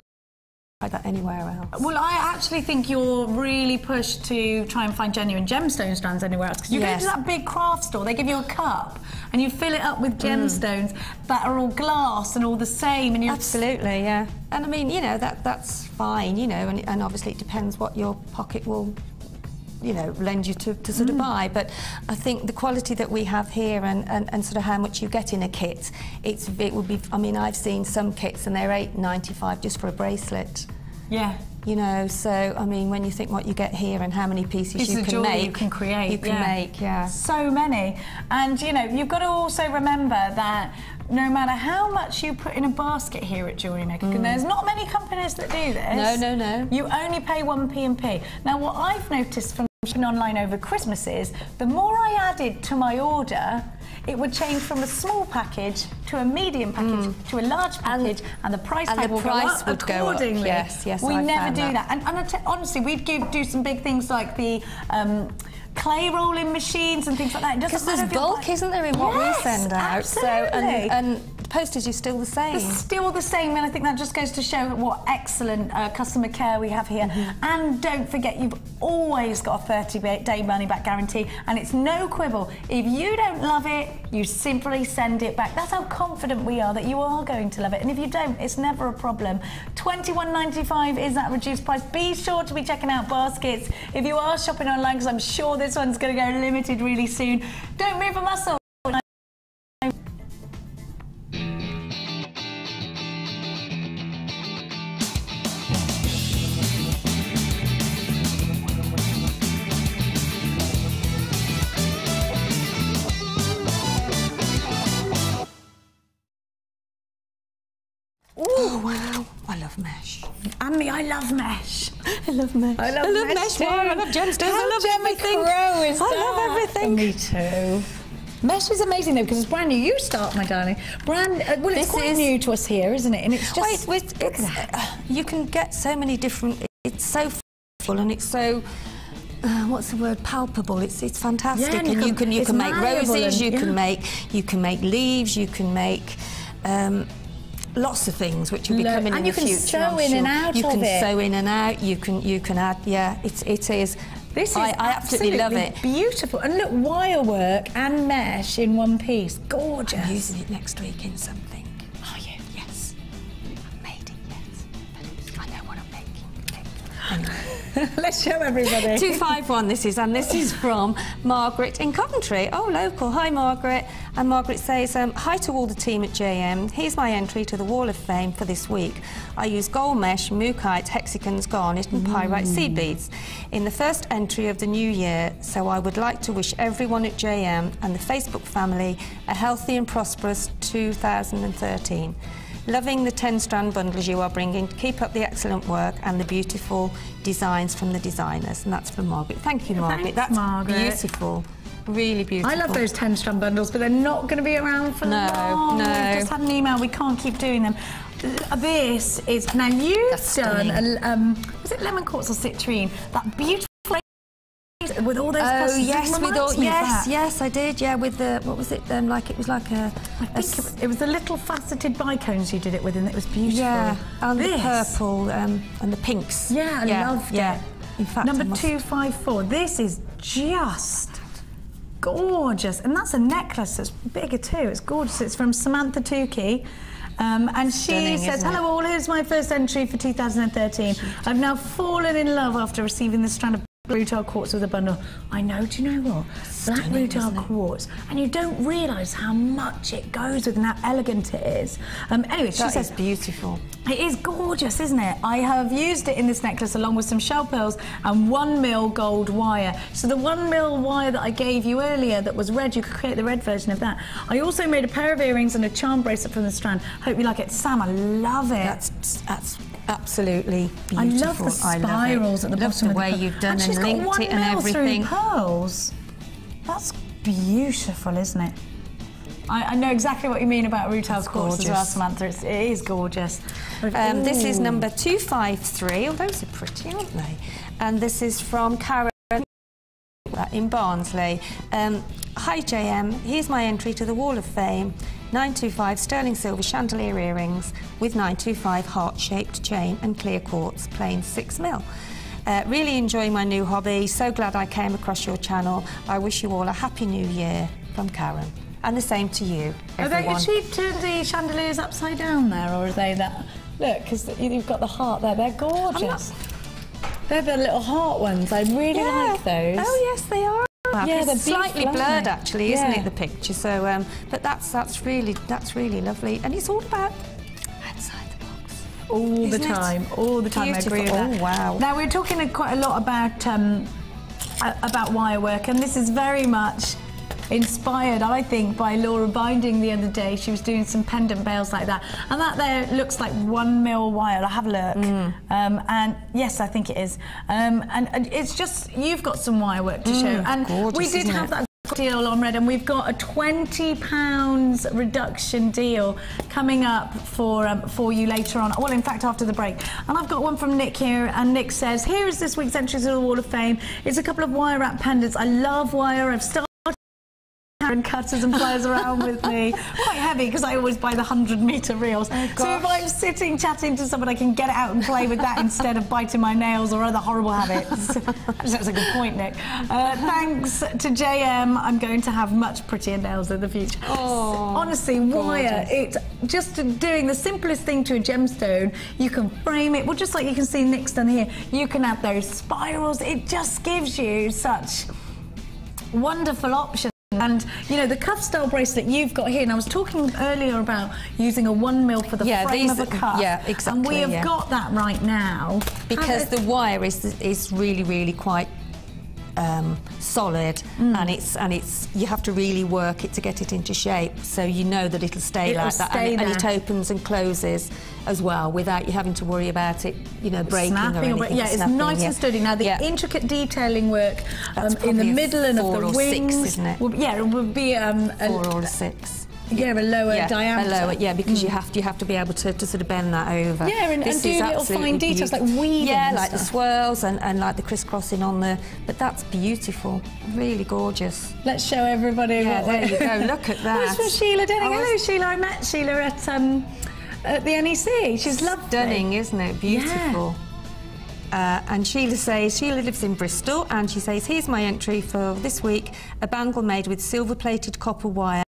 like that anywhere else. Well, I actually think you're really pushed to try and find genuine gemstone strands anywhere else, because you go to that big craft store, they give you a cup and you fill it up with gemstones that are all glass and all the same. And absolutely, yeah. And I mean, you know, that's fine, you know, and obviously it depends what your pocket will, you know, lend you to sort of buy, but I think the quality that we have here and sort of how much you get in a kit, it would be, I mean, I've seen some kits and they're £8.95 just for a bracelet. Yeah. You know, so, I mean, when you think what you get here and how many pieces you can make, you can create. You can make, yeah. So many. And, you know, you've got to also remember that no matter how much you put in a basket here at Jewellery Maker, and there's not many companies that do this. No. You only pay 1p&p. Now, what I've noticed from shopping online over Christmas is the more I added to my order, it would change from a small package to a medium package to a large package, and the price tag will go up accordingly. Yes, we never do that. And honestly, we'd do some big things like the clay rolling machines and things like that. Because there's bulk, isn't there, in what we send out? Absolutely. So, and postage is still the same. It's still the same, and I think that just goes to show what excellent customer care we have here. And don't forget, you've always got a 30-day money-back guarantee, and it's no quibble. If you don't love it, you simply send it back. That's how confident we are that you are going to love it, and if you don't, it's never a problem. £21.95 is that reduced price. Be sure to be checking out baskets if you are shopping online, because I'm sure this one's going to go limited really soon. Don't move a muscle. Oh wow, I love mesh. Annie, I love mesh. I love mesh. I love mesh too. I love gemstones. I love everything. I love everything. Me too. Mesh is amazing though, because it's brand new. You start, my darling. Well, it's quite new to us here, isn't it? And it's just... you can get so many different... It's so full and it's so... what's the word? Palpable. It's fantastic. Yeah, and you can make roses. You can make leaves. You can make... lots of things which will be coming in the future. And you can sew in and out of it. You can sew in and out. You can add. Yeah, it is. This is I absolutely love it. Beautiful. And look, wire work and mesh in one piece. Gorgeous. I'm using it next week in something. Are you? Yes. I've made it. Yes. I know what I'm making. Anyway. Let's show everybody. 251 this is, and this is from Margaret in Coventry. Oh, local. Hi, Margaret. And Margaret says, hi to all the team at JM. Here's my entry to the Wall of Fame for this week. I use gold mesh, mookites, hexagons, garnet and pyrite seed beads in the first entry of the new year, so I would like to wish everyone at JM and the Facebook family a healthy and prosperous 2013. Loving the 10-strand bundles you are bringing. Keep up the excellent work and the beautiful designs from the designers. And that's from Margaret. Thank you, Margaret. Thanks, that's Margaret. Beautiful. Really beautiful. I love those 10-strand bundles, but they're not going to be around for long. No. We've just had an email. We can't keep doing them. This is... Now, you've done... was it lemon quartz or citrine? That beautiful... with all those clusters. Yes, I did. Yeah, with the what was it? It was like a. I think it was the little faceted bicones you did it with, and it was beautiful. Yeah, and the purple and the pinks. Yeah, I loved it. In fact, number 254. This is just gorgeous, and that's a necklace that's bigger too. It's gorgeous. It's from Samantha Tukey. And she says, hello all, here's my first entry for 2013. I've now fallen in love after receiving the strand of rutile quartz with a bundle. I know, do you know what? Black rutile quartz, and you don't realise how much it goes with and how elegant it is. Anyway, she says, beautiful. It is gorgeous, isn't it? I have used it in this necklace along with some shell pearls and 1mm gold wire. So the 1mm wire that I gave you earlier that was red, you could create the red version of that. I also made a pair of earrings and a charm bracelet from the strand. Hope you like it. Sam, I love it. That's absolutely beautiful. I love the spirals at the bottom. The way you've done and linked it and everything. Pearls. That's beautiful, isn't it? I know exactly what you mean about rutile quartz as well, Samantha. It is gorgeous. This is number 253. Oh, those are pretty, aren't they? And this is from Karen in Barnsley. Hi JM, here's my entry to the Wall of Fame. 925 sterling silver chandelier earrings with 925 heart-shaped chain and clear quartz, plain 6mm. Really enjoying my new hobby. So glad I came across your channel. I wish you all a happy new year. From Karen. And the same to you, everyone. Has she turned the chandeliers upside down there, or are they that? Look, because you've got the heart there. They're gorgeous. They're the little heart ones. I really like those. Oh yes, they are. Yeah, they're slightly blurred, actually, isn't it, the picture? So, but that's really lovely, and it's all about outside the box. All the time. I agree with that. Oh wow! Now we're talking quite a lot about wire work, and this is very much inspired, I think, by Laura Binding the other day. She was doing some pendant bells like that, and that there looks like 1mm wire. I'll have a look. And yes, I think it is. And it's just, you've got some wire work to show, and gorgeous, we did have that deal on Red, and we've got a £20 reduction deal coming up for you later on. Well, in fact, after the break. And I've got one from Nick here, and Nick says, here is this week's entry to the Wall of Fame. It's a couple of wire wrap pendants. I love wire. I've started and cutters and pliers around with me. Quite heavy because I always buy the 100-metre reels. So if I'm sitting chatting to someone, I can get it out and play with that instead of biting my nails or other horrible habits. That's a good point, Nick. Thanks to JM, I'm going to have much prettier nails in the future. Oh, honestly, wire, it's just doing the simplest thing to a gemstone. You can frame it, well, just like you can see Nick's done here. You can add those spirals. It just gives you such wonderful options. And, you know, the cuff style bracelet you've got here, and I was talking earlier about using a 1mm for the frame of a cuff. Yeah, exactly. And we have got that right now. Because the wire is really, really quite solid, and it's you have to really work it to get it into shape, so you know that it'll stay like that, and it opens and closes as well without you having to worry about it, you know, breaking snapping or anything. Yeah, it's nice and sturdy. Now the intricate detailing work in the middle and of the wings, 6, isn't it? It would be 4 or 6. Yeah, a lower diameter. A lower, because you have to be able to sort of bend that over. Yeah, and do little fine details like weaving. Yeah, like the swirls and like the crisscrossing on the. But that's beautiful, really gorgeous. Let's show everybody. Yeah, there you go. Look at that. That's from Sheila Denning. Hello, Sheila. I met Sheila at the NEC. She's lovely. Stunning, isn't it? Beautiful. Yeah. And Sheila says, Sheila lives in Bristol, and she says, here's my entry for this week: a bangle made with silver-plated copper wire,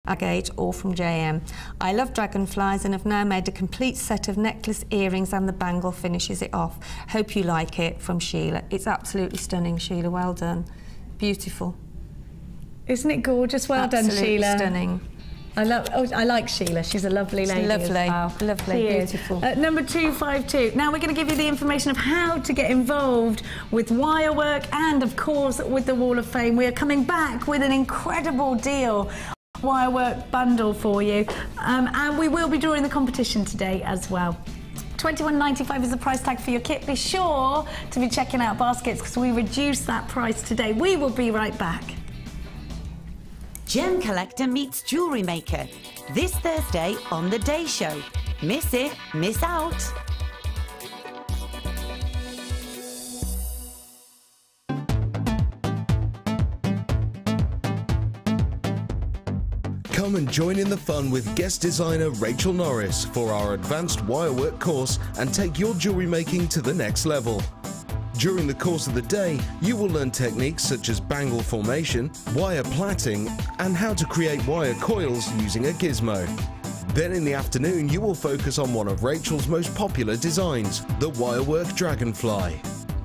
agate, or from JM. I love dragonflies and have now made a complete set of necklace, earrings, and the bangle finishes it off. Hope you like it, from Sheila. It's absolutely stunning, Sheila. Well done. Beautiful. Isn't it gorgeous? Well done, Sheila. Stunning. I like Sheila. She's a lovely lady. Lovely, as well. lovely, beautiful. Number 252. Now we're going to give you the information of how to get involved with wire work and, of course, with the Wall of Fame. We are coming back with an incredible deal. Wire work bundle for you, and we will be drawing the competition today as well. $21.95 is the price tag for your kit. Be sure to be checking out baskets because we reduced that price today. We will be right back. Gem Collector meets Jewellery Maker this Thursday on The Day Show. Miss it, miss out. Come and join in the fun with guest designer Rachel Norris for our advanced wirework course and take your jewellery making to the next level. During the course of the day, you will learn techniques such as bangle formation, wire plaiting, and how to create wire coils using a gizmo. Then in the afternoon, you will focus on one of Rachel's most popular designs, the wirework dragonfly.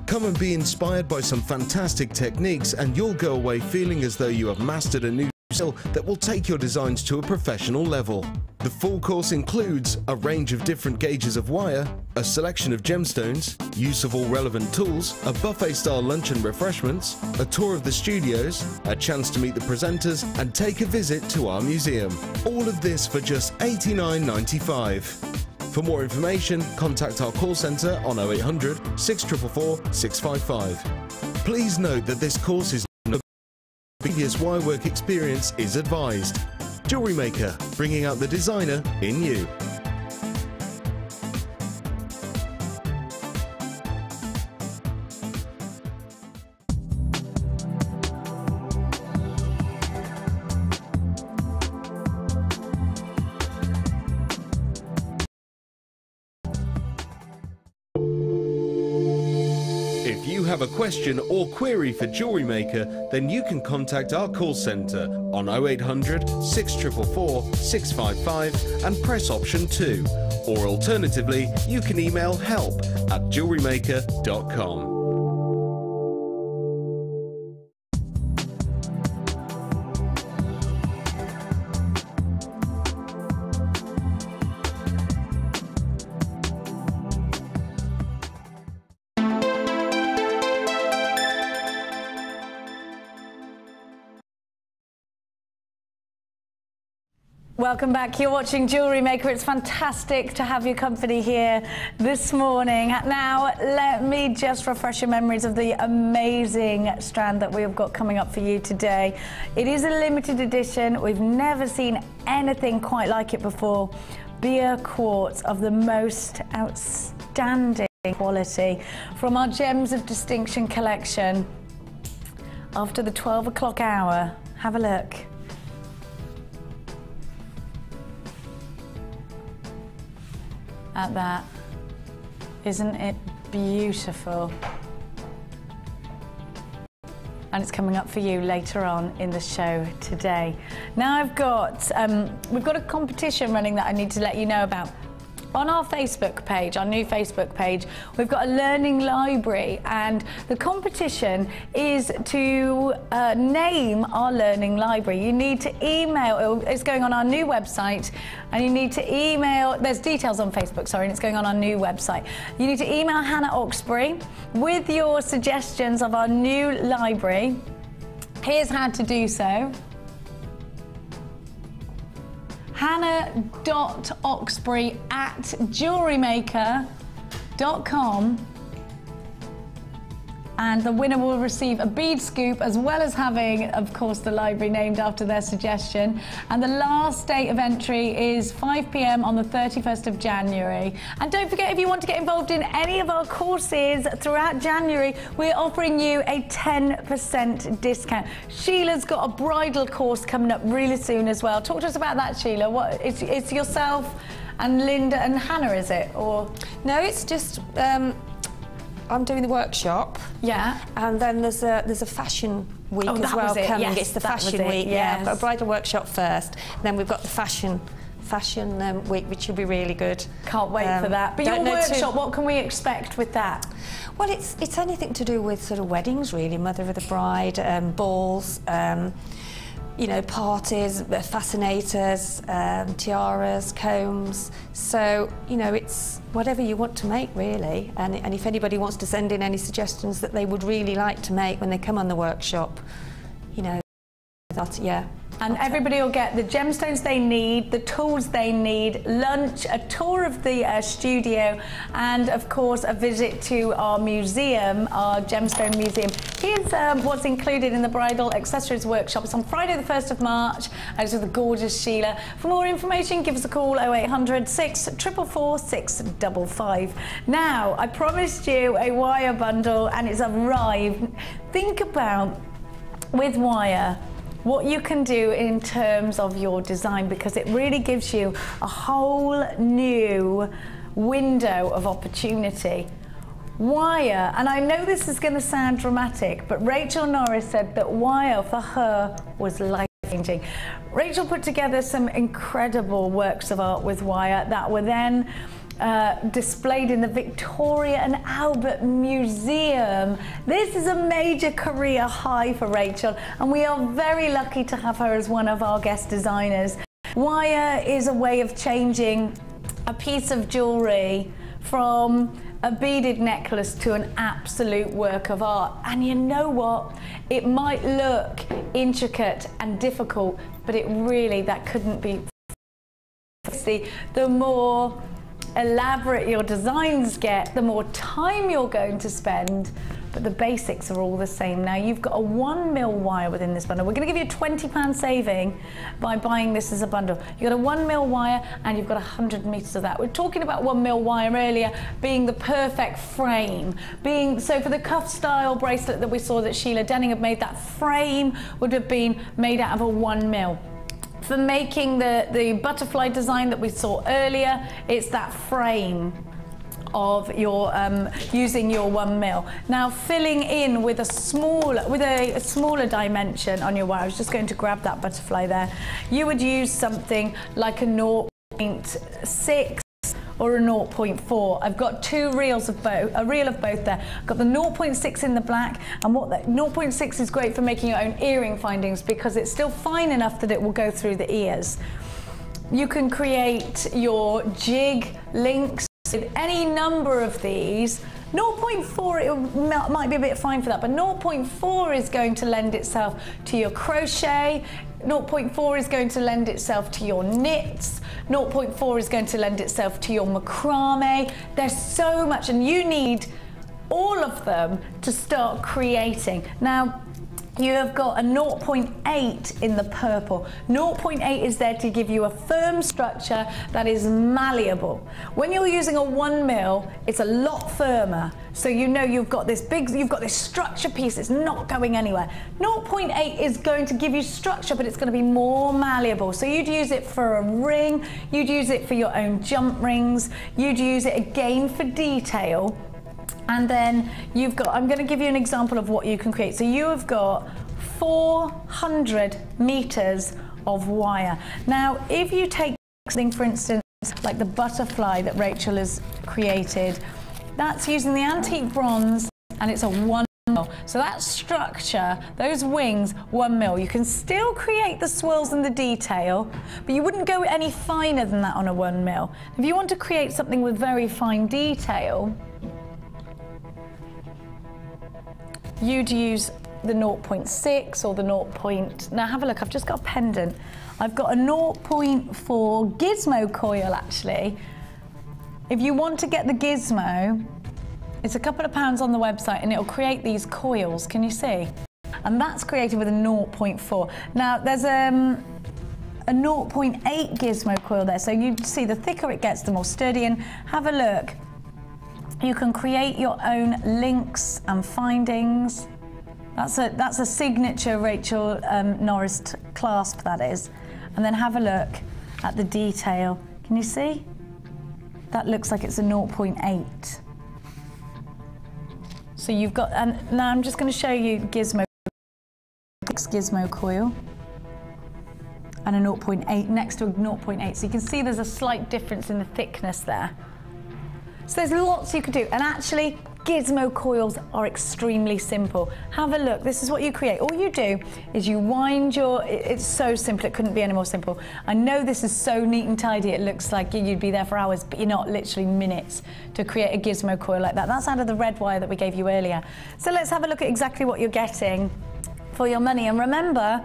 Come and be inspired by some fantastic techniques, and you'll go away feeling as though you have mastered a new skill that will take your designs to a professional level. The full course includes a range of different gauges of wire, a selection of gemstones, use of all relevant tools, a buffet-style lunch and refreshments, a tour of the studios, a chance to meet the presenters, and take a visit to our museum. All of this for just $89.95. For more information, contact our call centre on 0800 644 655. Please note that this course is no previous wirework experience is advised. Jewellery Maker, bringing out the designer in you. If you have a question or query for Jewellery Maker, then you can contact our call centre on 0800 644 655 and press option 2. Or alternatively, you can email help@jewellerymaker.com. Welcome back. You're watching Jewellery Maker. It's fantastic to have your company here this morning. Now, let me just refresh your memories of the amazing strand that we have got coming up for you today. It is a limited edition. We've never seen anything quite like it before. Beer quartz of the most outstanding quality from our Gems of Distinction collection. After the 12 o'clock hour, Have a look. At that. Isn't it beautiful? And it's coming up for you later on in the show today. Now we've got a competition running that I need to let you know about. On our Facebook page, our new Facebook page, we've got a learning library, and the competition is to name our learning library. You need to email, it's going on our new website, and you need to email, there's details on Facebook, sorry, and it's going on our new website. You need to email Hannah Oxbury with your suggestions of our new library. Here's how to do so. hannah.oxbury@jewellerymaker.com, and the winner will receive a bead scoop, as well as having, of course, the library named after their suggestion. And the last date of entry is 5 p.m. on the 31st of January. And don't forget, if you want to get involved in any of our courses throughout January, we're offering you a 10% discount. Sheila's got a bridal course coming up really soon as well. Talk to us about that, Sheila. What, it's yourself and Linda and Hannah, is it? Or no, it's just I'm doing the workshop. Yeah. And then there's a fashion week as well coming. Yes, it's the fashion week. Yeah. I've got a bridal workshop first. Then we've got the fashion week, which will be really good. Can't wait for that. But your workshop, what can we expect with that? Well, it's anything to do with sort of weddings, really, mother of the bride, balls, you know, parties, fascinators, tiaras, combs. So, you know, it's whatever you want to make, really. And if anybody wants to send in any suggestions that they would really like to make when they come on the workshop, you know, yeah. And everybody will get the gemstones they need, the tools they need, lunch, a tour of the studio, and of course a visit to our museum, our gemstone museum. Here's what's included in the bridal accessories workshop. It's on Friday the 1st of March, and it's with the gorgeous Sheila. For more information, give us a call 0800 644 655. Now, I promised you a wire bundle, and it's arrived. Think about, with wire, what you can do in terms of your design, because it really gives you a whole new window of opportunity. Wire, and I know this is going to sound dramatic, but Rachel Norris said that wire for her was life-changing. Rachel put together some incredible works of art with wire that were then displayed in the Victoria and Albert Museum. This is a major career high for Rachel, and we are very lucky to have her as one of our guest designers. Wire is a way of changing a piece of jewellery from a beaded necklace to an absolute work of art. And you know what? It might look intricate and difficult, but it really, that couldn't be. The more elaborate your designs get, the more time you're going to spend, but the basics are all the same. Now, you've got a 1mm wire within this bundle. We're going to give you a £20 saving by buying this as a bundle. You've got a 1mm wire, and you've got 100 metres of that. We're talking about 1mm wire earlier being the perfect frame. So for the cuff style bracelet that we saw that Sheila Denning had made, that frame would have been made out of a 1mm. For making the butterfly design that we saw earlier, it's that frame of your using your 1mm. Now, filling in with a smaller dimension on your wire. I was just going to grab that butterfly there. You would use something like a 0.6 or a 0.4. I've got two reels of both, a reel of both there. I've got the 0.6 in the black, and what the 0.6 is great for making your own earring findings, because it's still fine enough that it will go through the ears. You can create your jig links with any number of these. 0.4, it might be a bit fine for that, but 0.4 is going to lend itself to your crochet. 0.4 is going to lend itself to your knits. 0.4 is going to lend itself to your macrame. There's so much, and you need all of them to start creating. Now, You have got a 0.8 in the purple. 0.8 is there to give you a firm structure that is malleable. When you're using a 1 mil, it's a lot firmer. So you know you've got this structure piece, it's not going anywhere. 0.8 is going to give you structure, but it's going to be more malleable. So you'd use it for a ring, you'd use it for your own jump rings, you'd use it again for detail. And then you've got, I'm going to give you an example of what you can create. So you have got 400 meters of wire. Now, if you take something, for instance, like the butterfly that Rachel has created, that's using the antique bronze and it's a 1 mil. So that structure, those wings, 1 mil. You can still create the swirls and the detail, but you wouldn't go any finer than that on a 1 mil. If you want to create something with very fine detail, you'd use the 0.6 or the 0. Now have a look, I've just got a pendant. I've got a 0.4 gizmo coil actually. If you want to get the gizmo, it's a couple of pounds on the website and it'll create these coils, can you see? And that's created with a 0.4. Now there's a 0.8 gizmo coil there, so you see the thicker it gets, the more sturdy. And have a look. You can create your own links and findings. That's a signature Rachel Norris clasp, that is. And then have a look at the detail. Can you see? That looks like it's a 0.8. So you've got, and now I'm just going to show you gizmo coil and a 0.8 next to a 0.8. So you can see there's a slight difference in the thickness there. So there's lots you could do, and actually gizmo coils are extremely simple. Have a look, this is what you create. All you do is you wind your, it's so simple, it couldn't be any more simple. I know this is so neat and tidy, it looks like you'd be there for hours, but you're not, literally minutes to create a gizmo coil like that. That's out of the red wire that we gave you earlier. So let's have a look at exactly what you're getting for your money. And remember,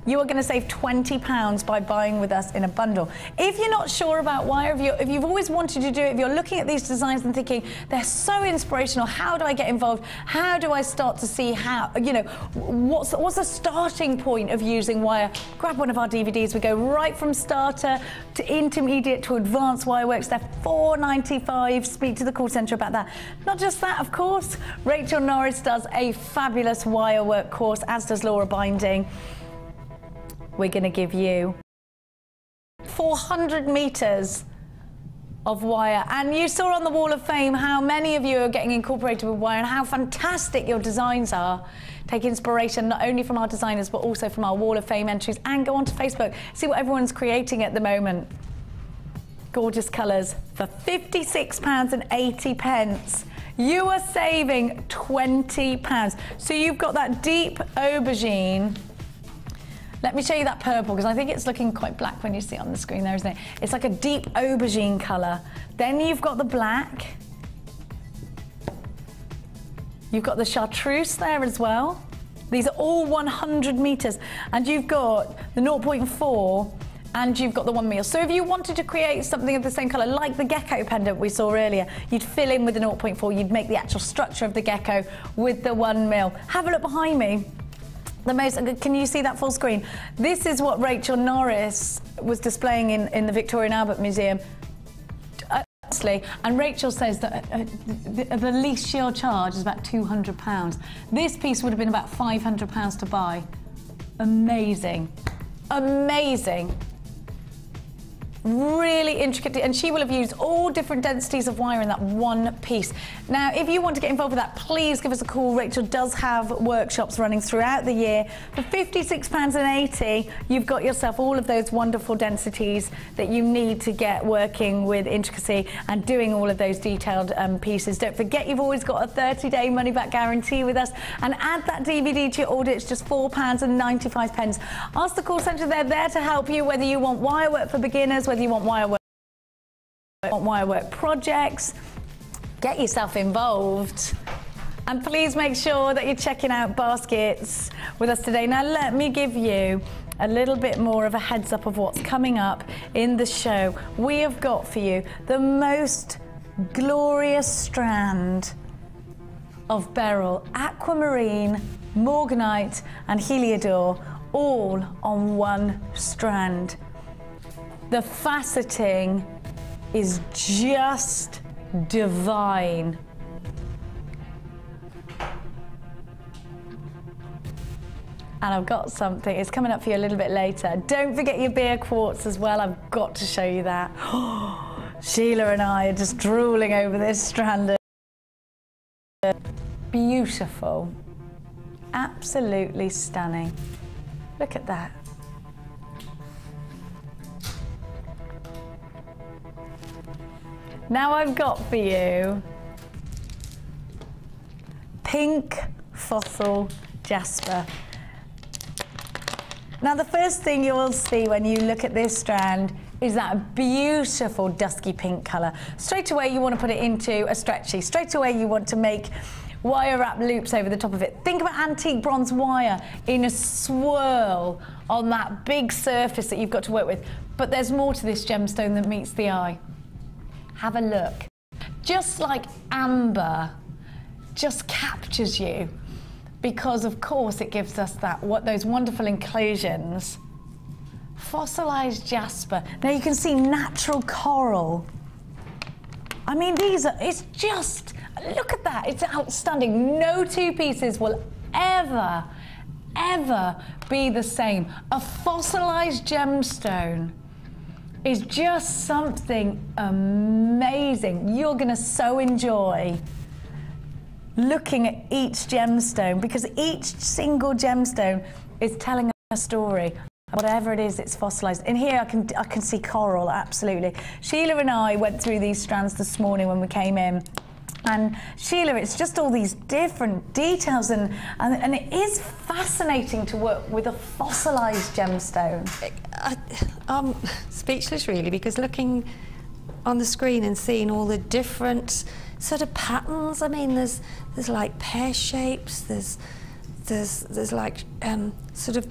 you are going to save £20 by buying with us in a bundle. If you're not sure about wire, if you've always wanted to do it, if you're looking at these designs and thinking, they're so inspirational, how do I get involved? How do I start to see how, you know, what's the starting point of using wire? Grab one of our DVDs. We go right from starter to intermediate to advanced wire works. They're £4.95. Speak to the call centre about that. Not just that, of course, Rachel Norris does a fabulous wire work course, as does Laura Binding. We're going to give you 400 meters of wire. And you saw on the Wall of Fame how many of you are getting incorporated with wire and how fantastic your designs are. Take inspiration not only from our designers, but also from our Wall of Fame entries, and go onto Facebook, see what everyone's creating at the moment. Gorgeous colours for £56.80. You are saving £20. So you've got that deep aubergine. Let me show you that purple, because I think it's looking quite black when you see it on the screen there, isn't it? It's like a deep aubergine colour. Then you've got the black. You've got the chartreuse there as well. These are all 100 metres. And you've got the 0.4 and you've got the 1 mil. So if you wanted to create something of the same colour, like the gecko pendant we saw earlier, you'd fill in with the 0.4, you'd make the actual structure of the gecko with the 1 mil. Have a look behind me. Can you see that full screen? This is what Rachel Norris was displaying in the Victoria and Albert Museum. And Rachel says that the least she'll charge is about £200. This piece would have been about £500 to buy. Amazing. Amazing. Really intricate, and she will have used all different densities of wire in that one piece. Now, if you want to get involved with that, please give us a call. Rachel does have workshops running throughout the year. For £56.80, you've got yourself all of those wonderful densities that you need to get working with intricacy and doing all of those detailed pieces. Don't forget, you've always got a 30-day money-back guarantee with us, and add that DVD to your order. It's just £4.95. Ask the call centre, they're there to help you, whether you want wire work for beginners, whether you want wire work projects. Get yourself involved. And please make sure that you're checking out baskets with us today. Now let me give you a little bit more of a heads up of what's coming up in the show. We have got for you the most glorious strand of beryl, aquamarine morganite and heliodor, all on one strand. The faceting is just divine. And I've got something, it's coming up for you a little bit later. Don't forget your beer quartz as well, I've got to show you that. Sheila and I are just drooling over this strand. Beautiful, absolutely stunning. Look at that. Now I've got for you pink fossil jasper. Now the first thing you will see when you look at this strand is that beautiful dusky pink colour. Straight away you want to put it into a stretchy. Straight away you want to make wire wrap loops over the top of it. Think about antique bronze wire in a swirl on that big surface that you've got to work with. But there's more to this gemstone that meets the eye. Have a look. Just like amber just captures you, because of course it gives us those wonderful inclusions. Fossilized jasper. Now you can see natural coral. I mean, it's just, look at that, it's outstanding. No two pieces will ever be the same. A fossilized gemstone is just something amazing. You're gonna so enjoy looking at each gemstone, because each single gemstone is telling a story. Whatever it is, it's fossilized. And here I can see coral, absolutely. Sheila and I went through these strands this morning when we came in. And Sheila, it's just all these different details, and it is fascinating to work with a fossilized gemstone. I'm speechless really, because looking on the screen and seeing all the different sort of patterns. I mean, there's like pear shapes. There's like sort of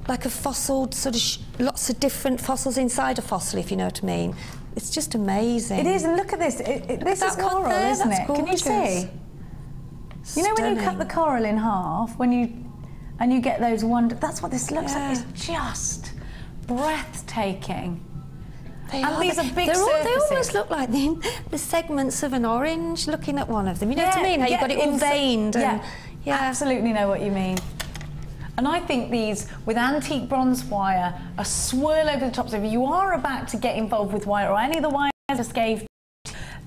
like a fossil, sort of lots of different fossils inside a fossil, if you know what I mean. It's just amazing. It is, and look at this. This is coral, isn't it? Can you see? You know when you cut the coral in half, and you get those that's what this looks like. It's just breathtaking. These are big surfaces. They almost look like the segments of an orange, looking at one of them. You know what I mean? How you've got it all veined. And, absolutely know what you mean. And I think these, with antique bronze wire, a swirl over the top. So if you are about to get involved with wire, or any of the wires I just gave,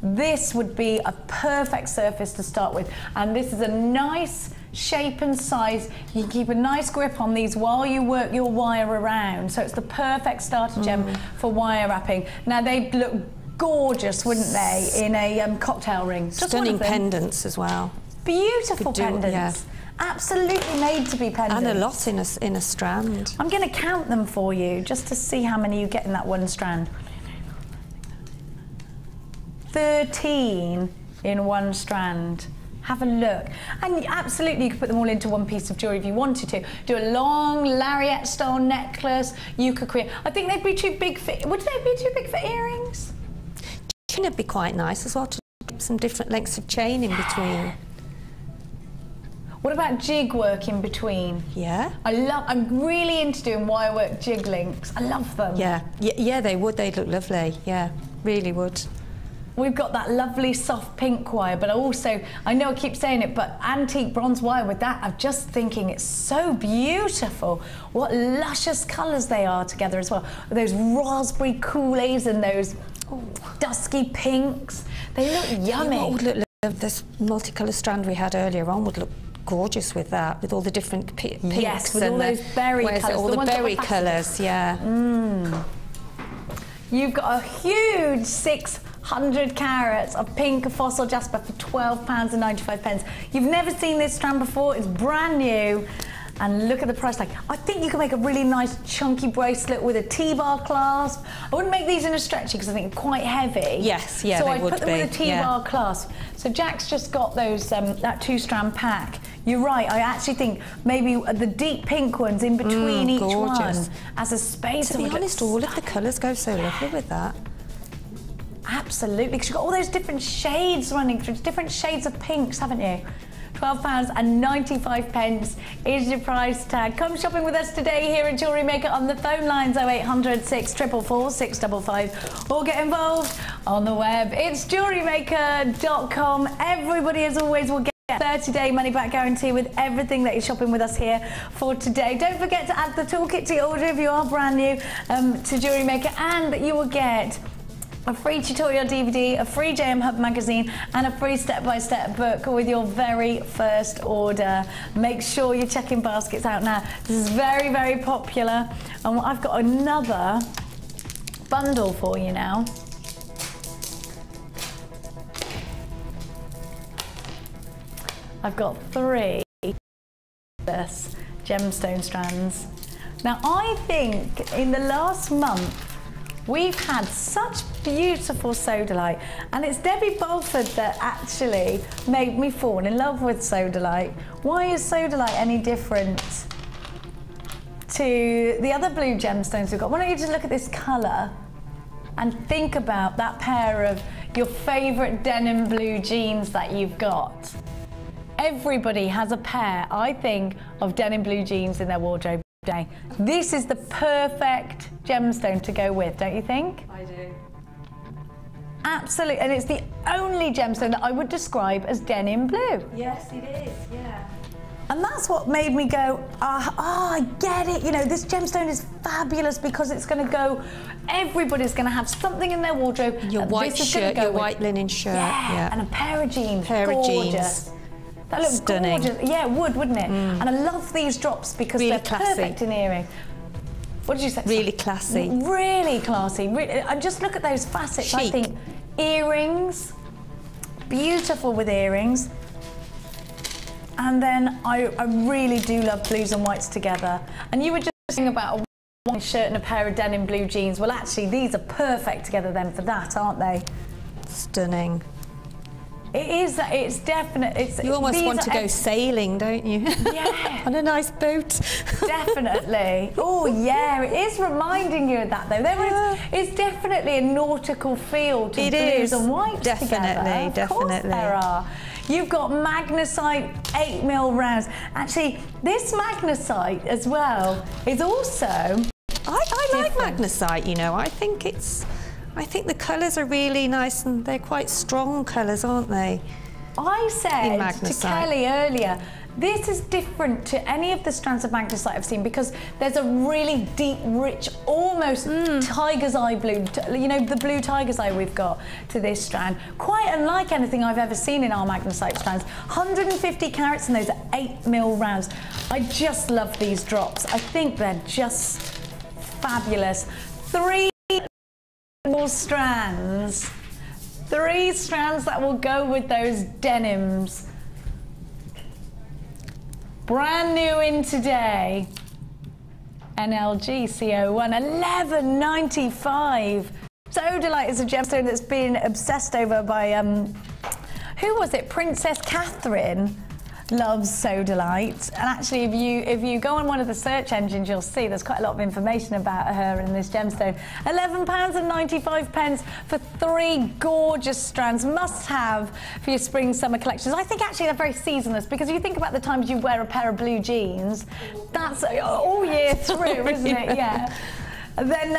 this would be a perfect surface to start with. And this is a nice shape and size. You can keep a nice grip on these while you work your wire around. So it's the perfect starter gem for wire wrapping. Now they'd look gorgeous, wouldn't they, in a cocktail ring. Stunning pendants as well. Beautiful pendants. Absolutely made to be pendants. And a lot in a strand. I'm going to count them for you just to see how many you get in that one strand. 13 in one strand. Have a look. And absolutely you could put them all into one piece of jewellery if you wanted to. Do a long lariat style necklace. You could create, I think they'd be too big for, would they be too big for earrings? Chain would be quite nice as well, to keep some different lengths of chain in between. What about jig work in between? Yeah. I'm really into doing wire work jig links. I love them. Yeah, they would. They'd look lovely. Yeah, really would. We've got that lovely soft pink wire, but I know I keep saying it, but antique bronze wire with that, I'm just thinking it's so beautiful. What luscious colours they are together as well. Those raspberry Kool-Aids and those dusky pinks. They look yummy. What would look, this multicolour strand we had earlier on would look gorgeous with that, with all the different pinks. Yes, with all those berry colours. All the berry colours, yeah. You've got a huge 600 carats of pink fossil jasper for £12.95. You've never seen this strand before, it's brand new. And look at the price tag. I think you can make a really nice chunky bracelet with a T-bar clasp. I wouldn't make these in a stretchy because I think they're quite heavy. Yes, yeah, so they I'd would put them with a T-bar clasp. So Jack's just got those that 2-strand pack. You're right, I actually think maybe the deep pink ones in between each one as a space. To be honest, all of the colours go so lovely with that. Absolutely, because you've got all those different shades running through, different shades of pinks, haven't you? £12.95 is your price tag. Come shopping with us today here at Jewellery Maker on the phone lines 0800 644 655 or get involved on the web. It's jewellerymaker.com. Everybody, as always, will get 30-day money-back guarantee with everything that you're shopping with us here for today. Don't forget to add the toolkit to your order if you are brand new to Jewellery Maker, and you will get a free tutorial DVD, a free JM Hub magazine, and a free step-by-step book with your very first order. Make sure you're checking baskets out now. This is very, very popular. And I've got another bundle for you now. I've got 3 gemstone strands. Now, I think in the last month, we've had such beautiful sodalite, and it's Debbie Bolford that actually made me fall in love with sodalite. Why is sodalite any different to the other blue gemstones we've got? Why don't you just look at this colour and think about that pair of your favourite denim blue jeans that you've got. Everybody has a pair, I think, of denim blue jeans in their wardrobe today. This is the perfect gemstone to go with, don't you think? I do. Absolutely, and it's the only gemstone that I would describe as denim blue. Yes, it is, yeah. And that's what made me go, I get it. You know, this gemstone is fabulous because it's going to go, everybody's going to have something in their wardrobe. Your white shirt, your white linen shirt. Yeah, and a pair of jeans. Pair of jeans. That looks stunning. Gorgeous. Yeah, it would, wouldn't it? And I love these drops because really they're classy. Perfect in earrings. What did you say? Really classy. Really classy. And just look at those facets. Chic. I think earrings, beautiful with earrings. And then I really do love blues and whites together. And you were just saying about a white shirt and a pair of denim blue jeans. Well, actually, these are perfect together then for that, aren't they? Stunning. It is. It's definite. You almost want to go sailing, don't you? Yeah. On a nice boat. Definitely. Oh yeah, it is reminding you of that though. It's definitely a nautical feel to blues and whites together. Of course there are. You've got magnesite 8mm rounds. Actually, this magnesite as well is also. I like magnesite. You know, I think the colours are really nice and they're quite strong colours, aren't they? I said to Kelly earlier, this is different to any of the strands of magnesite I've seen because there's a really deep, rich, almost tiger's eye blue, you know, the blue tiger's eye we've got to this strand. Quite unlike anything I've ever seen in our magnesite strands. 150 carats and those are 8mm rounds. I just love these drops. I think they're just fabulous. 3 more strands. 3 strands that will go with those denims. Brand new in today. NLG CO1, $11.95. Sodalite is a gemstone that's been obsessed over by, who was it? Princess Catherine loves sodalite. And actually, if you go on one of the search engines, you'll see there's quite a lot of information about her and this gemstone. £11.95 for 3 gorgeous strands. Must have for your spring summer collections. I think actually they're very seasonless because if you think about the times you wear a pair of blue jeans, that's all year through, isn't it? Yeah. Then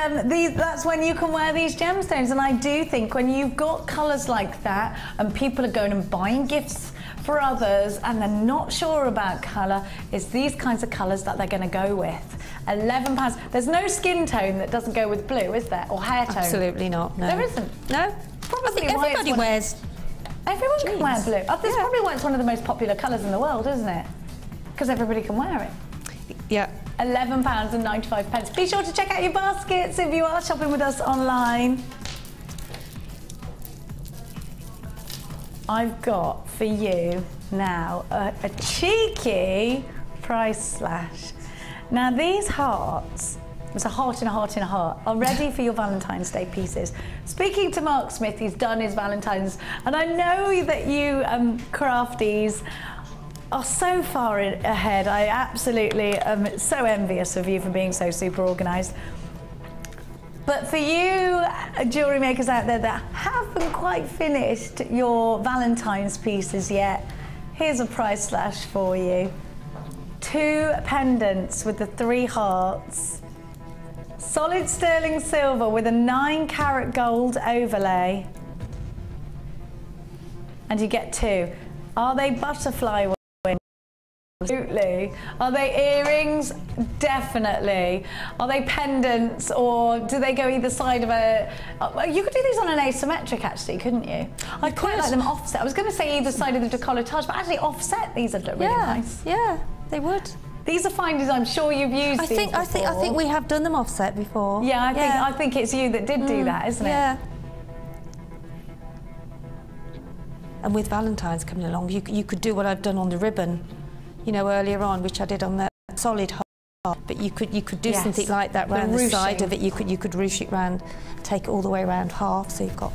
that's when you can wear these gemstones. And I do think when you've got colours like that and people are going and buying gifts for others and they're not sure about colour, it's these kinds of colours that they're going to go with. £11. There's no skin tone that doesn't go with blue, is there? Or hair tone? Absolutely not, no. There isn't? No. Probably I think everybody wears Everyone can wear blue. That's yeah. probably why it's one of the most popular colours in the world, isn't it? Because everybody can wear it. Yeah. £11.95. Be sure to check out your baskets if you are shopping with us online. I've got for you now a cheeky price slash. Now these hearts, it's a heart and a heart and a heart, are ready for your Valentine's Day pieces. Speaking to Mark Smith, he's done his Valentine's, and I know that you crafties are so far ahead. I absolutely am so envious of you for being so super organised. But for you jewellery makers out there that haven't quite finished your Valentine's pieces yet, Here's a price slash for you. 2 pendants with the 3 hearts. Solid sterling silver with a 9-carat gold overlay. And you get 2. Are they butterfly wings? Absolutely. Are they earrings? Definitely. Are they pendants, or do they go either side of a... You could do these on an asymmetric, actually, couldn't you? I quite like them offset. I was going to say either side of the decolletage, but actually offset, these would look really nice. Yeah, they would. These are findings I'm sure you've used. I think we have done them offset before. Yeah, I think it's you that did do that, isn't it? Yeah. And with Valentine's coming along, you could do what I've done on the ribbon, you know, earlier on, which I did on the solid heart. But you could do something like that round the side of it. You could ruche it round, take it all the way around half, so you've got.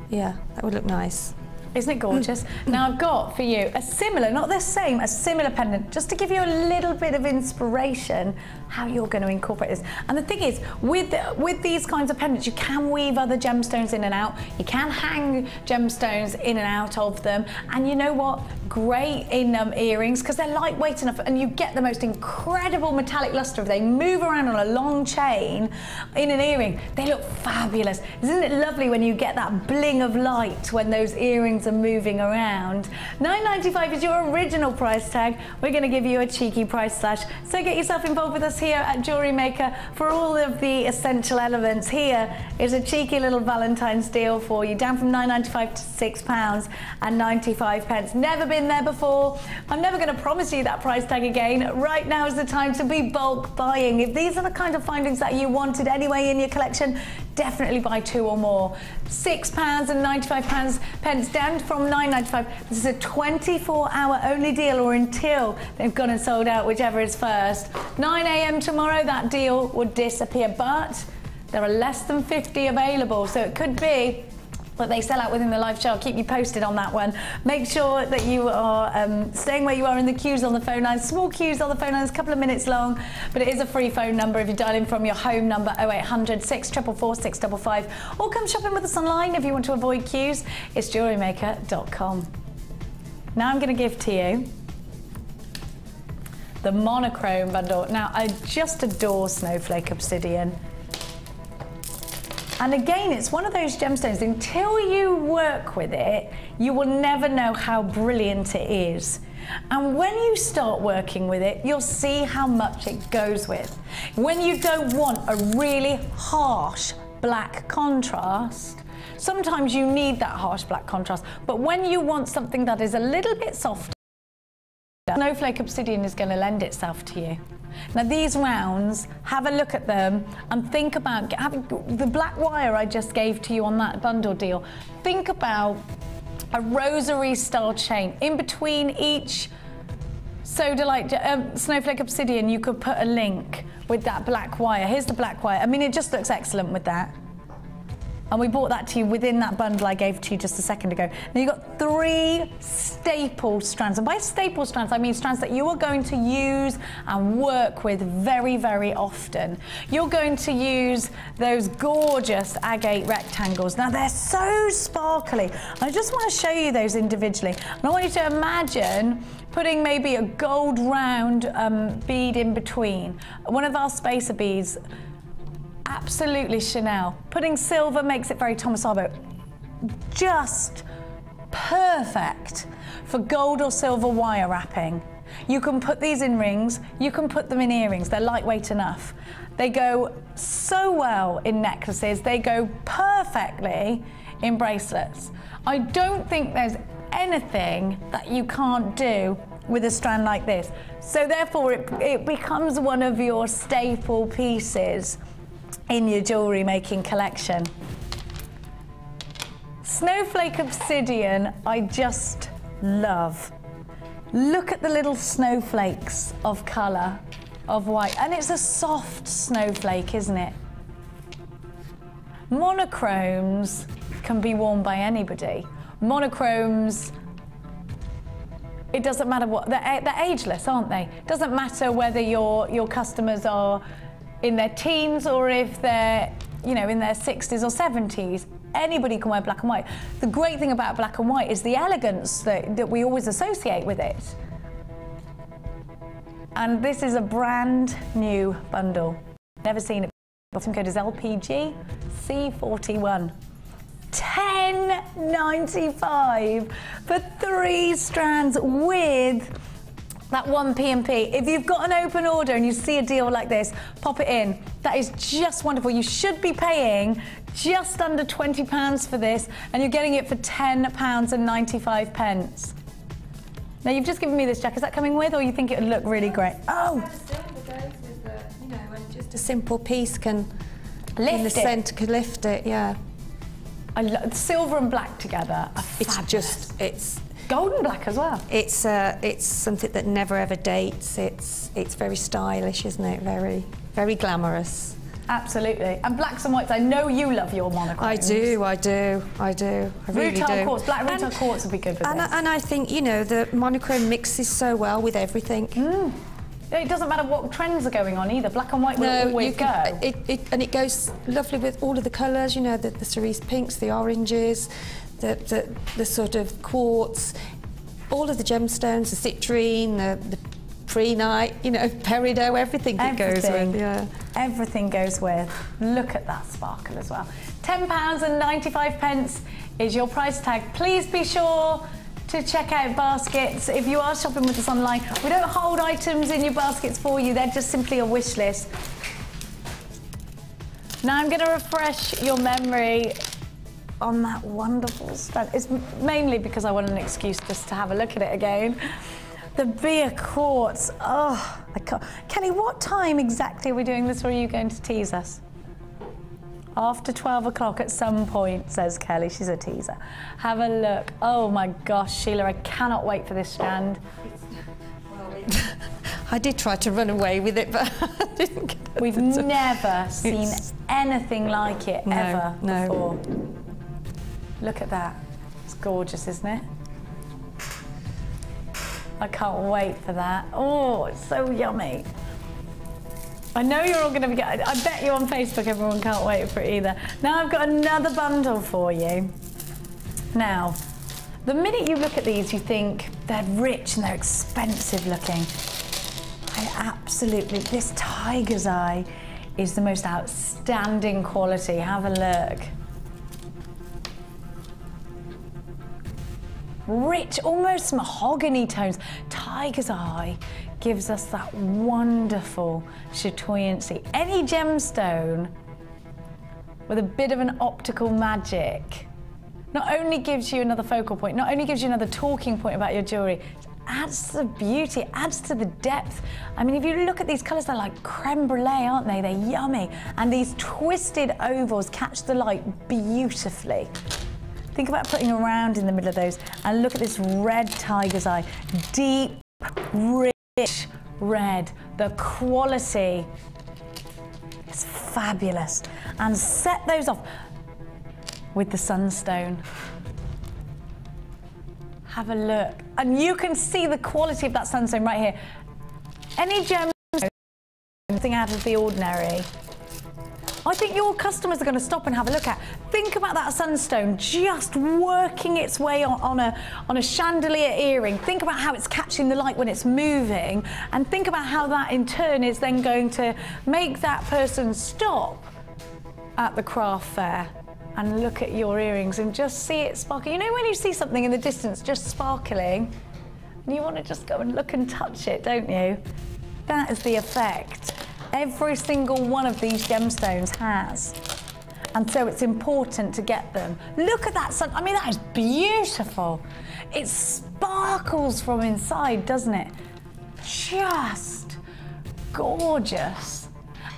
Yeah, that would look nice. Isn't it gorgeous? Now I've got for you a similar, not the same, a similar pendant, just to give you a little bit of inspiration how you're going to incorporate this. And the thing is, with these kinds of pendants, you can weave other gemstones in and out. You can hang gemstones in and out of them. And you know what? Great in earrings, because they're lightweight enough, and you get the most incredible metallic luster. If they move around on a long chain in an earring, they look fabulous. Isn't it lovely when you get that bling of light when those earrings are moving around? £9.95 is your original price tag. We're going to give you a cheeky price slash. So get yourself involved with us here at Jewellery Maker for all of the essential elements. Here is a cheeky little Valentine's deal for you, down from £9.95 to £6.95. Never been there before. I'm never going to promise you that price tag again. Right now is the time to be bulk buying. If these are the kind of findings that you wanted anyway in your collection, definitely buy 2 or more. £6.95 down from £9.95. This is a 24-hour only deal, or until they've gone and sold out, whichever is first. 9 AM tomorrow, that deal would disappear, but there are less than 50 available, so it could be that they sell out within the live show. I'll keep you posted on that one. Make sure that you are staying where you are in the queues on the phone lines. Small queues on the phone lines, a couple of minutes long, but it is a free phone number if you dial in from your home number 0800 644 655, or come shopping with us online if you want to avoid queues. It's jewellerymaker.com. Now I'm going to give to you the monochrome bundle. Now, I just adore Snowflake Obsidian. And again, it's one of those gemstones, until you work with it, you will never know how brilliant it is. And when you start working with it, you'll see how much it goes with. When you don't want a really harsh black contrast, sometimes you need that harsh black contrast, but when you want something that is a little bit softer, Snowflake Obsidian is going to lend itself to you. Now these rounds, have a look at them and think about having the black wire I just gave to you on that bundle deal. Think about a rosary style chain. In between each Snowflake Obsidian, you could put a link with that black wire. Here's the black wire. I mean, it just looks excellent with that. And we brought that to you within that bundle I gave to you just a second ago. Now you've got 3 staple strands. And by staple strands, I mean strands that you are going to use and work with very, very often. You're going to use those gorgeous agate rectangles. Now they're so sparkly. I just want to show you those individually. And I want you to imagine putting maybe a gold round bead in between. One of our spacer beads, absolutely Chanel. Putting silver makes it very Thomas Arbo. Just perfect for gold or silver wire wrapping. You can put these in rings, you can put them in earrings. They're lightweight enough. They go so well in necklaces. They go perfectly in bracelets. I don't think there's anything that you can't do with a strand like this. So therefore it becomes one of your staple pieces in your jewellery making collection. Snowflake Obsidian, I just love. Look at the little snowflakes of colour, of white, and it's a soft snowflake, isn't it? Monochromes can be worn by anybody. Monochromes, it doesn't matter what, they're ageless, aren't they? It doesn't matter whether your customers are in their teens or if they're, you know, in their 60s or 70s. Anybody can wear black and white. The great thing about black and white is the elegance that we always associate with it. And this is a brand new bundle. Never seen it. Bottom code is LPG C41. $10.95 for 3 strands with that 1 P&P. If you've got an open order and you see a deal like this, pop it in. That is just wonderful. You should be paying just under £20 for this, and you're getting it for £10.95. Now, you've just given me this jacket. Is that coming with, or you think it would look really great? Oh! You know, and just a simple piece can lift in the centre can lift it. Yeah. I love silver and black together. It's golden black as well. It's something that never ever dates. It's very stylish, isn't it? Very, very glamorous. Absolutely. And blacks and whites, I know you love your monochromes. I do. I really do. Quartz, black retail quartz would be good with this. And I think, you know, the monochrome mixes so well with everything. It doesn't matter what trends are going on either. Black and white will always go. And it goes lovely with all of the colours, you know, the cerise pinks, the oranges, the sort of quartz, all of the gemstones, the citrine, the prehnite, you know, peridot, everything goes with. Yeah. Everything goes with. Look at that sparkle as well. £10.95 is your price tag. Please be sure to check out baskets. If you are shopping with us online, we don't hold items in your baskets for you. They're just simply a wish list. Now I'm going to refresh your memory on that wonderful stuff. It's mainly because I want an excuse just to have a look at it again. The beer quartz. Oh, I can't. Kelly, what time exactly are we doing this, or are you going to tease us? After 12 o'clock at some point, says Kelly. She's a teaser. Have a look. Oh my gosh, Sheila, I cannot wait for this strand. I did try to run away with it, but I didn't get it. We've never seen anything like it ever before. Look at that. It's gorgeous, isn't it? I can't wait for that. Oh, it's so yummy. I know you're all going to be getting, I bet you on Facebook everyone can't wait for it either. Now I've got another bundle for you. Now, the minute you look at these, you think they're rich and they're expensive looking. This tiger's eye is the most outstanding quality. Have a look. Rich, almost mahogany tones. Tiger's eye gives us that wonderful chatoyancy. Any gemstone with a bit of an optical magic not only gives you another focal point, not only gives you another talking point about your jewellery, it adds to the beauty, it adds to the depth. I mean, if you look at these colours, they're like creme brulee, aren't they? They're yummy. And these twisted ovals catch the light beautifully. Think about putting a round in the middle of those, and look at this red tiger's eye. Deep, rich red. The quality is fabulous. And set those off with the sunstone. Have a look. And you can see the quality of that sunstone right here. Any gem, nothing out of the ordinary. I think your customers are going to stop and have a look at. Think about that sunstone just working its way on a chandelier earring. Think about how it's catching the light when it's moving, and think about how that in turn is then going to make that person stop at the craft fair and look at your earrings and just see it sparkle. You know when you see something in the distance just sparkling and you want to just go and look and touch it, don't you? That is the effect every single one of these gemstones has. And so it's important to get them. Look at that sun. I mean, that is beautiful. It sparkles from inside, doesn't it? Just gorgeous.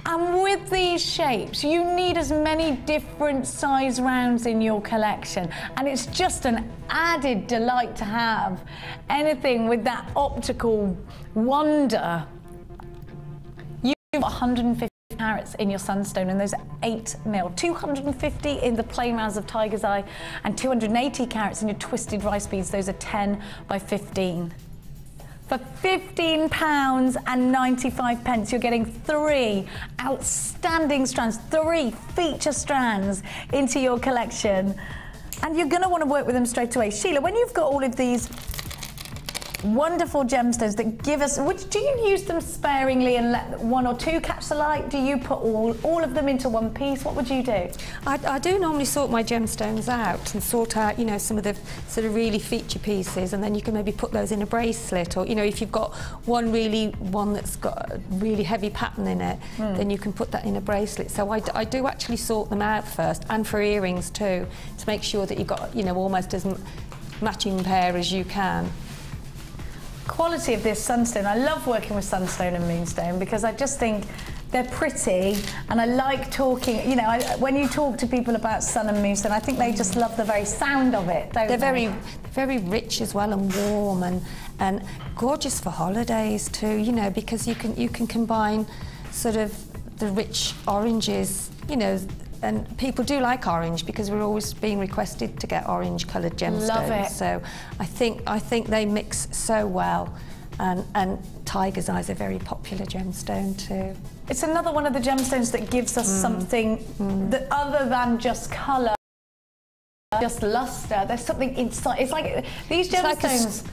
And with these shapes, you need as many different size rounds in your collection. And it's just an added delight to have anything with that optical wonder. You've got 150 carats in your sunstone, and those are 8 mil. 250 in the plain rounds of tiger's eye, and 280 carats in your twisted rice beads. Those are 10 by 15. For £15.95, you're getting 3 outstanding strands, 3 feature strands into your collection. And you're going to want to work with them straight away. Sheila, when you've got all of these wonderful gemstones that give us, do you use them sparingly and let 1 or 2 catch the light? Do you put all of them into one piece? What would you do? I do normally sort my gemstones out and sort out, you know, some of the sort of really feature pieces, and then you can maybe put those in a bracelet, or, you know, if you've got one that's got a really heavy pattern in it, then you can put that in a bracelet. So I do actually sort them out first, and for earrings too, to make sure that you've got, you know, almost as matching pair as you can. Quality of this sunstone. I love working with sunstone and moonstone because I just think they're pretty, and I like talking, you know, when you talk to people about sun and moonstone, I think they just love the very sound of it, don't they? They're very rich as well, and warm, and gorgeous for holidays too, you know, because you can combine sort of the rich oranges, you know, and people do like orange because we're always being requested to get orange coloured gemstones. Love it. So I think they mix so well, and tiger's eye is a very popular gemstone too. It's another one of the gemstones that gives us something that other than just colour, just lustre. There's something inside. It's like these gemstones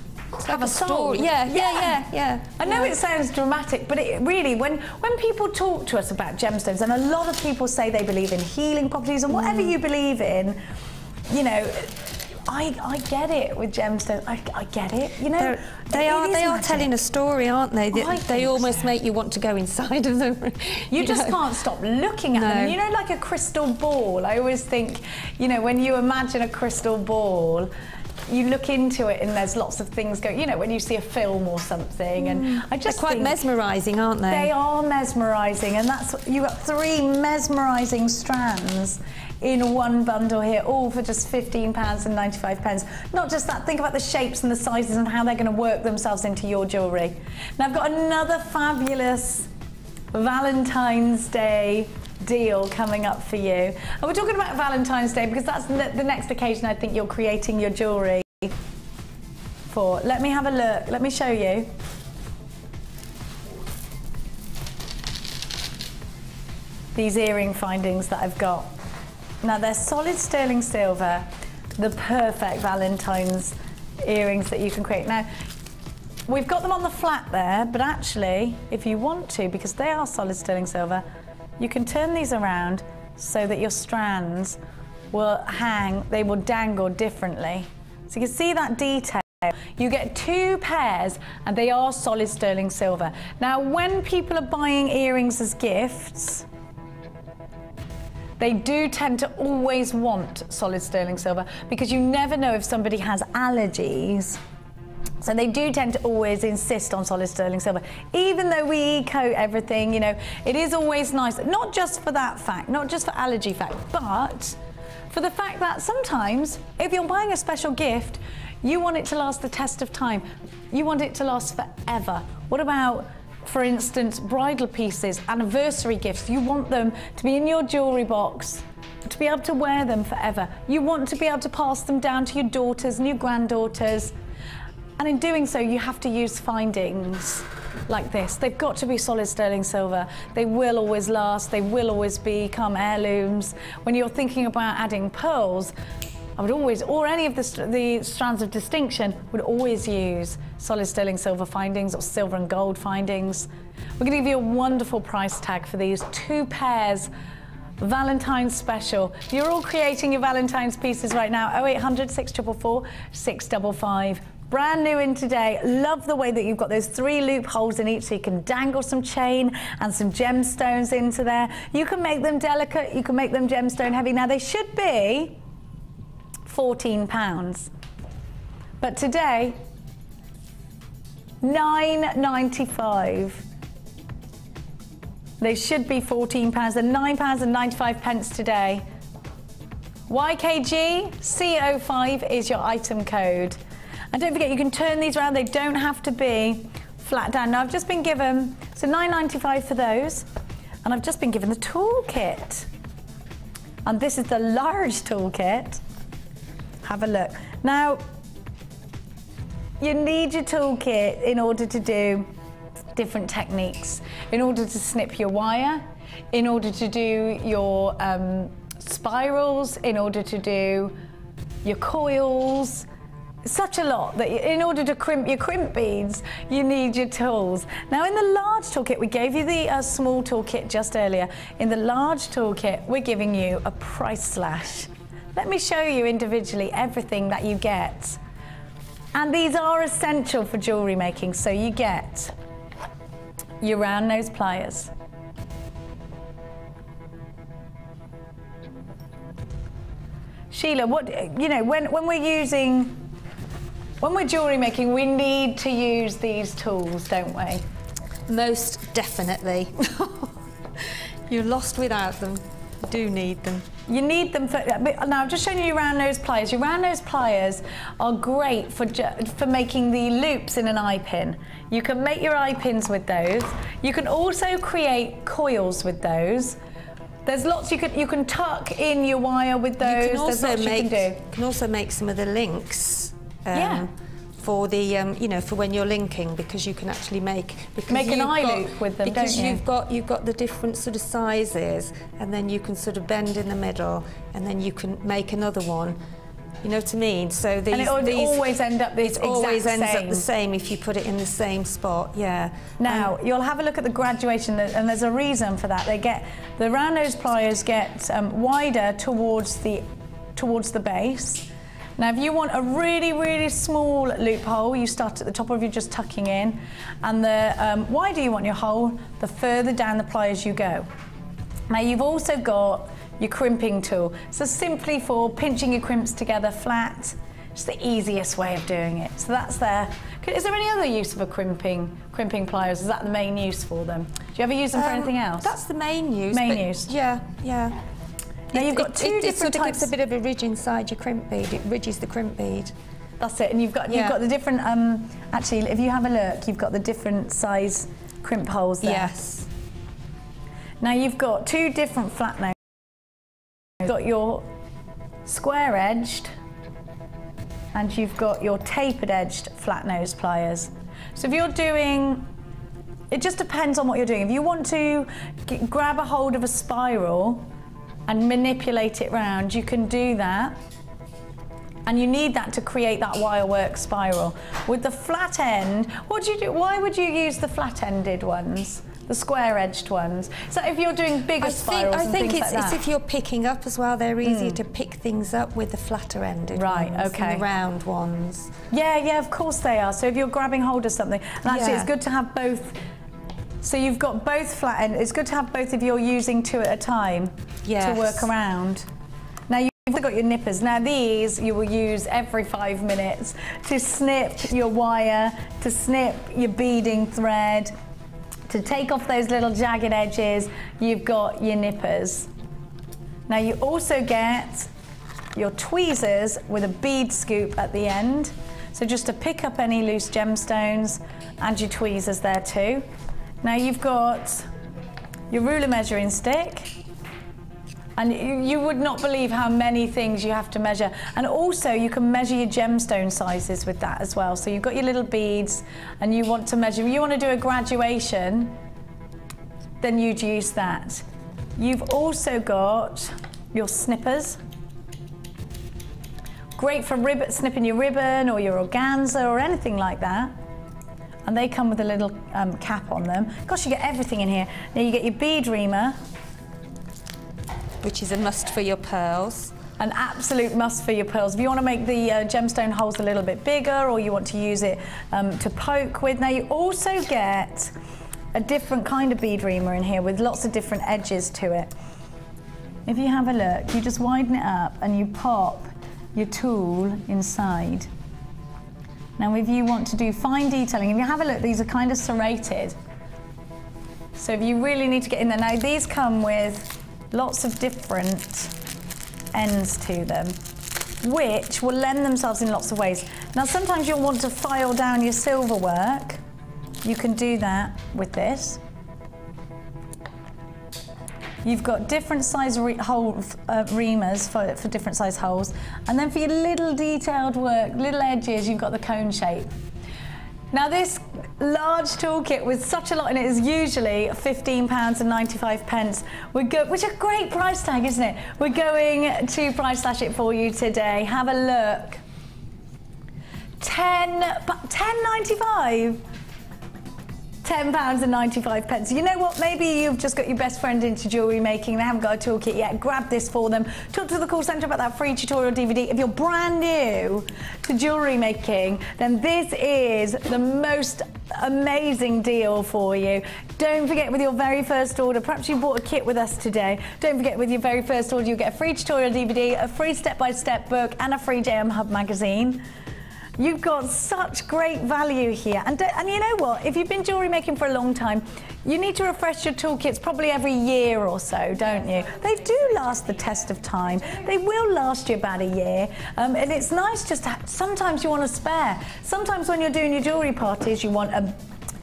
have a soul. Yeah. I know it sounds dramatic, but it really, when people talk to us about gemstones, and a lot of people say they believe in healing properties, and whatever you believe in, you know, I get it with gemstones. I get it. You know, they are telling a story, aren't they? They almost make you want to go inside of them. You just can't stop looking at them. You know, like a crystal ball. I always think, you know, when you imagine a crystal ball, you look into it and there's lots of things going, you know, when you see a film or something, and I just They're quite mesmerising, aren't they? They are mesmerising, and that's, you got 3 mesmerising strands in one bundle here, all for just £15.95. Not just that, think about the shapes and the sizes and how they're going to work themselves into your jewellery. Now I've got another fabulous Valentine's Day deal coming up for you. And we're talking about Valentine's Day because that's the next occasion I think you're creating your jewellery for. Let me have a look. Let me show you. These earring findings that I've got. Now they're solid sterling silver, the perfect Valentine's earrings that you can create. Now, we've got them on the flat there, but actually, if you want to, because they are solid sterling silver, you can turn these around so that your strands will hang, they will dangle differently. So you can see that detail. You get 2 pairs and they are solid sterling silver. Now, when people are buying earrings as gifts, they do tend to always want solid sterling silver because you never know if somebody has allergies. So they do tend to always insist on solid sterling silver. Even though we e-coat everything, you know, it is always nice, not just for that fact, not just for allergy fact, but for the fact that sometimes if you're buying a special gift, you want it to last the test of time. You want it to last forever. What about, for instance, bridal pieces, anniversary gifts? You want them to be in your jewellery box, to be able to wear them forever. You want to be able to pass them down to your daughters and your granddaughters. And in doing so, you have to use findings like this. They've got to be solid sterling silver. They will always last. They will always become heirlooms. When you're thinking about adding pearls, I would always, or any of the strands of distinction, would always use solid sterling silver findings or silver and gold findings. We're going to give you a wonderful price tag for these 2 pairs. Valentine's special. You're all creating your Valentine's pieces right now. 0800 644 655. Brand new in today. Love the way that you've got those 3 loopholes in each, so you can dangle some chain and some gemstones into there. You can make them delicate, you can make them gemstone heavy. Now they should be £14, but today £9.95. They should be £14 and £9.95 today. YKG CO5 is your item code. And don't forget, you can turn these around. They don't have to be flat down. Now, I've just been given, so £9.95 for those, and I've just been given the toolkit. And this is the large toolkit. Have a look. Now, you need your toolkit in order to do different techniques, in order to snip your wire, in order to do your spirals, in order to do your coils. Such a lot that in order to crimp your crimp beads, you need your tools. Now in the large toolkit, we gave you the small toolkit just earlier. In the large toolkit, we're giving you a price slash. Let me show you individually everything that you get. And these are essential for jewellery making. So you get your round nose pliers. Sheila, what, you know, when we're jewellery making, we need to use these tools, don't we? Most definitely. You're lost without them. You do need them. You need them for, now I've just shown you your round nose pliers. Your round nose pliers are great for making the loops in an eye pin. You can make your eye pins with those. You can also create coils with those. There's lots you can tuck in your wire with those. You can also make some of the links. For the you know, for when you're linking, because you can actually make an eye loop with them, because don't you? you've got the different sort of sizes, and then you can sort of bend in the middle, and then you can make another one. You know what I mean? So these always end up this always ends up the same if you put it in the same spot. Yeah. Now you'll have a look at the graduation, and there's a reason for that. The round nose pliers get wider towards the base. Now, if you want a really, really small loophole, you start at the top of you just tucking in, and the wider you want your hole, the further down the pliers you go. Now, you've also got your crimping tool. So simply for pinching your crimps together flat, it's the easiest way of doing it. So that's there. Is there any other use of a crimping pliers? Is that the main use for them? Do you ever use them for anything else? That's the main use. Yeah. Now you've got two different types. It gives a bit of a ridge inside your crimp bead. It ridges the crimp bead. That's it. And you've got the different. Actually, if you have a look, you've got the different size crimp holes there. Yes. Now you've got two different flat nose. You've got your square edged, and you've got your tapered edged flat nose pliers. So if you're doing, it just depends on what you're doing. If you want to grab a hold of a spiral and manipulate it round, you can do that. And you need that to create that wire work spiral. With the flat end, what do you do? Why would you use the flat-ended ones? The square-edged ones? So if you're doing bigger spirals and things like that. I think it's if you're picking up as well, they're easier to pick things up with the flatter-ended ones than the round ones. Yeah, of course they are. So if you're grabbing hold of something, and actually it's good to have both. So you've got both flat end. It's good to have both if you're using two at a time to work around. Now you've also got your nippers. Now these you will use every 5 minutes to snip your wire, to snip your beading thread, to take off those little jagged edges. You've got your nippers. Now you also get your tweezers with a bead scoop at the end. So just to pick up any loose gemstones, and your tweezers there too. Now you've got your ruler measuring stick, and you would not believe how many things you have to measure. And also you can measure your gemstone sizes with that as well. So you've got your little beads, and you want to measure, you want to do a graduation, then you'd use that. You've also got your snippers. Great for snipping your ribbon or your organza or anything like that. And they come with a little cap on them. Gosh, you get everything in here. Now you get your bead reamer, which is a must for your pearls. An absolute must for your pearls. If you want to make the gemstone holes a little bit bigger, or you want to use it to poke with. Now you also get a different kind of bead reamer in here with lots of different edges to it. If you have a look, you just widen it up and you pop your tool inside. Now if you want to do fine detailing, if you have a look, these are kind of serrated. So if you really need to get in there. Now these come with lots of different ends to them, which will lend themselves in lots of ways. Now sometimes you'll want to file down your silver work. You can do that with this. You've got different size reamers for different size holes. And then for your little detailed work, little edges, you've got the cone shape. Now this large toolkit with such a lot in it is usually £15.95, which is a great price tag, isn't it? We're going to price slash it for you today. Have a look. £10.95. £10.95. You know what? Maybe you've just got your best friend into jewellery making. They haven't got a toolkit yet. Grab this for them. Talk to the call centre about that free tutorial DVD. If you're brand new to jewellery making, then this is the most amazing deal for you. Don't forget, with your very first order, perhaps you bought a kit with us today, don't forget, with your very first order, you get a free tutorial DVD, a free step-by-step book, and a free JM Hub magazine. You've got such great value here. And you know what? If you've been jewellery making for a long time, you need to refresh your toolkits probably every year or so, don't you? They do last the test of time. They will last you about a year. And it's nice just to sometimes you want a spare. Sometimes when you're doing your jewellery parties, you want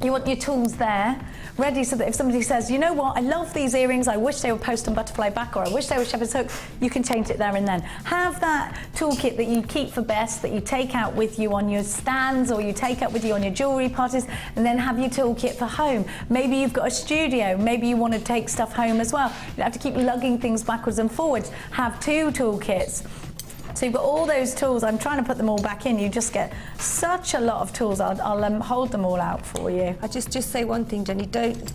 your tools there, ready, so that if somebody says, you know what, I love these earrings, I wish they were post and butterfly back, or I wish they were shepherd's hook, you can change it there and then. Have that toolkit that you keep for best, that you take out with you on your stands, or you take out with you on your jewellery parties, and then have your toolkit for home. Maybe you've got a studio, maybe you want to take stuff home as well. You don't have to keep lugging things backwards and forwards. Have two toolkits. So you've got all those tools. I'm trying to put them all back in. You just get such a lot of tools. I'll hold them all out for you. I just say one thing, Jenny.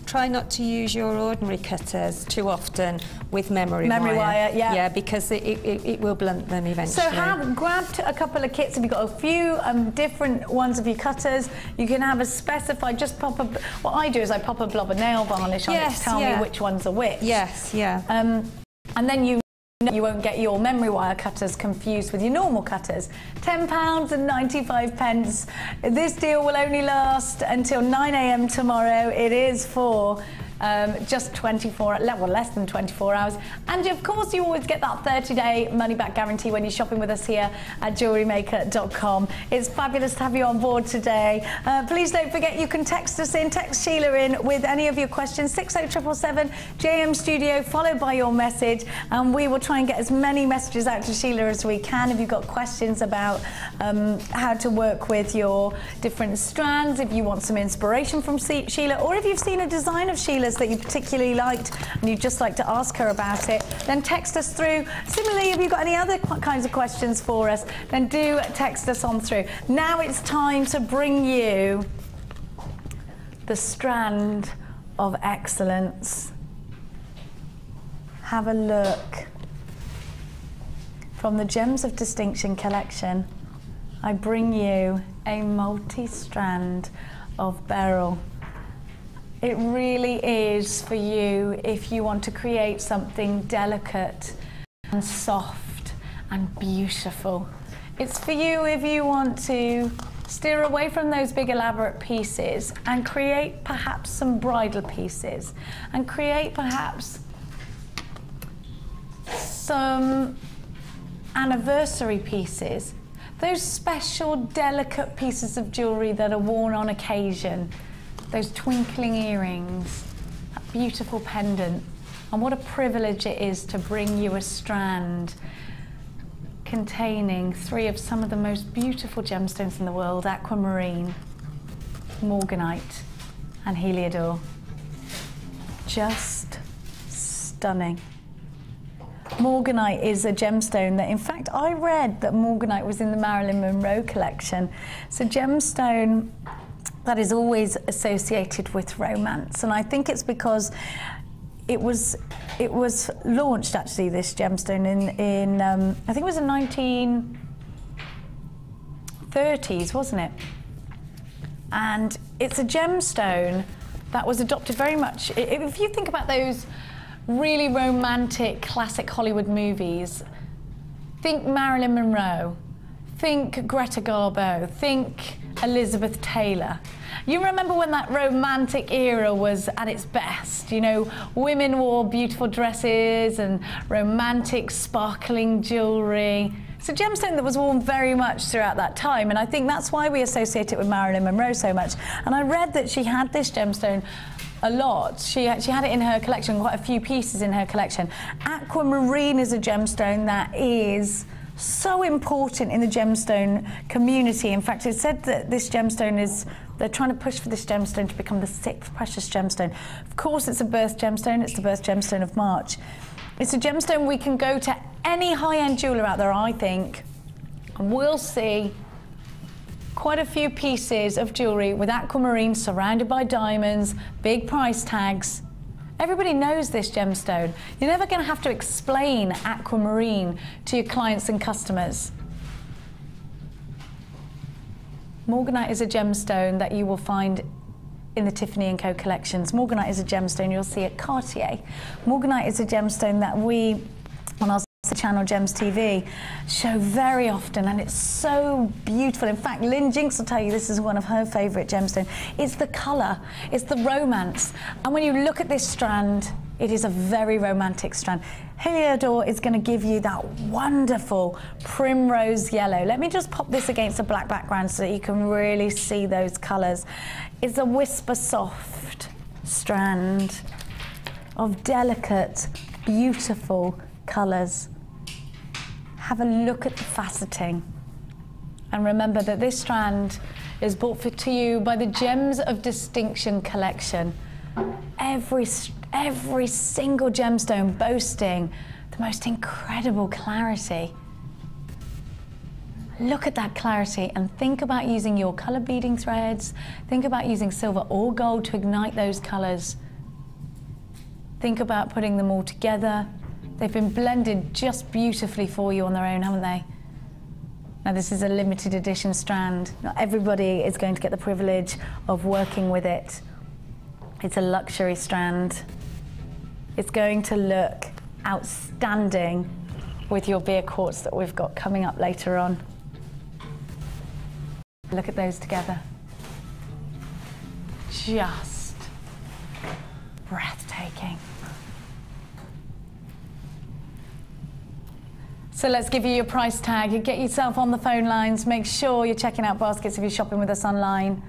Try not to use your ordinary cutters too often with memory wire. Yeah. Yeah, because it will blunt them eventually. So grab a couple of kits. If you've got a few different ones of your cutters, you can have a specified. Just pop a. What I do is I pop a blob of nail varnish on it to tell me which ones are which. Yes. Yeah. And then you won't get your memory wire cutters confused with your normal cutters. £10.95. This deal will only last until 9 AM tomorrow. It is for just 24, well, less than 24 hours. And of course, you always get that 30-day money-back guarantee when you're shopping with us here at jewellerymaker.com. It's fabulous to have you on board today. Please don't forget, you can text us in, text Sheila in with any of your questions, 60777 JM Studio, followed by your message, and we will try and get as many messages out to Sheila as we can. If you've got questions about how to work with your different strands, if you want some inspiration from Sheila, or if you've seen a design of Sheila's that you particularly liked and you'd just like to ask her about it, then text us through. Similarly, if you've got any other kinds of questions for us, then do text us on through. Now it's time to bring you the strand of excellence. Have a look. From the Gems of Distinction collection, I bring you a multi-strand of beryl. It really is for you if you want to create something delicate and soft and beautiful. It's for you if you want to steer away from those big elaborate pieces and create perhaps some bridal pieces, and create perhaps some anniversary pieces, those special delicate pieces of jewellery that are worn on occasion. Those twinkling earrings, that beautiful pendant. And what a privilege it is to bring you a strand containing three of some of the most beautiful gemstones in the world: aquamarine, morganite, and heliodor. Just stunning. Morganite is a gemstone that, in fact, I read that morganite was in the Marilyn Monroe collection. It's a gemstone that is always associated with romance, and I think it's because it was launched, actually, this gemstone in I think it was in 1930s, wasn't it? And it's a gemstone that was adopted very much. If you think about those really romantic classic Hollywood movies, think Marilyn Monroe, think Greta Garbo, think Elizabeth Taylor. You remember when that romantic era was at its best? You know, women wore beautiful dresses and romantic sparkling jewellery. It's a gemstone that was worn very much throughout that time, and I think that's why we associate it with Marilyn Monroe so much. And I read that she had this gemstone a lot. She had it in her collection, quite a few pieces in her collection. Aquamarine is a gemstone that is so important in the gemstone community. In fact, it's said that this gemstone is, they're trying to push for this gemstone to become the 6th precious gemstone. Of course, it's a birth gemstone. It's the birth gemstone of March. It's a gemstone we can go to any high-end jeweller out there, I think, and we'll see quite a few pieces of jewellery with aquamarine surrounded by diamonds, big price tags. Everybody knows this gemstone. You're never going to have to explain aquamarine to your clients and customers. Morganite is a gemstone that you will find in the Tiffany & Co collections. Morganite is a gemstone you'll see at Cartier. Morganite is a gemstone that we, on our channel Gems TV, show very often, and it's so beautiful. In fact, Lynn Jinks will tell you this is one of her favourite gemstones. It's the colour, it's the romance, and when you look at this strand, it is a very romantic strand. Heliodor is going to give you that wonderful primrose yellow. Let me just pop this against a black background so that you can really see those colours. It's a whisper soft strand of delicate, beautiful colours. Have a look at the faceting. And remember that this strand is brought to you by the Gems of Distinction collection. Every single gemstone boasting the most incredible clarity. Look at that clarity and think about using your colour beading threads. Think about using silver or gold to ignite those colours. Think about putting them all together. They've been blended just beautifully for you on their own, haven't they? Now, this is a limited edition strand. Not everybody is going to get the privilege of working with it. It's a luxury strand. It's going to look outstanding with your beer quartz that we've got coming up later on. Look at those together. Just breathtaking. So let's give you your price tag. Get yourself on the phone lines. Make sure you're checking out baskets if you're shopping with us online.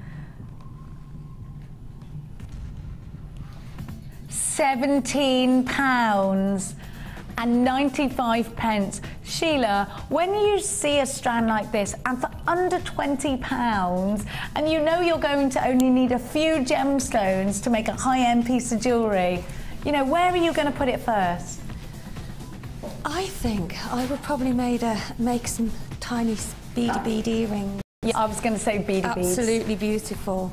£17.95. Sheila, when you see a strand like this and for under £20 and you know you're going to only need a few gemstones to make a high-end piece of jewellery, you know, where are you going to put it first? I think I would probably make some tiny beady earrings. Yeah, I was going to say beady beads. Absolutely beautiful.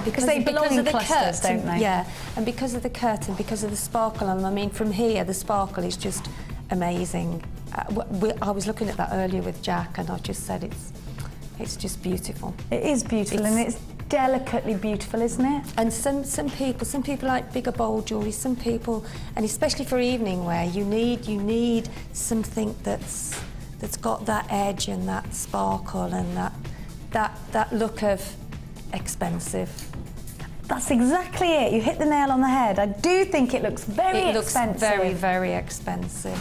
Because they belong in clusters, don't they? Yeah, and because of the curtain, because of the sparkle on them. I mean, from here, the sparkle is just amazing. I was looking at that earlier with Jack, and I just said it's just beautiful. It is beautiful, and it's delicately beautiful, isn't it? And some people like bigger, bold jewellery. Some people, and especially for evening wear, you need something that's got that edge and that sparkle and that look of expensive. That's exactly it. You hit the nail on the head. I do think it looks very expensive. It looks very, very expensive.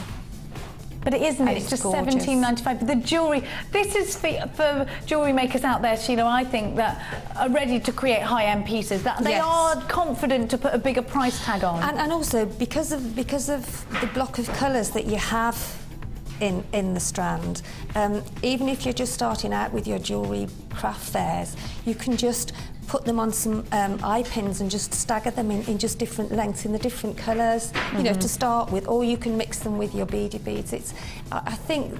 But it isn't. It's just £17.95. But the jewellery, this is for jewellery makers out there, Sheila, I think, that are ready to create high-end pieces, that they are confident to put a bigger price tag on. And also, because of the block of colours that you have in the strand, even if you're just starting out with your jewellery craft fairs, you can just put them on some eye pins and just stagger them in just different lengths in the different colours, you know, to start with, or you can mix them with your beady beads. I think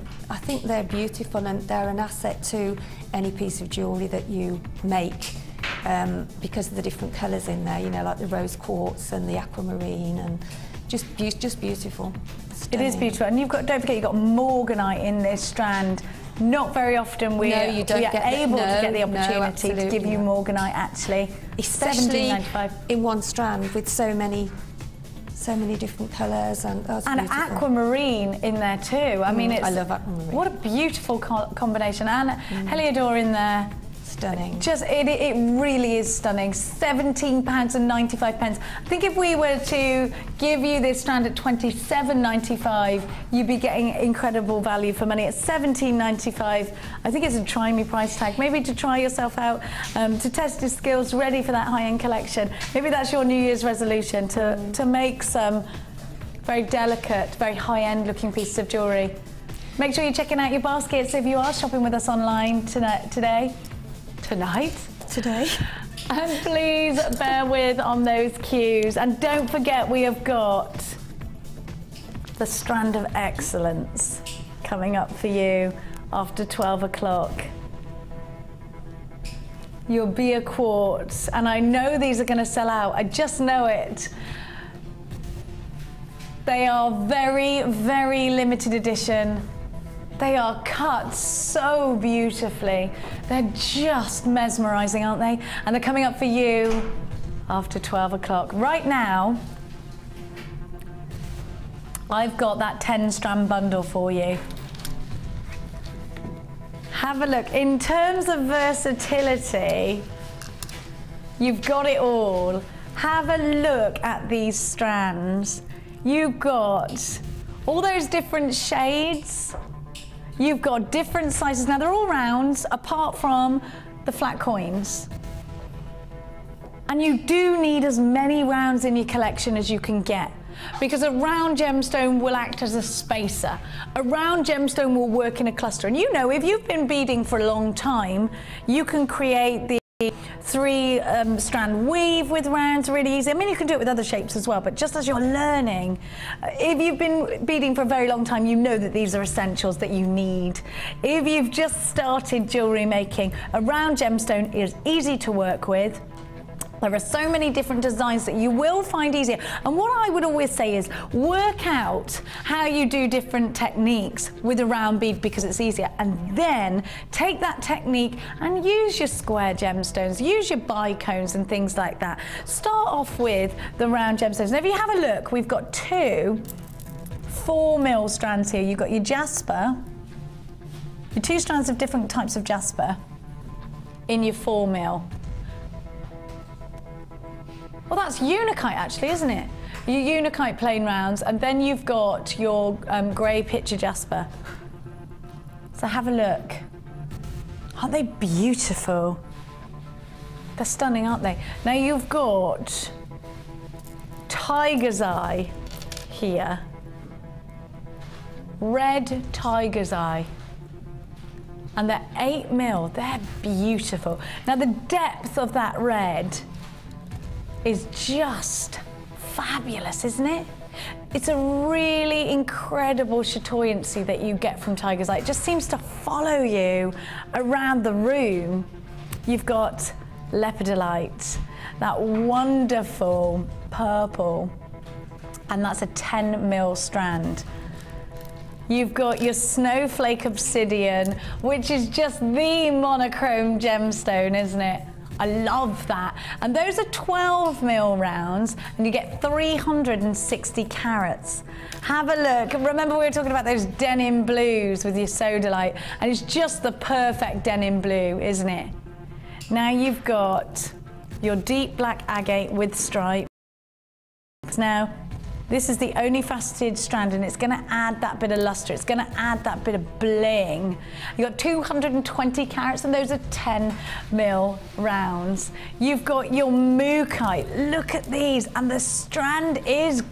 they're beautiful, and they're an asset to any piece of jewellery that you make, because of the different colours in there, you know, like the rose quartz and the aquamarine, and just beautiful. Stunning. It is beautiful, and don't forget you've got morganite in this strand. Not very often we are able to get the opportunity to give you morganite, actually. Especially in one strand with so many different colours, and aquamarine in there too. I mean, I love aquamarine. What a beautiful combination, and Heliodor in there. Stunning. Just it really is stunning. £17.95. I think if we were to give you this strand at £27.95, you'd be getting incredible value for money. At £17.95, I think it's a try me price tag. Maybe to try yourself out, to test your skills, ready for that high-end collection. Maybe that's your New Year's resolution, to make some very delicate, very high-end looking pieces of jewellery. Make sure you're checking out your baskets if you are shopping with us online today. And please bear with on those cues. And don't forget, we have got the Strand of Excellence coming up for you after 12 o'clock. Your beer quartz, and I know these are going to sell out. I just know it. They are very, very limited edition. They are cut so beautifully. They're just mesmerizing, aren't they? And they're coming up for you after 12 o'clock. Right now, I've got that 10-strand bundle for you. Have a look. In terms of versatility, you've got it all. Have a look at these strands. You've got all those different shades. You've got different sizes. Now, they're all rounds, apart from the flat coins. And you do need as many rounds in your collection as you can get, because a round gemstone will act as a spacer. A round gemstone will work in a cluster. And you know, if you've been beading for a long time, you can create the 3-strand weave with rounds really easy. I mean, you can do it with other shapes as well, but just as you're learning, if you've been beading for a very long time, you know that these are essentials that you need. If you've just started jewellery making, a round gemstone is easy to work with. There are so many different designs that you will find easier. And what I would always say is work out how you do different techniques with a round bead, because it's easier. And then take that technique and use your square gemstones, use your bicones and things like that. Start off with the round gemstones. And if you have a look, we've got 2 4mm strands here. You've got your jasper, your 2 strands of different types of jasper in your 4mm. Well, that's Unikite actually, isn't it? Your Unikite plain rounds, and then you've got your grey picture jasper. So have a look. Aren't they beautiful? They're stunning, aren't they? Now you've got tiger's eye here. Red tiger's eye. And they're 8mm, they're beautiful. Now the depth of that red is just fabulous, isn't it? It's a really incredible chatoyancy that you get from tiger's eye. It just seems to follow you around the room. You've got lepidolite, that wonderful purple, and that's a 10mm strand. You've got your snowflake obsidian, which is just the monochrome gemstone, isn't it? I love that. And those are 12mm rounds, and you get 360 carats. Have a look. Remember, we were talking about those denim blues with your sodalite, and it's just the perfect denim blue, isn't it? Now you've got your deep black agate with stripes. Now, this is the only faceted strand, and it's going to add that bit of luster. It's going to add that bit of bling. You've got 220 carats, and those are 10mm rounds. You've got your mookaite. Look at these, and the strand is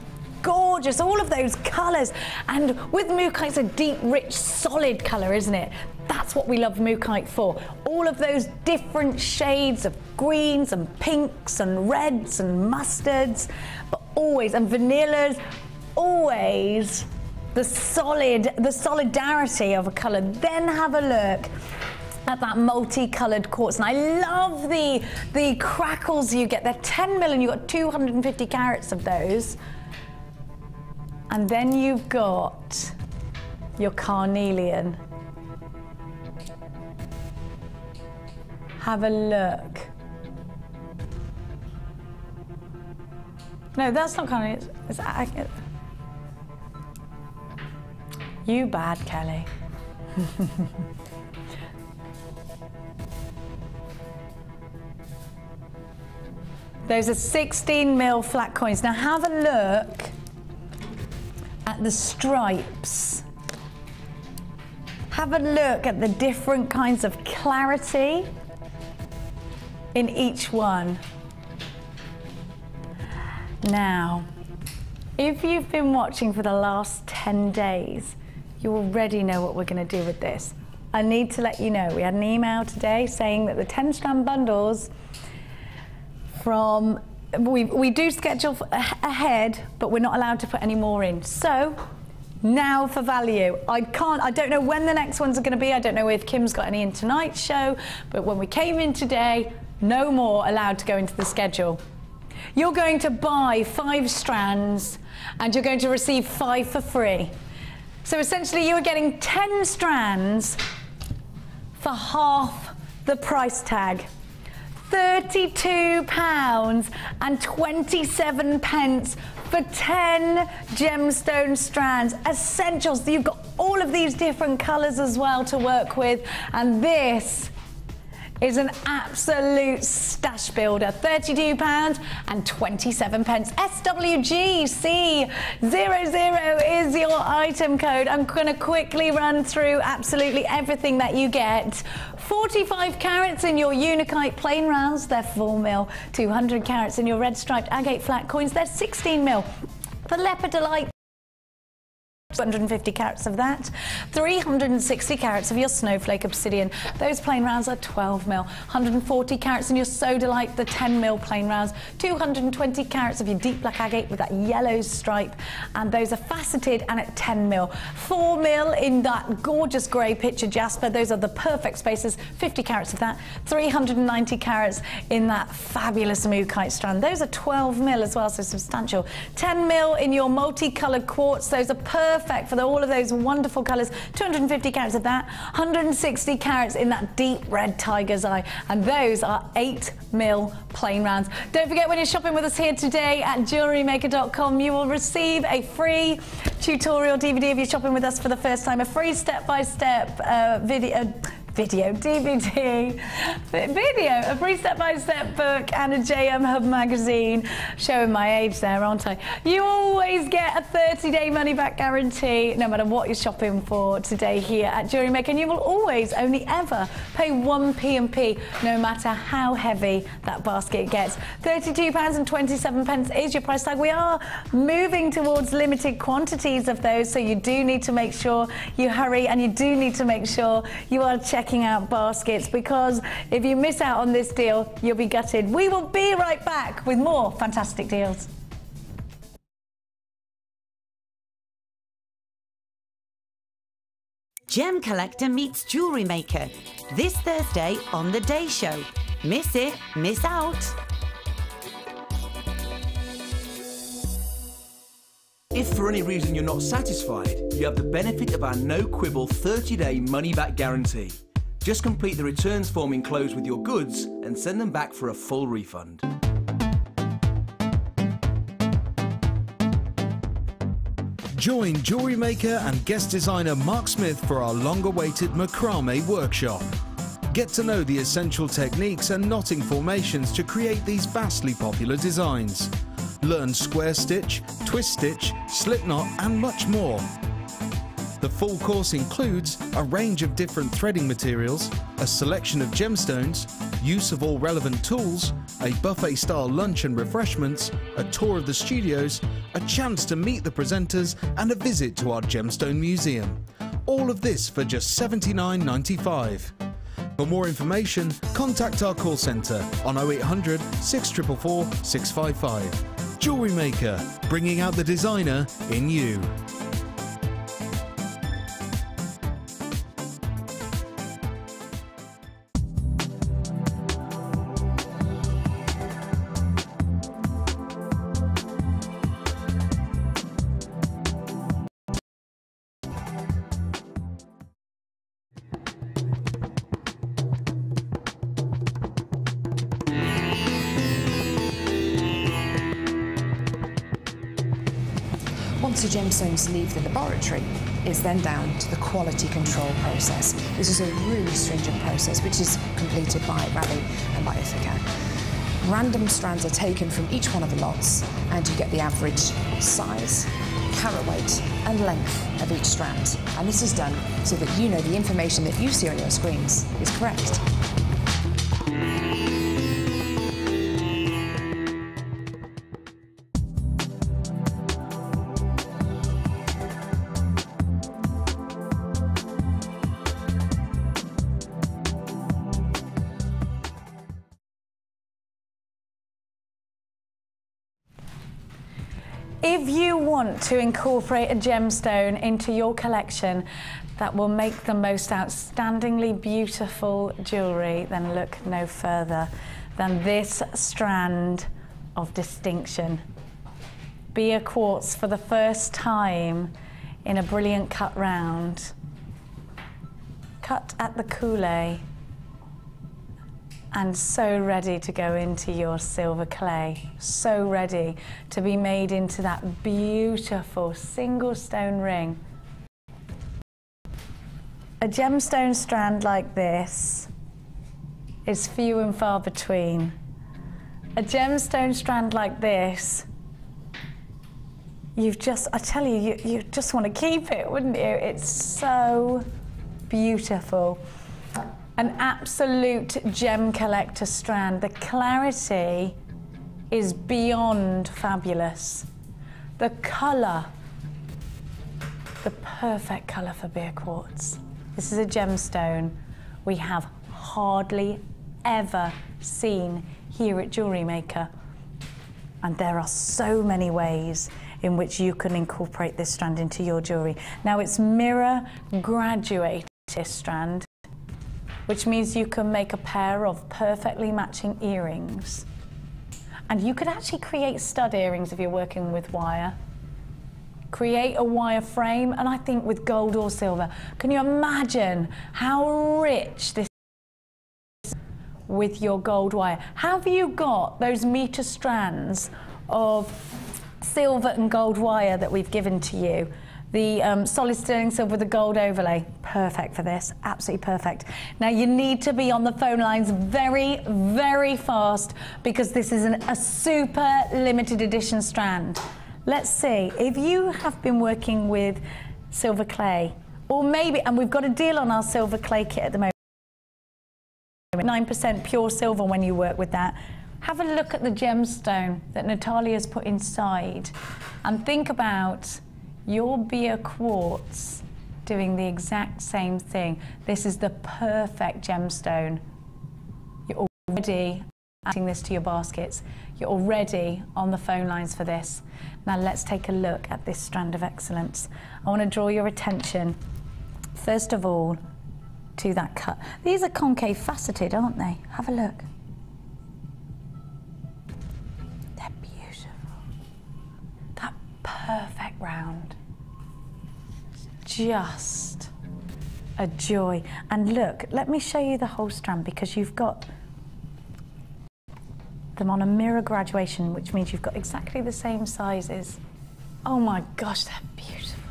gorgeous. All of those colours. And with mookaite, it's a deep, rich, solid colour, isn't it? That's what we love mookaite for. All of those different shades of greens and pinks and reds and mustards, but always, and vanillas, always the solidarity of a colour. Then have a look at that multicoloured quartz. And I love the crackles you get. They're 10mm, and you've got 250 carats of those. And then you've got your carnelian. Have a look. No, that's not carnelian. It's you bad, Kelly. Those are 16mm flat coins. Now have a look at the stripes. Have a look at the different kinds of clarity in each one. Now, if you've been watching for the last 10 days, you already know what we're going to do with this. I need to let you know, we had an email today saying that the 10 strand bundles from, we do schedule ahead, but we're not allowed to put any more in. So now for value. I don't know when the next ones are going to be. I don't know if Kim's got any in tonight's show, but when we came in today, no more allowed to go into the schedule. You're going to buy 5 strands and you're going to receive 5 for free. So essentially you are getting 10 strands for half the price tag. £32.27 for 10 gemstone strands. Essentials. You've got all of these different colours as well to work with, and this is an absolute stash builder. £32.27. SWGC00 is your item code. I'm going to quickly run through absolutely everything that you get. 45 carats in your Unakite plain rounds, they're 4mm. 200 carats in your red striped agate flat coins, they're 16mm. For Lepidolite, 250 carats of that, 360 carats of your snowflake obsidian. Those plain rounds are 12mm. 140 carats in your sodalite, the 10mm plain rounds. 220 carats of your deep black agate with that yellow stripe, and those are faceted and at 10mm. 4mm in that gorgeous grey picture jasper. Those are the perfect spaces. 50 carats of that. 390 carats in that fabulous mookaite strand. Those are 12mm as well, so substantial. 10mm in your multicoloured quartz. Those are perfect for all of those wonderful colours. 250 carats of that. 160 carats in that deep red tiger's eye, and those are 8mm plain rounds. Don't forget, when you're shopping with us here today at jewellerymaker.com, you will receive a free tutorial DVD if you're shopping with us for the first time, a free step-by-step DVD, a free step-by-step book, and a JM Hub magazine. Showing my age there, aren't I? You always get a 30-day money-back guarantee, no matter what you're shopping for today here at Jewellery Maker, and you will always, only ever, pay 1 P&P, no matter how heavy that basket gets. £32.27 is your price tag. We are moving towards limited quantities of those, so you do need to make sure you hurry, and you do need to make sure you are checking out baskets, because if you miss out on this deal, you'll be gutted. We will be right back with more fantastic deals. Gem Collector meets Jewellery Maker this Thursday on The Day Show. Miss it, miss out. If for any reason you're not satisfied, you have the benefit of our no-quibble 30-day money-back guarantee. Just complete the returns form enclosed with your goods and send them back for a full refund. Join Jewellery Maker and guest designer Mark Smith for our long-awaited macrame workshop. Get to know the essential techniques and knotting formations to create these vastly popular designs. Learn square stitch, twist stitch, slip knot and much more. The full course includes a range of different threading materials, a selection of gemstones, use of all relevant tools, a buffet-style lunch and refreshments, a tour of the studios, a chance to meet the presenters and a visit to our gemstone museum. All of this for just $79.95. For more information, contact our call centre on 0800 644 655. Jewellery Maker, bringing out the designer in you. Once the gemstones leave the laboratory, it's then down to the quality control process. This is a really stringent process which is completed by Raleigh and by Ithaca. Random strands are taken from each one of the lots, and you get the average size, carat weight and length of each strand. And this is done so that you know the information that you see on your screens is correct. If you want to incorporate a gemstone into your collection that will make the most outstandingly beautiful jewellery, then look no further than this strand of distinction. Beer quartz for the first time in a brilliant cut round. Cut at the coulee and so ready to go into your silver clay. So ready to be made into that beautiful single stone ring. A gemstone strand like this is few and far between. A gemstone strand like this, I tell you, you just want to keep it, wouldn't you? It's so beautiful. An absolute gem collector strand. The clarity is beyond fabulous. The colour, the perfect colour for beer quartz. This is a gemstone we have hardly ever seen here at Jewellery Maker. And there are so many ways in which you can incorporate this strand into your jewellery. Now it's mirror graduated strand, which means you can make a pair of perfectly matching earrings. And you could actually create stud earrings if you're working with wire. Create a wire frame, and I think with gold or silver. Can you imagine how rich this is with your gold wire? Have you got those metre strands of silver and gold wire that we've given to you? The solid sterling silver with the gold overlay, perfect for this, absolutely perfect. Now you need to be on the phone lines very, very fast because this is a super limited edition strand. Let's see, if you have been working with silver clay, or maybe, and we've got a deal on our silver clay kit at the moment, 9% pure silver when you work with that. Have a look at the gemstone that Natalia's put inside and think about your beer quartz doing the exact same thing. This is the perfect gemstone. You're already adding this to your baskets. You're already on the phone lines for this. Now let's take a look at this strand of excellence. I want to draw your attention, first of all, to that cut. These are concave faceted, aren't they? Have a look. They're beautiful. That perfect round. Just a joy. And look, let me show you the whole strand because you've got them on a mirror graduation, which means you've got exactly the same sizes. Oh my gosh, they're beautiful.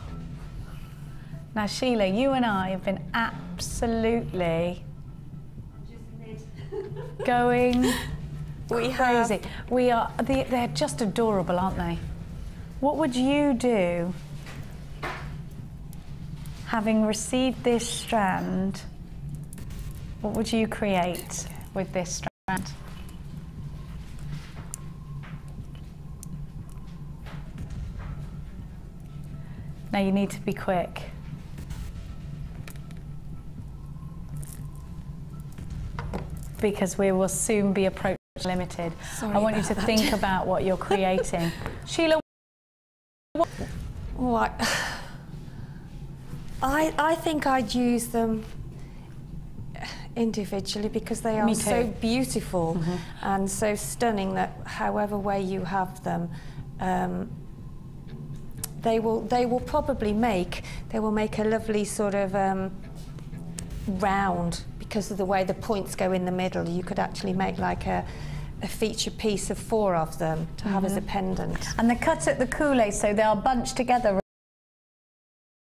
Now Sheila, you and I have been absolutely going crazy. We are, they're just adorable, aren't they? What would you do having received this strand? What would you create with this strand? Now you need to be quick. Because we will soon be approaching limited. Sorry, I want you to think about what you're creating. Sheila, what? I think I'd use them individually because they are so beautiful and so stunning that however way you have them, they will probably make a lovely sort of round because of the way the points go in the middle. You could actually make like a feature piece of 4 of them to have as a pendant. And the cut at the coulee, so they are bunched together.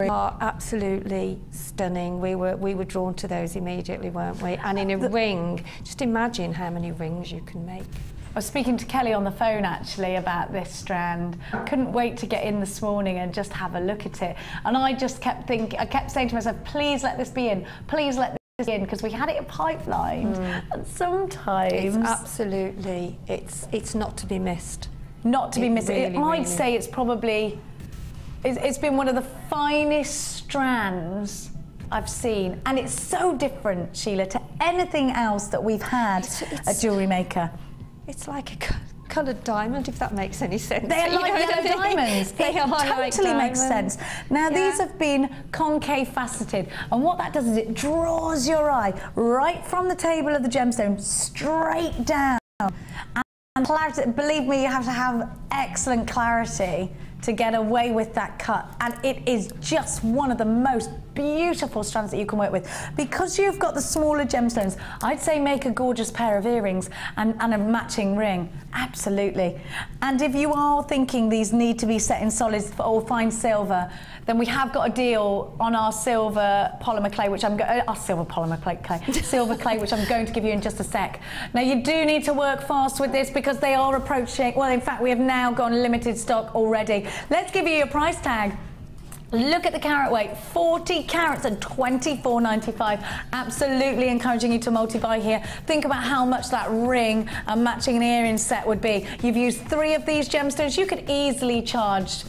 Are absolutely stunning. We were drawn to those immediately, weren't we? And in a ring, just imagine how many rings you can make. I was speaking to Kelly on the phone actually about this strand. Couldn't wait to get in this morning and just have a look at it. And I just kept thinking, I kept saying to myself, please let this be in, please let this be in, because we had it pipelined. And sometimes it's absolutely, it's not to be missed. Not to be missed. Really, I'd say it's probably, it's been one of the finest strands I've seen, and it's so different, Sheila, to anything else that we've had at Jewellery Maker. It's like coloured diamond, if that makes any sense. They're like yellow diamonds. They are totally like makes sense. Now these have been concave faceted, and what that does is it draws your eye right from the table of the gemstone straight down. And clarity, believe me, you have to have excellent clarity to get away with that cut, and it is just one of the most beautiful strands that you can work with. Because you've got the smaller gemstones, I'd say make a gorgeous pair of earrings and a matching ring, absolutely. And if you are thinking these need to be set in solids or fine silver, then we have got a deal on our silver polymer clay, which silver clay, which I'm going to give you in just a sec. Now you do need to work fast with this because they are approaching, well in fact we have now gone limited stock already. Let's give you your price tag. Look at the carat weight, 40 carats at $24.95. Absolutely encouraging you to multi-buy here. Think about how much that ring and matching earring set would be. You've used 3 of these gemstones. You could easily charge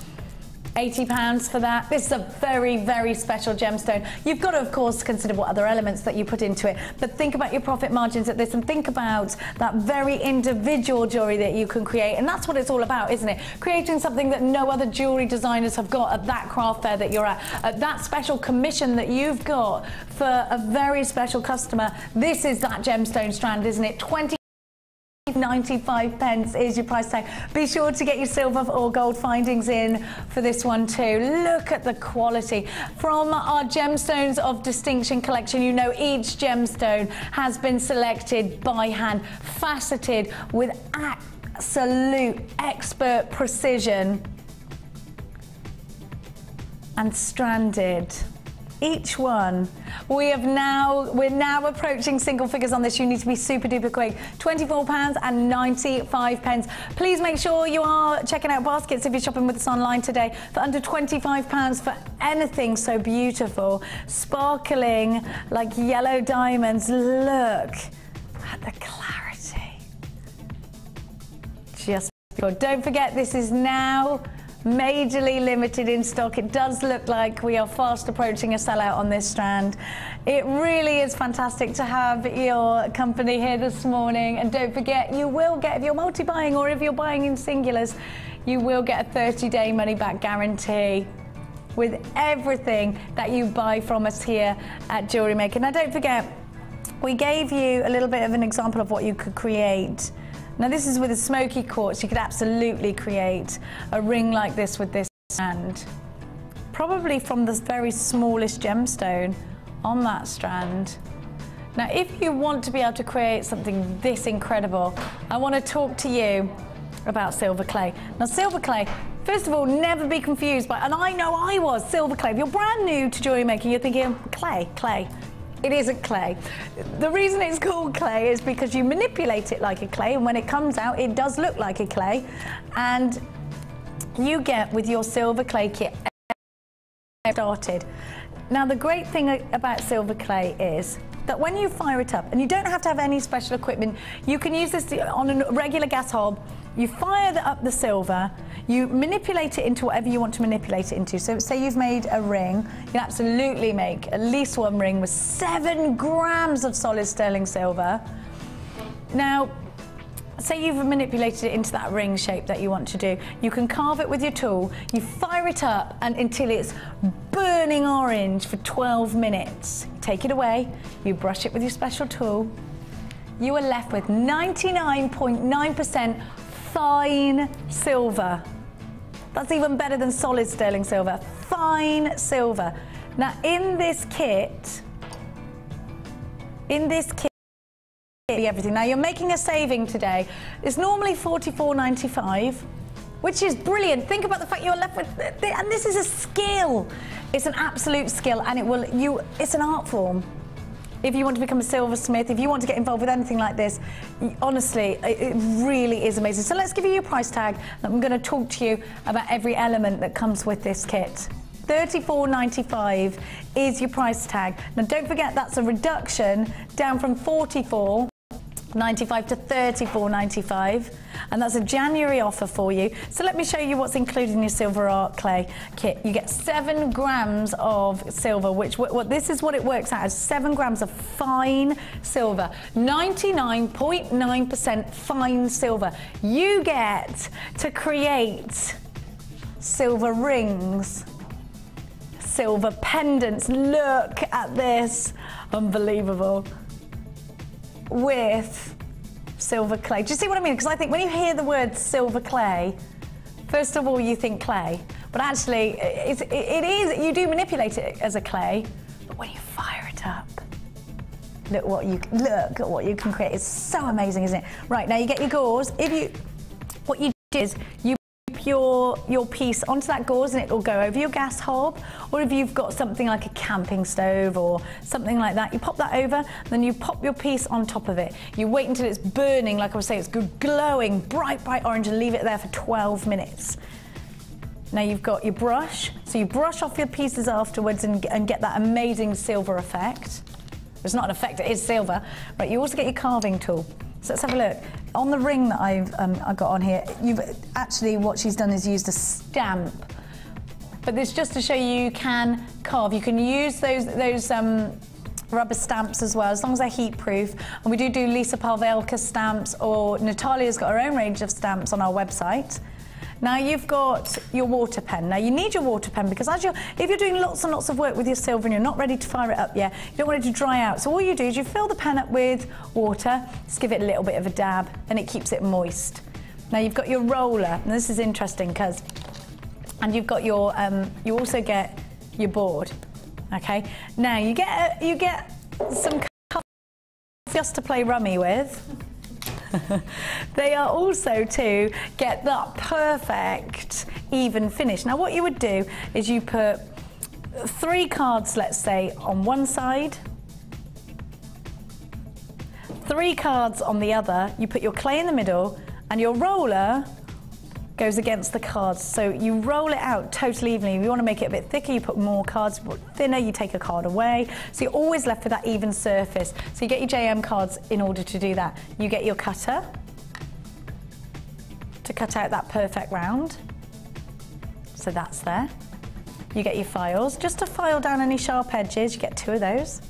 £80 for that. This is a very, very special gemstone. You've got to, of course, consider what other elements that you put into it, but think about your profit margins at this and think about that very individual jewellery that you can create, and that's what it's all about, isn't it? Creating something that no other jewellery designers have got at that craft fair that you're at that special commission that you've got for a very special customer. This is that gemstone strand, isn't it? 95 pence is your price tag. Be sure to get your silver or gold findings in for this one too. Look at the quality. From our Gemstones of Distinction collection, you know each gemstone has been selected by hand, faceted with absolute expert precision and stranded. Each one. We're now approaching single figures on this. You need to be super duper quick. £24.95. Please make sure you are checking out baskets if you're shopping with us online today for under £25 for anything so beautiful. Sparkling like yellow diamonds. Look at the clarity. Just beautiful. Don't forget, this is now majorly limited in stock. It does look like we are fast approaching a sellout on this strand. It really is fantastic to have your company here this morning, and don't forget, you will get, if you're multi-buying or if you're buying in singulars, you will get a 30-day money-back guarantee with everything that you buy from us here at Jewellery Maker. Now don't forget, we gave you a little bit of an example of what you could create. Now this is with a smoky quartz. You could absolutely create a ring like this with this strand, probably from the very smallest gemstone on that strand. Now if you want to be able to create something this incredible, I want to talk to you about silver clay. Now silver clay, first of all, never be confused by, and I know I was, silver clay. If you're brand new to jewellery making, you're thinking, clay. It isn't clay. The reason it's called clay is because you manipulate it like a clay, and when it comes out, it does look like a clay. And you get, with your silver clay kit, started. Now, the great thing about silver clay is that when you fire it up, and you don't have to have any special equipment, you can use this on a regular gas hob. You fire up the silver, you manipulate it into whatever you want to manipulate it into. So say you've made a ring, you can absolutely make at least one ring with 7 grams of solid sterling silver. Now, say you've manipulated it into that ring shape that you want to do. You can carve it with your tool, you fire it up and until it's burning orange for 12 minutes. Take it away, you brush it with your special tool. You are left with 99.9% fine silver. That's even better than solid sterling silver. Fine silver. Now in this kit, everything. Now you're making a saving today. It's normally $44.95, which is brilliant. Think about the fact you're left with, and this is a skill. It's an absolute skill, and it's an art form. If you want to become a silversmith, if you want to get involved with anything like this, honestly, it really is amazing. So let's give you your price tag. I'm going to talk to you about every element that comes with this kit. $34.95 is your price tag. Now don't forget, that's a reduction down from $44. $95 to $34.95, and that's a January offer for you. So let me show you what's included in your silver art clay kit. You get 7 grams of silver, which this is what it works out as, 7 grams of fine silver, 99.9% fine silver. You get to create silver rings, silver pendants. Look at this, unbelievable. With silver clay. Do you see what I mean? Because I think when you hear the word silver clay, first of all you think clay, but actually it is, you do manipulate it as a clay, but when you fire it up, look at what you can create. It's so amazing, isn't it? Right, now you get your gauze. What you do is you your piece onto that gauze and it will go over your gas hob, or if you've got something like a camping stove or something like that, you pop that over, then you pop your piece on top of it. You wait until it's burning, like I was saying, it's glowing bright orange, and leave it there for 12 minutes. Now you've got your brush, so you brush off your pieces afterwards and get that amazing silver effect. It's not an effect, it is silver. Right, you also get your carving tool. So let's have a look. On the ring that I got on here, what she's done is used a stamp. But this just to show you can carve. You can use those rubber stamps as well, as long as they're heat proof. And we do Lisa Pavelka stamps, or Natalia's got her own range of stamps on our website. Now you've got your water pen. Now you need your water pen because if you're doing lots and lots of work with your silver and you're not ready to fire it up yet, you don't want it to dry out. So all you do is you fill the pen up with water, just give it a little bit of a dab, and it keeps it moist. Now you've got your roller, and this is interesting and you've got your, you also get your board, okay? Now you get some cups just to play rummy with. They are also to get that perfect even finish. Now what you would do is you put 3 cards, let's say, on one side, 3 cards on the other, you put your clay in the middle, and your roller goes against the cards. So you roll it out totally evenly. If you want to make it a bit thicker, you put more cards, thinner, you take a card away. So you're always left with that even surface. So you get your JM cards in order to do that. You get your cutter to cut out that perfect round. So that's there. You get your files, just to file down any sharp edges, you get 2 of those.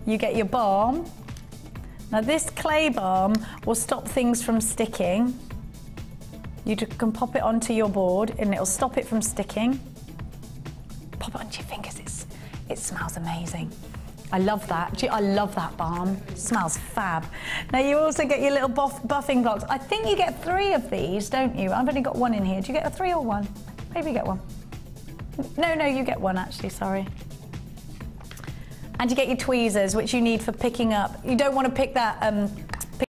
You get your balm. Now this clay balm will stop things from sticking. You can pop it onto your board and it'll stop it from sticking. Pop it onto your fingers, it smells amazing. I love that. I love that balm. It smells fab. Now you also get your little buffing blocks. I think you get 3 of these, don't you? I've only got 1 in here. Do you get a 3 or 1? Maybe you get 1. No, you get 1 actually, sorry. And you get your tweezers, which you need for picking up. You don't want to pick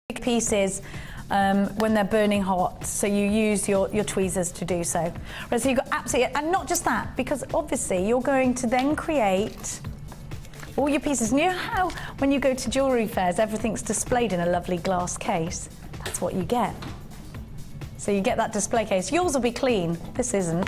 pick pieces when they're burning hot, so you use your tweezers to do so. Right, so you've got absolutely, and not just that, because obviously you're going to then create all your pieces. And you know how when you go to jewellery fairs, everything's displayed in a lovely glass case? That's what you get. So you get that display case. Yours will be clean. This isn't.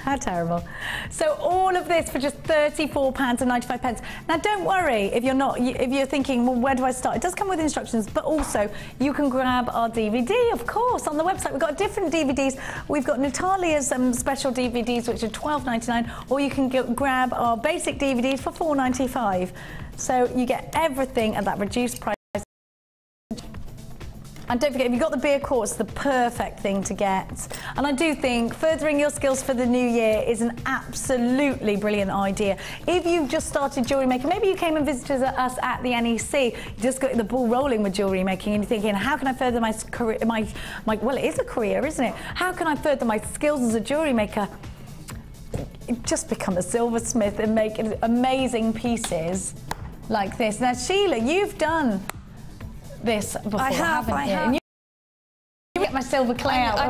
How terrible. So all of this for just £34.95. Now don't worry if you're thinking, well, where do I start? It does come with instructions, but also you can grab our DVD, of course, on the website. We've got different DVDs. We've got Natalia's special DVDs, which are £12.99, or you can grab our basic DVDs for £4.95. So you get everything at that reduced price. And don't forget, if you've got the beer quartz, the perfect thing to get. And I do think furthering your skills for the new year is an absolutely brilliant idea. If you've just started jewellery making, maybe you came and visited us at the NEC, you just got the ball rolling with jewellery making, and you're thinking, how can I further my career, well, it is a career, isn't it? How can I further my skills as a jewellery maker? Just become a silversmith and make amazing pieces like this. Now, Sheila, you've done this before, haven't you? And you get my silver clay out. I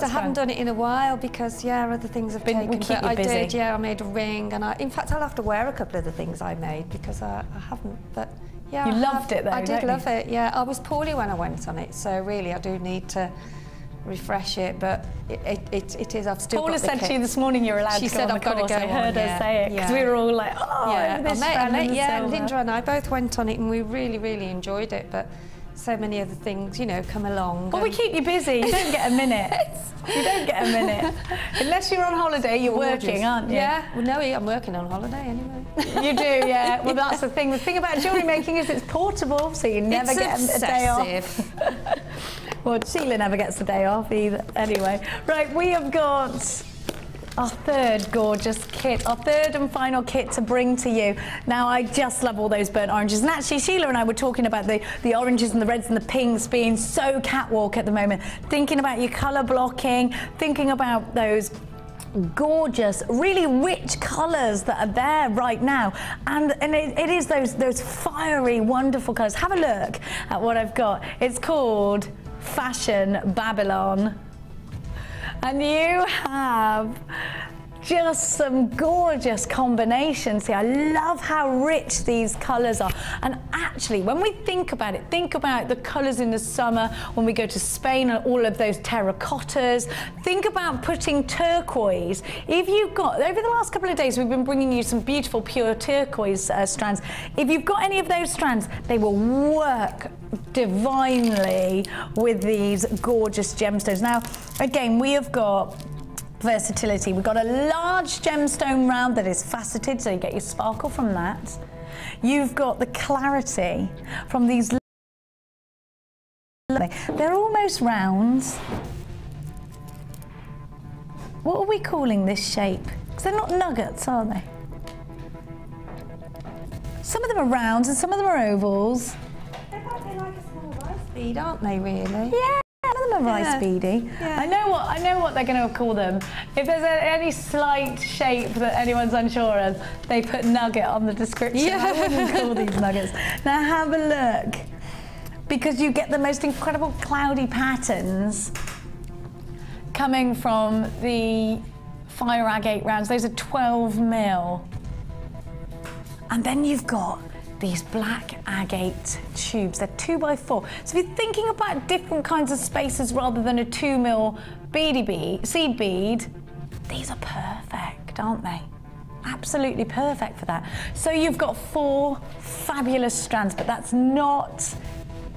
haven't done it in a while because other things have taken. But I did. I made a ring, and in fact I'll have to wear a couple of the things I made because I haven't. But you loved it though. I did love it. Yeah, I was poorly when I went on it, so really I do need to refresh it, but it is. I've still Paula got the said kit. to you this morning you're allowed She to go said on I've the got course. to go I heard her say it because we were all like, oh, Linda and I both went on it and we really enjoyed it, but so many other things, you know, come along. Well, we keep you busy. You don't get a minute. You don't get a minute. Unless you're on holiday, you're working, aren't you? Yeah. Well, no, I'm working on holiday anyway. You do, yeah. Well, that's the thing. The thing about jewellery making is it's portable, so you never get a day off. Well, Sheila never gets a day off either. Anyway, right, we have got our third gorgeous kit, our third and final kit to bring to you. Now, I just love all those burnt oranges. And actually, Sheila and I were talking about the oranges and the reds and the pinks being so catwalk at the moment. Thinking about your colour blocking, thinking about those gorgeous, really rich colours that are there right now. And it is those fiery, wonderful colours. Have a look at what I've got. It's called Fashion Babylon. And you have just some gorgeous combinations here. I love how rich these colours are. And actually, when we think about it, think about the colours in the summer when we go to Spain and all of those terracottas. Think about putting turquoise. If you've got, over the last couple of days, we've been bringing you some beautiful pure turquoise strands. If you've got any of those strands, they will work divinely with these gorgeous gemstones. Now, again, we have got versatility. We've got a large gemstone round that is faceted, so you get your sparkle from that. You've got the clarity from these. They're almost rounds. What are we calling this shape? Because they're not nuggets, are they? Some of them are rounds and some of them are ovals. They're like a small rice bead, aren't they, really? Yeah. Some of them are rice beady. Yeah. I know what they're going to call them. If there's any slight shape that anyone's unsure of, they put nugget on the description. Yeah. I wouldn't call these nuggets. Now have a look, because you get the most incredible cloudy patterns coming from the fire agate rounds. Those are 12 mil. And then you've got these black agate tubes. They're 2x4. So if you're thinking about different kinds of spaces rather than a 2 mil seed bead, these are perfect, aren't they? Absolutely perfect for that. So you've got 4 fabulous strands, but that's not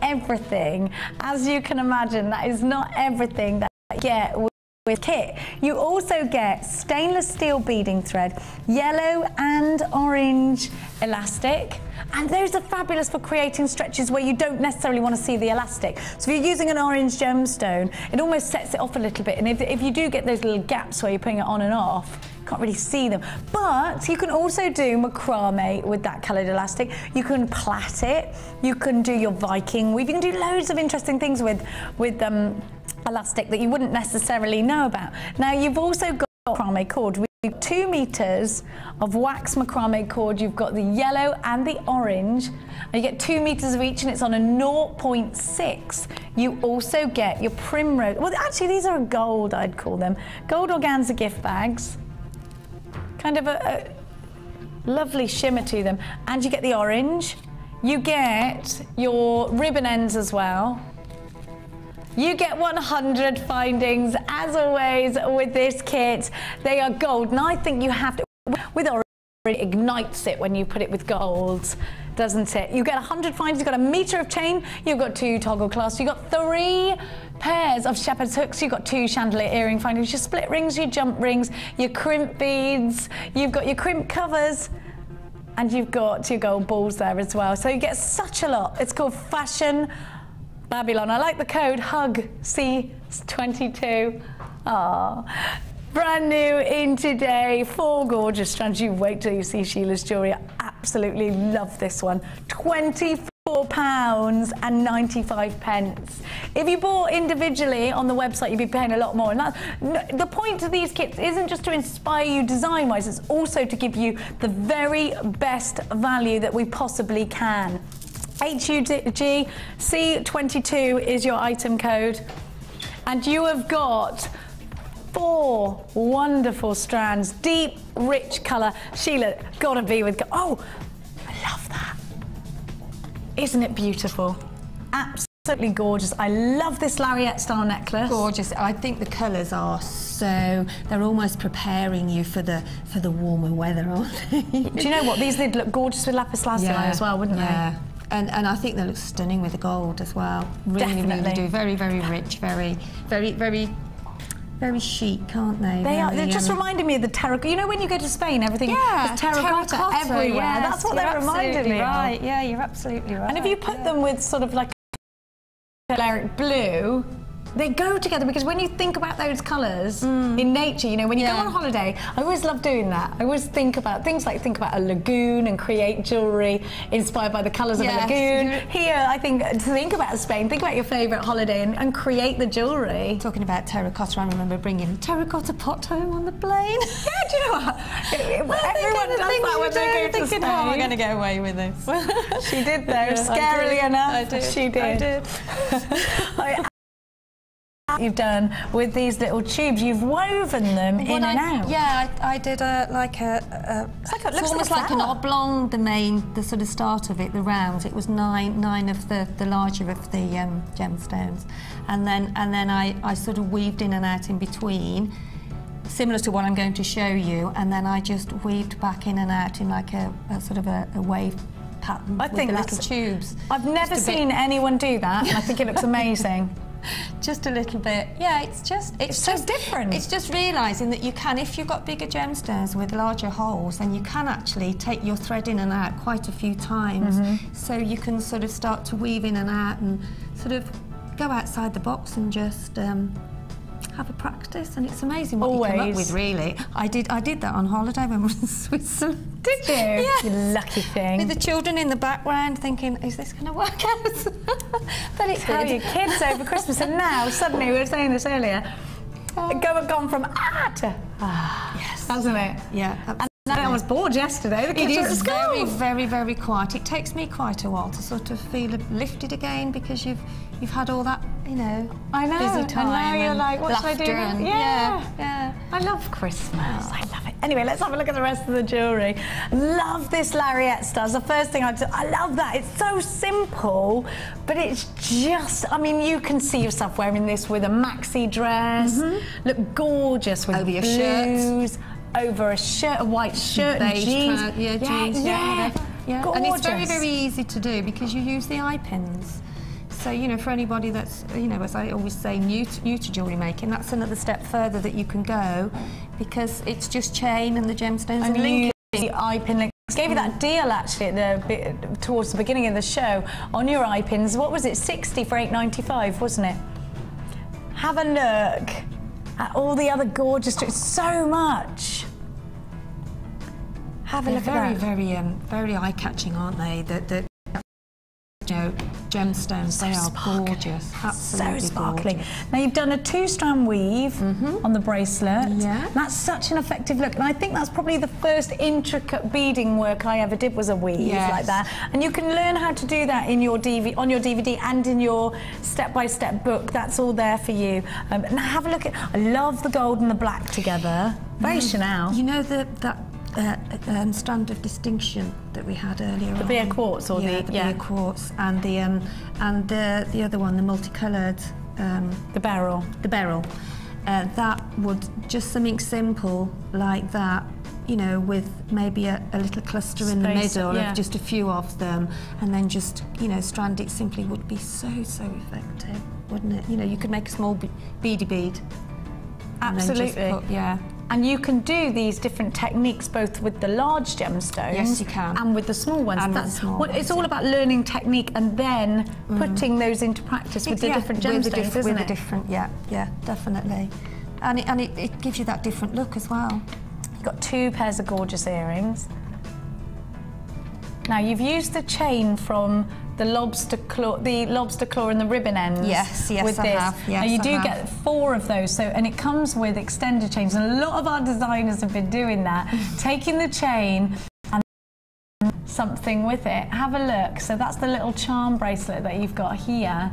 everything. As you can imagine, that is not everything that you get with kit. You also get stainless steel beading thread, yellow and orange elastic, and those are fabulous for creating stretches where you don't necessarily want to see the elastic. So if you're using an orange gemstone, it almost sets it off a little bit, and if you do get those little gaps where you're putting it on and off, you can't really see them. But you can also do macrame with that coloured elastic. You can plait it, you can do your Viking weave, you can do loads of interesting things with elastic that you wouldn't necessarily know about. Now, you've also got macrame cord. We've got 2 meters of wax macrame cord. You've got the yellow and the orange. And you get 2 meters of each, and it's on a 0.6. You also get your primrose. Well, actually, these are gold, I'd call them. Gold organza gift bags. Kind of a lovely shimmer to them. And you get the orange. You get your ribbon ends as well. You get 100 findings, as always, with this kit. They are gold, and I think you have to, with orange, it ignites it when you put it with gold, doesn't it? You get 100 findings, you've got a metre of chain, you've got 2 toggle clasps, you've got 3 pairs of shepherd's hooks, you've got 2 chandelier earring findings, your split rings, your jump rings, your crimp beads, you've got your crimp covers, and you've got your gold balls there as well. So you get such a lot. It's called Fashion Babylon. I like the code HUG C22. Ah, brand new in today. 4 gorgeous strands. You wait till you see Sheila's jewellery. I absolutely love this one. £24.95. If you bought individually on the website, you'd be paying a lot more. And the point of these kits isn't just to inspire you design-wise, it's also to give you the very best value that we possibly can. HUG C22 is your item code, and you have got 4 wonderful strands, deep, rich colour. Sheila, gotta be with. Oh, I love that. Isn't it beautiful? Absolutely. absolutely gorgeous. I love this lariat style necklace. Gorgeous. I think the colours are so, they're almost preparing you for the warmer weather, aren't they? Do you know what? These would look gorgeous with lapis lazuli as well, wouldn't they? And I think they look stunning with the gold as well. Really, really do. Very, very rich, very, very, very, very chic, aren't they? They are. They're just reminding me of the terracotta. You know, when you go to Spain, everything is terracotta everywhere. Yes, that's what they're reminding me right. of. Yeah, you're absolutely right. And if you put them with sort of like Balearic blue, they go together, because when you think about those colours in nature, you know, when you go on holiday, I always love doing that. I always think about things like a lagoon and create jewellery inspired by the colours of a lagoon. Here, I think, to think about Spain, think about your favourite holiday and create the jewellery. Talking about terracotta, I remember bringing a terracotta pot home on the plane. Yeah, do you know what? Everyone does that when they go to Spain. Oh, I'm going to get away with this. She did, though, scarily enough. I did. She did. I did. You've done with these little tubes, you've woven them in and out. Yeah, I did it's almost like an oblong, the sort of start of it, the rounds. It was nine of the larger of the gemstones, and then I sort of weaved in and out in between, similar to what I'm going to show you, and then I just weaved back in and out in like a sort of a wave pattern with the little tubes. I've never seen anyone do that, and I think it looks amazing. Just a little bit. Yeah, it's so different. It's just realising that you can, if you've got bigger gemstones with larger holes, then you can actually take your thread in and out quite a few times. So you can sort of start to weave in and out and sort of go outside the box and just have a practice, and it's amazing what you come up with, really. I did that on holiday when we were in Switzerland. Did you? Yeah. You lucky thing. With the children in the background thinking, is this going to work out? But it's how your kids over Christmas, and now suddenly, we were saying this earlier, gone from to yes, hasn't it? Yeah, absolutely. And I was bored yesterday. The kids were at school. Very, very, very quiet. It takes me quite a while to sort of feel lifted again, because you've had all that, you know, busy time. And now you're like, what should I do? Yeah. I love Christmas. I love it. Anyway, let's have a look at the rest of the jewellery. Love this lariat stars. The first thing I love that. It's so simple, but it's just, I mean, you can see yourself wearing this with a maxi dress. Look gorgeous with over your blues. shirt. Over a shirt, a white shirt, and jeans. Jeans. Yeah. And it's very, very easy to do because you use the eye pins. So, you know, for anybody that's, you know, as I always say, new to jewellery making, that's another step further that you can go, because it's just chain and the gemstones and linking. The eye pin link. I gave you that deal actually towards the beginning of the show on your eye pins. What was it? 60 for $8.95, wasn't it? Have a look at all the other gorgeous, so much. Have a look at that. Very eye-catching, aren't they? You know, gemstones, they are gorgeous, absolutely so sparkly. Gorgeous. Now you've done a 2-strand weave on the bracelet. Yeah. That's such an effective look, and I think that's probably the first intricate beading work I ever did was a weave like that. And you can learn how to do that in your on your DVD and in your step-by-step book. That's all there for you. Now have a look at. I love the gold and the black together. Very Chanel. You know that strand of distinction that we had earlier on. The beer quartz, or the beer quartz, and the other one, the multicoloured. The beryl. The beryl. That would just something simple like that, you know, with maybe a little cluster in the middle of just a few of them, and then just, you know, strand it simply would be so effective, wouldn't it? You know, you could make a small beady bead. Absolutely. And you can do these different techniques both with the large gemstones, yes, you can, and with the small ones. It's all about learning technique and then putting those into practice with the different gemstones, isn't it? Yeah, definitely. And it gives you that different look as well. You've got 2 pairs of gorgeous earrings. Now you've used the chain from the lobster claw and the ribbon ends. Yes, with I this. have. Yes, now you do get 4 of those, and it comes with extended chains. And a lot of our designers have been doing that, taking the chain and something with it. Have a look. So that's the little charm bracelet that you've got here.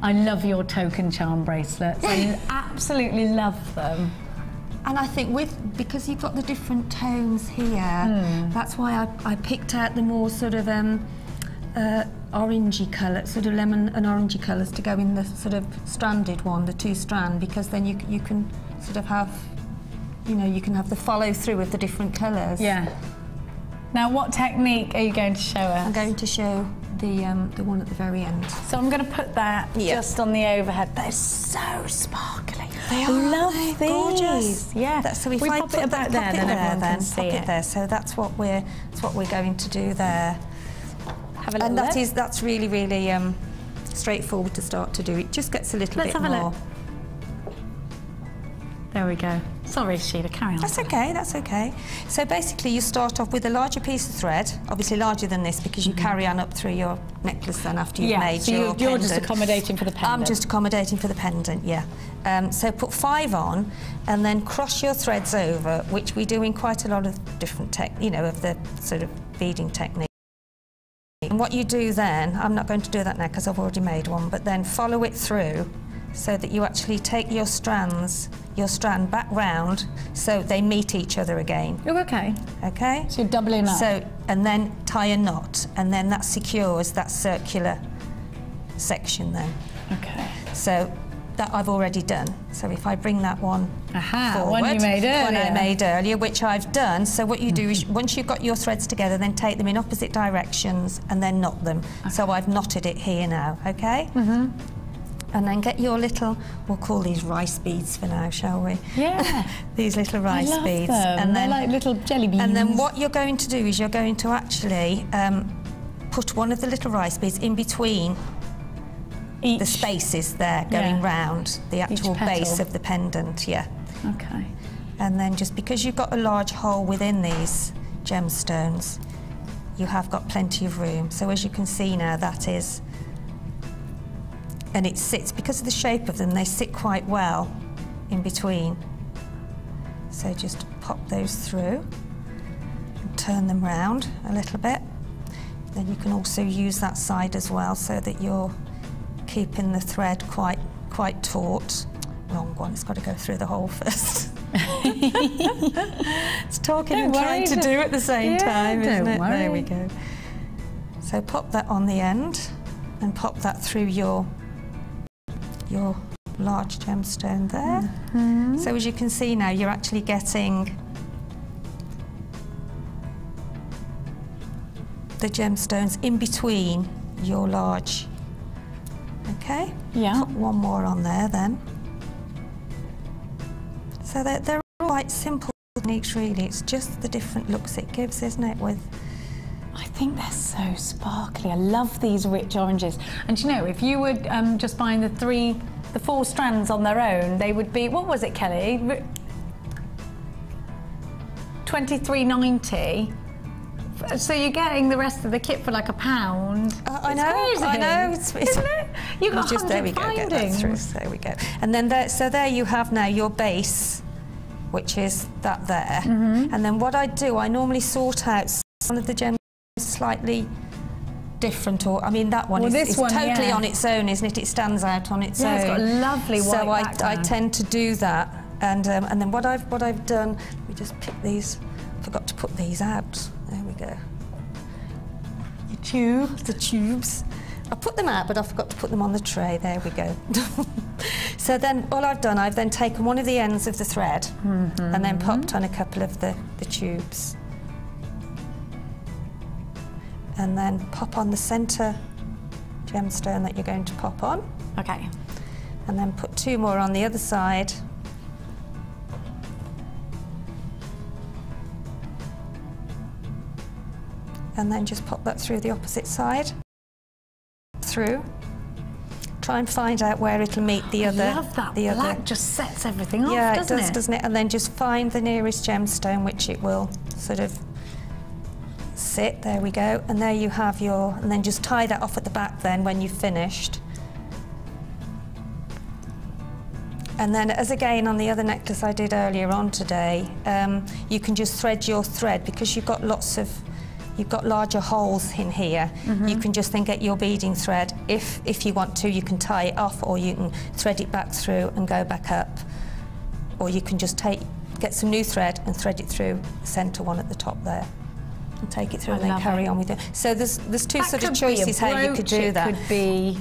I love your token charm bracelets. I absolutely love them. And I think because you've got the different tones here, that's why I picked out the more sort of orangey colour, sort of lemon and orangey colours to go in the sort of stranded one, the 2-strand, because then you can sort of have, you know, you can have the follow through of the different colours. Yeah. Now, what technique are you going to show us? I'm going to show the one at the very end. So I'm going to put that just on the overhead. They're so sparkly. They are lovely, gorgeous. Yeah. So if we I pop put it about there, then everyone can see it. There. So that's what we're going to do there. Have a little and look. that's really, really straightforward to start to do. It just gets a little bit more. Let's have a look. There we go. Sorry, Sheila, carry on. That's okay, that's okay. So basically you start off with a larger piece of thread, obviously larger than this because you carry on up through your necklace then after you've made so your you're just accommodating for the pendant. I'm just accommodating for the pendant, yeah. So put 5 on and then cross your threads over, which we do in quite a lot of different of the sort of beading technique. And what you do then, I'm not going to do that now because I've already made one, but then follow it through so that you actually take your strand back round so they meet each other again. Oh, okay. Okay? So you're doubling up. So, and then tie a knot, and then that secures that circular section then. Okay. So that I've already done. So if I bring that one forward, one you made earlier. One I made earlier, which I've done. So what you do is, once you've got your threads together, then take them in opposite directions and then knot them. Okay. So I've knotted it here now, okay? And then get your little, we'll call these rice beads for now, shall we? Yeah. These little rice beads. Them. And they're like little jelly beans. And then what you're going to do is you're going to actually put one of the little rice beads in between the spaces there going round the actual base of the pendant, Okay. And then just because you've got a large hole within these gemstones, you have got plenty of room. So as you can see now, that is, and it sits, because of the shape of them, they sit quite well in between. So just pop those through and turn them round a little bit. Then you can also use that side as well so that you're keeping the thread quite taut. Wrong one, it's got to go through the hole first. It's talking and trying to do at the same time, isn't it? Worry. There we go. So pop that on the end and pop that through your large gemstone there. So as you can see now, you're actually getting the gemstones in between your large. Okay? Yeah. Put one more on there then. So they're all quite simple techniques really. It's just the different looks it gives, isn't it? I think they're so sparkly. I love these rich oranges. And you know, if you were just buying the 4 strands on their own, they would be, what was it, Kelly? $23.90. So you're getting the rest of the kit for like £1. I know. Isn't it? You've got just, there we go, get that through. There we go. And then there you have now your base, which is that there. And then what I do, I normally sort out some of the gems slightly different, or I mean that one is totally on its own, isn't it? It stands out on its own. It's got a lovely white background. So I tend to do that, and then what I've done, we just pick these. Forgot to put these out. There we go. The tubes. I put them out, but I forgot to put them on the tray. There we go. So then all I've done, I've then taken one of the ends of the thread and then popped on a couple of the tubes. And then pop on the centre gemstone that you're going to pop on. Okay. And then put 2 more on the other side. And then just pop that through the opposite side. Through. Try and find out where it'll meet the other. I love that black just sets everything off, doesn't it? Doesn't it? And then just find the nearest gemstone which it will sort of sit. There we go. And there you have your, and then just tie that off at the back then when you've finished. And then, as again on the other necklace I did earlier on today, you can just thread your thread because you've got larger holes in here. You can just then get your beading thread. If you want to, you can tie it off, or you can thread it back through and go back up. Or you can just get some new thread and thread it through the centre one at the top there. and take it through and then carry on with it. So there's two sort of choices how you could do that. It could be...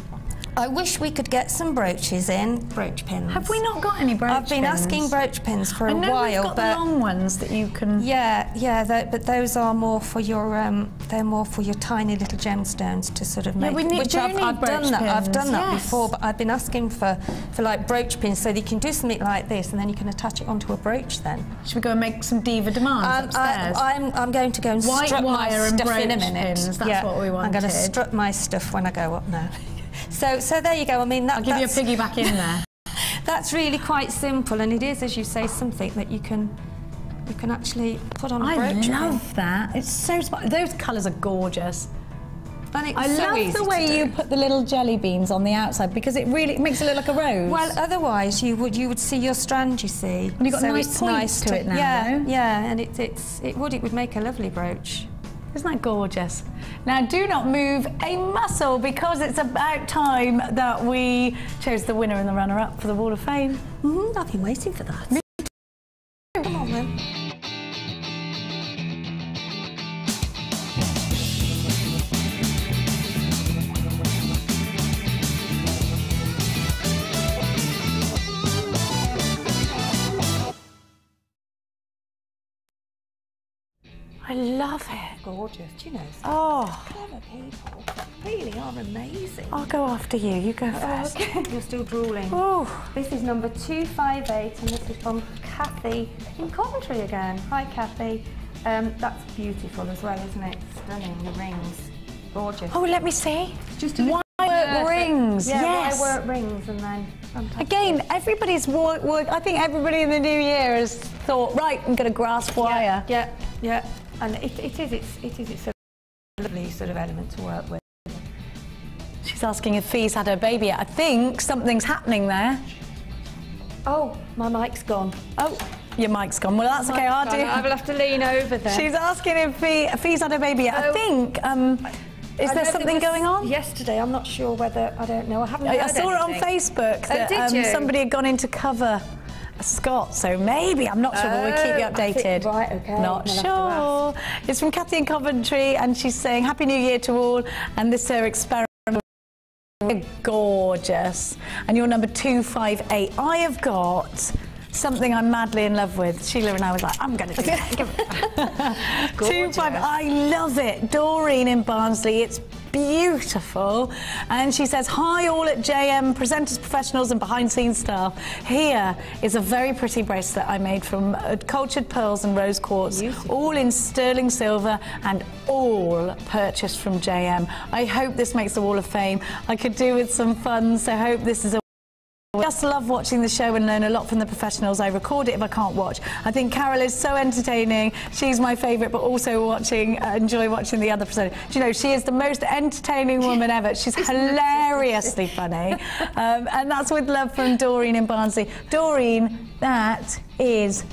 I wish we could get some brooches in, brooch pins. Have we not got any brooch pins? I've been asking brooch pins for a while. I know we've got the long ones that you can... Yeah, but those are more for your, they're more for your tiny little gemstones to sort of make. I've done that before, but I've been asking for like brooch pins so that you can do something like this and then you can attach it onto a brooch then. Should we go and make some diva demands upstairs? I'm going to go and strut my stuff in a minute. That's what we wanted. I'm going to strut my stuff when I go up now. So there you go. I mean, I'll give you a piggyback in there. That's really quite simple, and it is, as you say, something that you can actually put on a brooch. I love that. It's so those colours are gorgeous. And it's I love the way you put the little jelly beans on the outside because it really makes it look like a rose. Well, otherwise you would see your strand. You see, and you've got nice points to it now. Yeah, and it would make a lovely brooch. Isn't that gorgeous? Now, do not move a muscle because it's about time that we chose the winner and the runner-up for the Wall of Fame. I've been waiting for that. Me too. Come on, then. I love it. Gorgeous, do you know? Oh, clever people really are amazing. I'll go after you. You go first. You're still drooling. Oh, this is number 258, and this is from Kathy in Coventry again. Hi, Kathy. That's beautiful as well, isn't it? Stunning. The rings, gorgeous. Oh, let me see. Just a wire rings. Yeah, yes. wire rings, and then. Fantastic. Again, everybody's work. I think everybody in the new year has thought, right, I'm going to grasp wire. Yeah. And it is a lovely sort of element to work with. She's asking if Fee's had her baby yet. I think something's happening there. Oh, my mic's gone. Oh, your mic's gone. Well, that's okay. I will have to lean over there. She's asking if Fee's had her baby yet. I think. Is there something going on? Yesterday, I'm not sure whether. I don't know. I haven't. I saw it on Facebook that somebody had gone in to cover Scott, so maybe, I'm not sure, but we'll keep you updated. Right, okay. Not sure. It's from Kathy in Coventry, and she's saying, Happy New Year to all, and this is her experiment. Gorgeous. And you're number 258. I have got something I'm madly in love with. Sheila and I was like, I'm going to do that. 258. I love it. Doreen in Barnsley. It's beautiful. And she says, hi all at JM, presenters, professionals and behind-scenes staff. Here is a very pretty bracelet I made from cultured pearls and rose quartz, all in sterling silver and all purchased from JM. I hope this makes the Wall of Fame. I could do with some fun, so I hope this is a I just love watching the show and learn a lot from the professionals. I record it if I can't watch. I think Carol is so entertaining. She's my favourite, but also enjoy watching the other presenters. Do you know, she is the most entertaining woman ever. She's hilariously funny. And that's with love from Doreen in Barnsley. Doreen, that is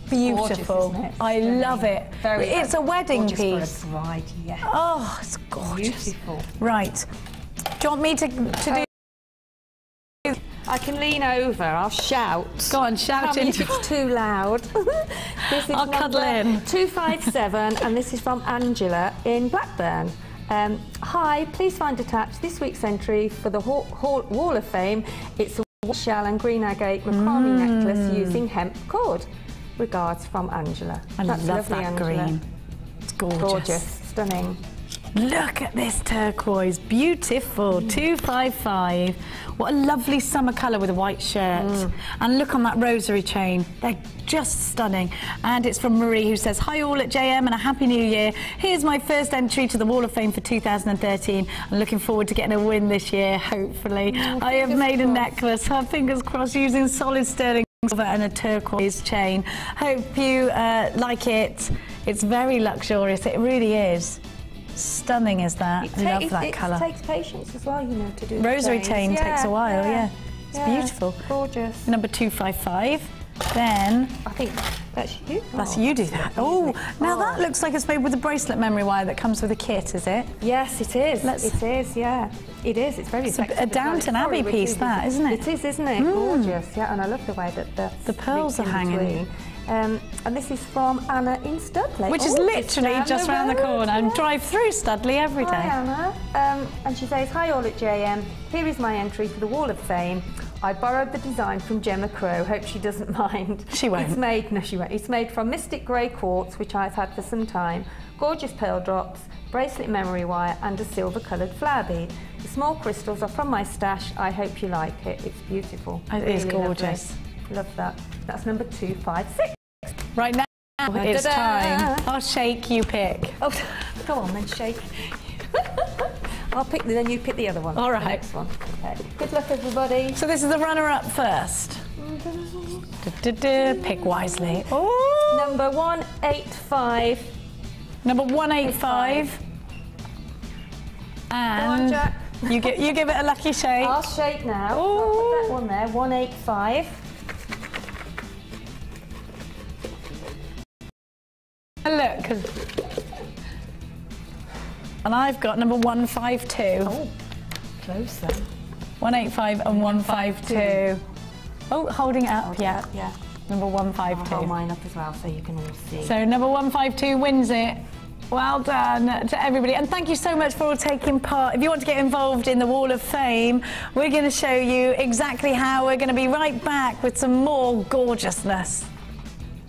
beautiful. Gorgeous, I love it. It's a wedding piece. For a bride, yes. Oh, it's gorgeous. Beautiful. Right. Do you want me to do... I can lean over, I'll shout. Go on, shout if it's too loud. This is I'll cuddle in. 257, and this is from Angela in Blackburn. Hi, please find attached this week's entry for the Wall of Fame. It's a shell and green agate macrame necklace using hemp cord. Regards from Angela. That's love lovely, that Angela. green. It's gorgeous. Gorgeous, stunning. Look at this turquoise, beautiful, 255. What a lovely summer colour with a white shirt. And look on that rosary chain, they're just stunning. And it's from Marie, who says, hi all at JM and a happy new year. Here's my first entry to the Wall of Fame for 2013. I'm looking forward to getting a win this year, hopefully. I have made a necklace, fingers crossed, using solid sterling silver and a turquoise chain. Hope you like it. It's very luxurious, it really is. Stunning is that. I love that colour. It takes patience as well, you know, to do rosary chain takes a while, yeah. It's beautiful. Gorgeous. Number 255. Then I think that's you. That's you do that. Oh, now that looks like it's made with a bracelet memory wire that comes with a kit, is it? Yes, it is. It is, yeah. It is. It's very effective. A Downton Abbey piece, that, isn't it? It is, isn't it? Gorgeous, yeah. And I love the way that the pearls are hanging. And this is from Anna in Studley. Which is literally just round the corner. I drive through Studley every day. Hi Anna. And she says, hi all at JM. Here is my entry for the Wall of Fame. I borrowed the design from Gemma Crow. Hope she doesn't mind. She won't. It's made, no she won't. It's made from Mystic Grey quartz, which I've had for some time. Gorgeous pearl drops, bracelet memory wire and a silver coloured flower bead. The small crystals are from my stash. I hope you like it. It's beautiful. It is gorgeous. Lovely. Love that. That's number 256. Right now, it's time. I'll shake, you pick. Oh, go on then, shake. I'll pick, then you pick the other one. All right. The next one. Okay. Good luck, everybody. So this is the runner-up first. Pick wisely. Oh. Number 185. Number 185. And Go on, Jack. you give it a lucky shake. I'll shake now. I'll put that one there. 185. Look. And I've got number 152. Oh, close then. 185 and 152. Oh, holding it up, yeah. Number 152. I'll hold mine up as well so you can all see. So number 152 wins it. Well done to everybody. And thank you so much for all taking part. If you want to get involved in the Wall of Fame, we're going to show you exactly how. We're going to be right back with some more gorgeousness.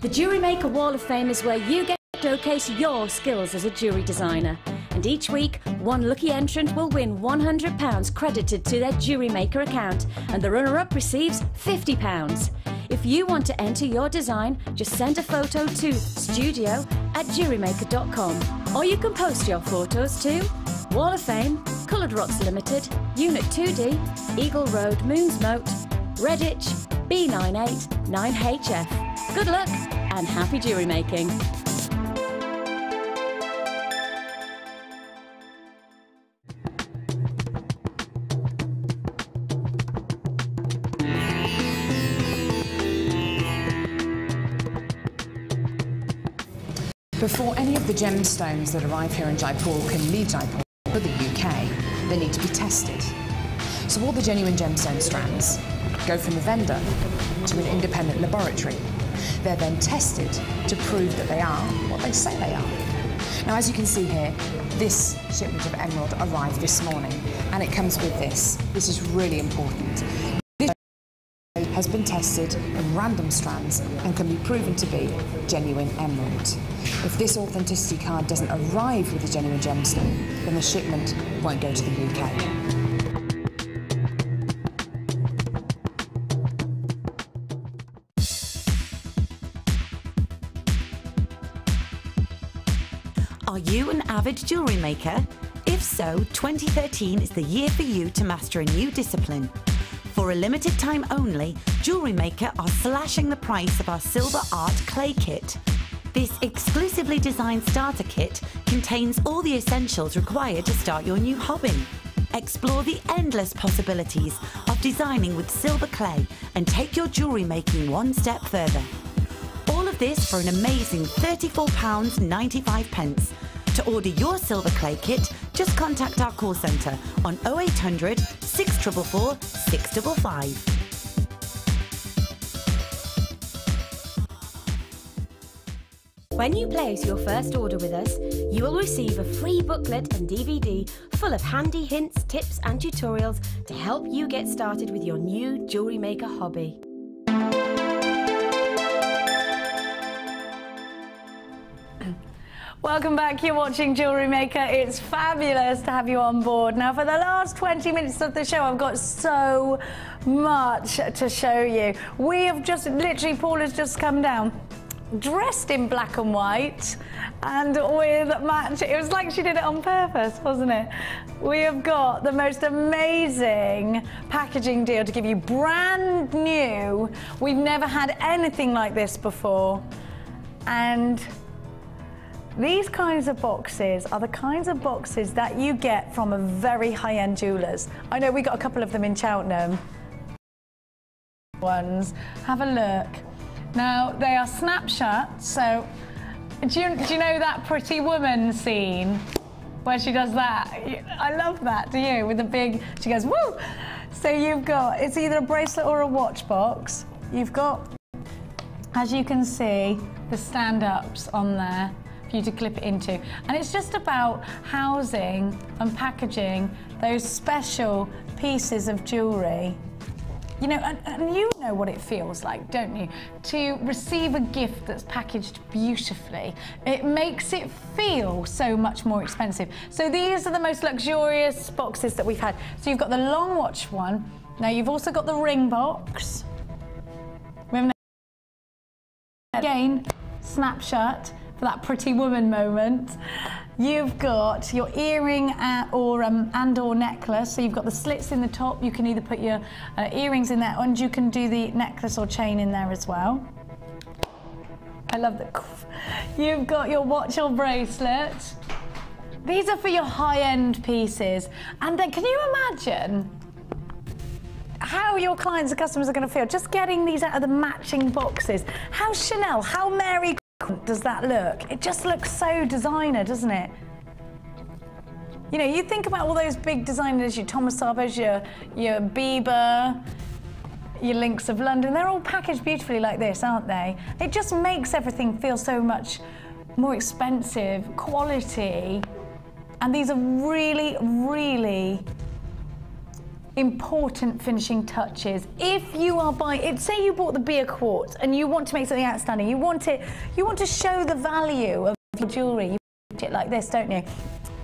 The Jewellery Maker Wall of Fame is where you get to showcase your skills as a jewellery designer. And each week, one lucky entrant will win £100 credited to their Jewellery Maker account, and the runner-up receives £50. If you want to enter your design, just send a photo to studio@jewellerymaker.com, or you can post your photos to Wall of Fame, Coloured Rocks Limited, Unit 2D, Eagle Road, Moonsmote, Redditch, B98 9HF. Good luck and happy jewellery making. Before any of the gemstones that arrive here in Jaipur can leave Jaipur for the UK, they need to be tested. So all the genuine gemstone strands go from the vendor to an independent laboratory. They're then tested to prove that they are what they say they are. Now, as you can see here, this shipment of emerald arrived this morning, and it comes with this. This is really important. This has been tested in random strands and can be proven to be genuine emerald. If this authenticity card doesn't arrive with a genuine gemstone, then the shipment won't go to the UK. Are you an avid jewellery maker? If so, 2013 is the year for you to master a new discipline. For a limited time only, Jewellery Maker are slashing the price of our Silver Art Clay Kit. This exclusively designed starter kit contains all the essentials required to start your new hobby. Explore the endless possibilities of designing with silver clay and take your jewellery making one step further. All of this for an amazing £34.95. To order your silver clay kit, just contact our call centre on 0800 644 655. When you place your first order with us, you will receive a free booklet and DVD full of handy hints, tips and tutorials to help you get started with your new jewellery maker hobby. Welcome back, you're watching Jewellery Maker. It's fabulous to have you on board. Now, for the last 20 minutes of the show, I've got so much to show you. We have just, literally, Paula's just come down, dressed in black and white, and with match. It was like she did it on purpose, wasn't it? We have got the most amazing packaging deal to give you, brand new. We've never had anything like this before. And these kinds of boxes are the kinds of boxes that you get from a very high-end jewellers. I know we got a couple of them in Cheltenham. Ones. Have a look. Now, they are snapshots, so do you know that Pretty Woman scene where she does that? I love that, do you? With the big, she goes, woo! So you've got, it's either a bracelet or a watch box. You've got as you can see, the stand-ups on there for you to clip it into. And it's just about housing and packaging those special pieces of jewellery. You know, and you know what it feels like, don't you? To receive a gift that's packaged beautifully. It makes it feel so much more expensive. So these are the most luxurious boxes that we've had. So you've got the long watch one. Now you've also got the ring box. Again, snapshot for that pretty woman moment. You've got your earring and/or necklace. So you've got the slits in the top. You can either put your earrings in there, and you can do the necklace or chain in there as well. I love that. You've got your watch or bracelet. These are for your high-end pieces. And then, can you imagine how your clients and customers are going to feel just getting these out of the matching boxes? How Chanel, how Mary does that look? It just looks so designer, doesn't it? You know, you think about all those big designers, your Thomas Sabos, your Bieber, your Links of London, they're all packaged beautifully like this, aren't they? It just makes everything feel so much more expensive, quality, and these are really, really important finishing touches. If you are buying, say you bought the beer quartz and you want to make something outstanding, you want to show the value of your jewellery, you put it like this, don't you?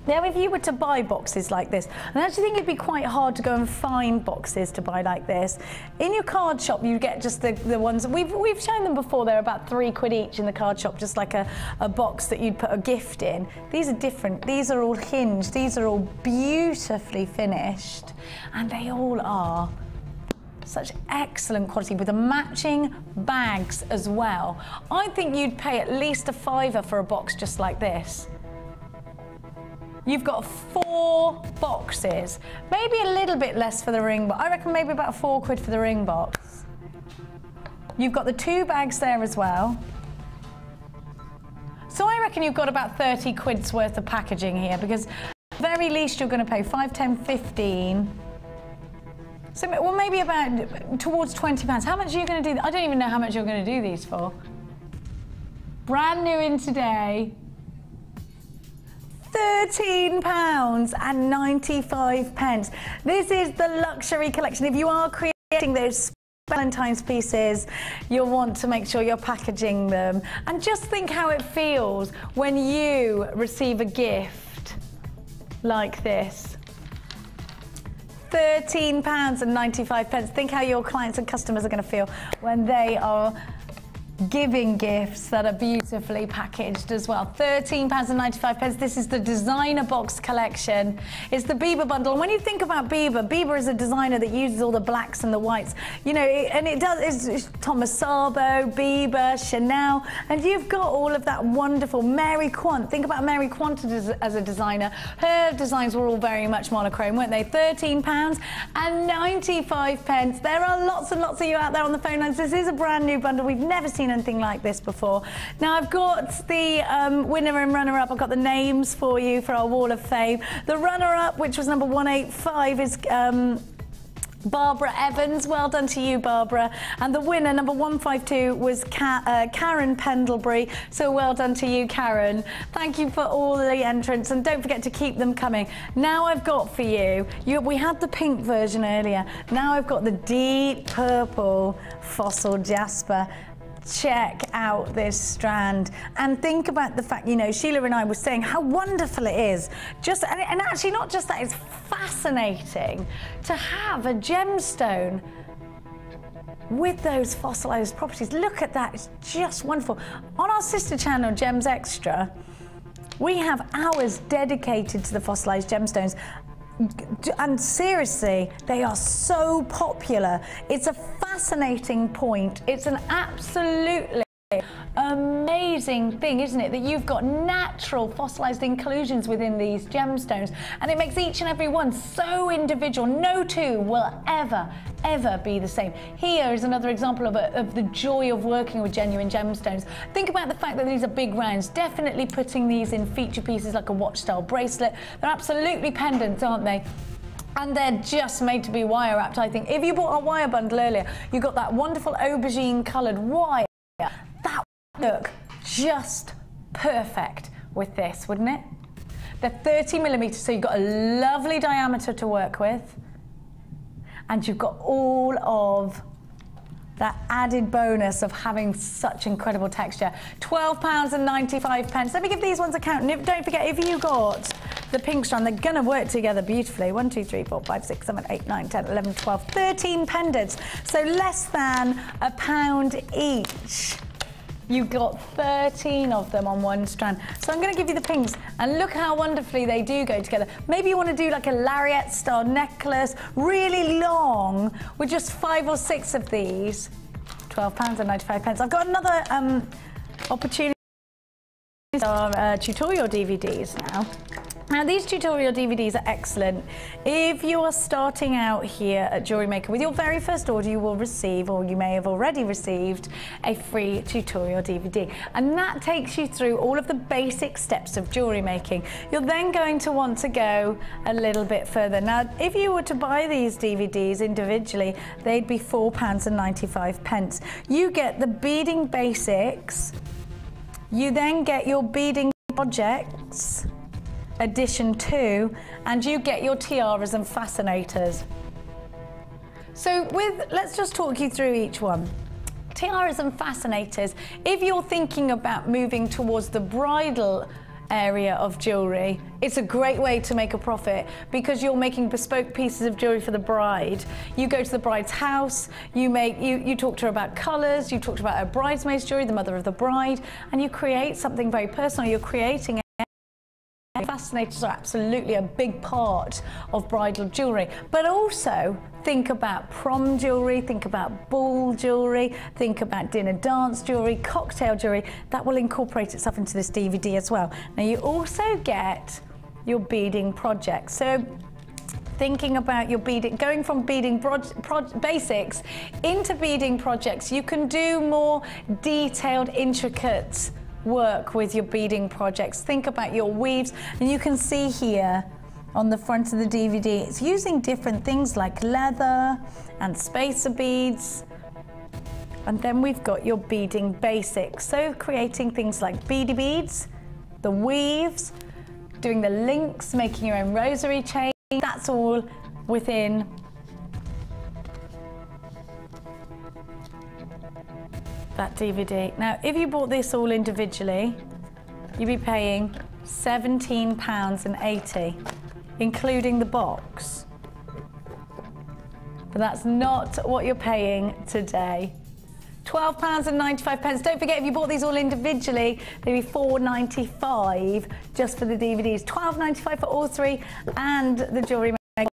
Now, if you were to buy boxes like this, and I actually think it'd be quite hard to go and find boxes to buy like this. In your card shop, you get just the ones, we've shown them before, they're about £3 each in the card shop, just like a box that you'd put a gift in. These are different, these are all hinged, these are all beautifully finished, and they all are such excellent quality with the matching bags as well. I think you'd pay at least a £5 for a box just like this. You've got 4 boxes, maybe a little bit less for the ring, but I reckon maybe about £4 for the ring box. You've got the 2 bags there as well. So I reckon you've got about 30 quid's worth of packaging here, because at the very least you're going to pay 5, 10, 15. So, well, maybe about towards £20. How much are you going to do? I don't even know how much you're going to do these for. Brand new in today. £13.95. This is the luxury collection. If you are creating those Valentine's pieces, you'll want to make sure you're packaging them. And just think how it feels when you receive a gift like this. £13.95. Think how your clients and customers are going to feel when they are giving gifts that are beautifully packaged as well. £13.95. This is the designer box collection. It's the Bieber bundle. And when you think about Bieber, Bieber is a designer that uses all the blacks and the whites, you know, and it does, it's Thomas Sabo, Bieber, Chanel, and you've got all of that wonderful Mary Quant. Think about Mary Quant as a designer. Her designs were all very much monochrome, weren't they? £13.95. There are lots and lots of you out there on the phone lines. This is a brand new bundle. We've never seen anything like this before. Now I've got the winner and runner-up. I've got the names for you for our Wall of Fame. The runner-up, which was number 185, is Barbara Evans. Well done to you, Barbara. And the winner, number 152, was Karen Pendlebury. So well done to you, Karen. Thank you for all the entrants, and don't forget to keep them coming. Now I've got for you, we had the pink version earlier. Now I've got the deep purple fossil jasper. Check out this strand and think about the fact, you know, Sheila and I were saying how wonderful it is. And actually not just that, it's fascinating to have a gemstone with those fossilized properties. Look at that, it's just wonderful. On our sister channel, Gems Extra, we have hours dedicated to the fossilized gemstones. And seriously, they are so popular. It's a fascinating point. It's an absolutely amazing thing, isn't it, that you've got natural fossilized inclusions within these gemstones, and it makes each and every one so individual. No two will ever be the same. Here is another example of the joy of working with genuine gemstones. Think about the fact that these are big rounds. Definitely putting these in feature pieces like a watch style bracelet. They're absolutely pendants, aren't they? And they're just made to be wire wrapped, I think. If you bought our wire bundle earlier, you got that wonderful aubergine coloured wire. look just perfect with this, wouldn't it? They're 30mm, so you've got a lovely diameter to work with, and you've got all of that added bonus of having such incredible texture. £12.95. Let me give these ones a count. And don't forget, if you got the pink strand, they're going to work together beautifully. 1, 2, 3, 4, 5, 6, 7, 8, 9, 10, 11, 12, 13 pendants. So less than £1 each. You got 13 of them on one strand. So I'm going to give you the pinks, and look how wonderfully they do go together. Maybe you want to do like a lariat style necklace, really long, with just 5 or 6 of these. £12.95. I've got another opportunity. Our tutorial DVDs now. Now these tutorial DVDs are excellent. If you are starting out here at Jewellery Maker, with your very first order you will receive, or you may have already received, a free tutorial DVD. And that takes you through all of the basic steps of jewellery making. You're then going to want to go a little bit further. Now if you were to buy these DVDs individually, they'd be £4.95. You get the beading basics, you then get your beading projects, edition 2, and you get your tiaras and fascinators. So let's just talk you through each one. Tiaras and fascinators, if you're thinking about moving towards the bridal area of jewellery, it's a great way to make a profit because you're making bespoke pieces of jewellery for the bride. You go to the bride's house, you talk to her about colours, you talk to her about her bridesmaid's jewellery, the mother of the bride, and you create something very personal. You're creating it. Fascinators are absolutely a big part of bridal jewellery, but also think about prom jewellery, think about ball jewellery, think about dinner dance jewellery, cocktail jewellery. That will incorporate itself into this DVD as well. Now you also get your beading projects. So thinking about your beading, going from beading basics into beading projects, you can do more detailed, intricate work with your beading projects. Think about your weaves, and you can see here on the front of the DVD, it's using different things like leather and spacer beads. And then we've got your beading basics. So creating things like beady beads, the weaves, doing the links, making your own rosary chain, that's all within that DVD. Now, if you bought this all individually, you'd be paying £17.80, including the box. But that's not what you're paying today. £12.95. Don't forget, if you bought these all individually, they'd be £4.95 just for the DVDs. £12.95 for all three, and the Jewellery Maker.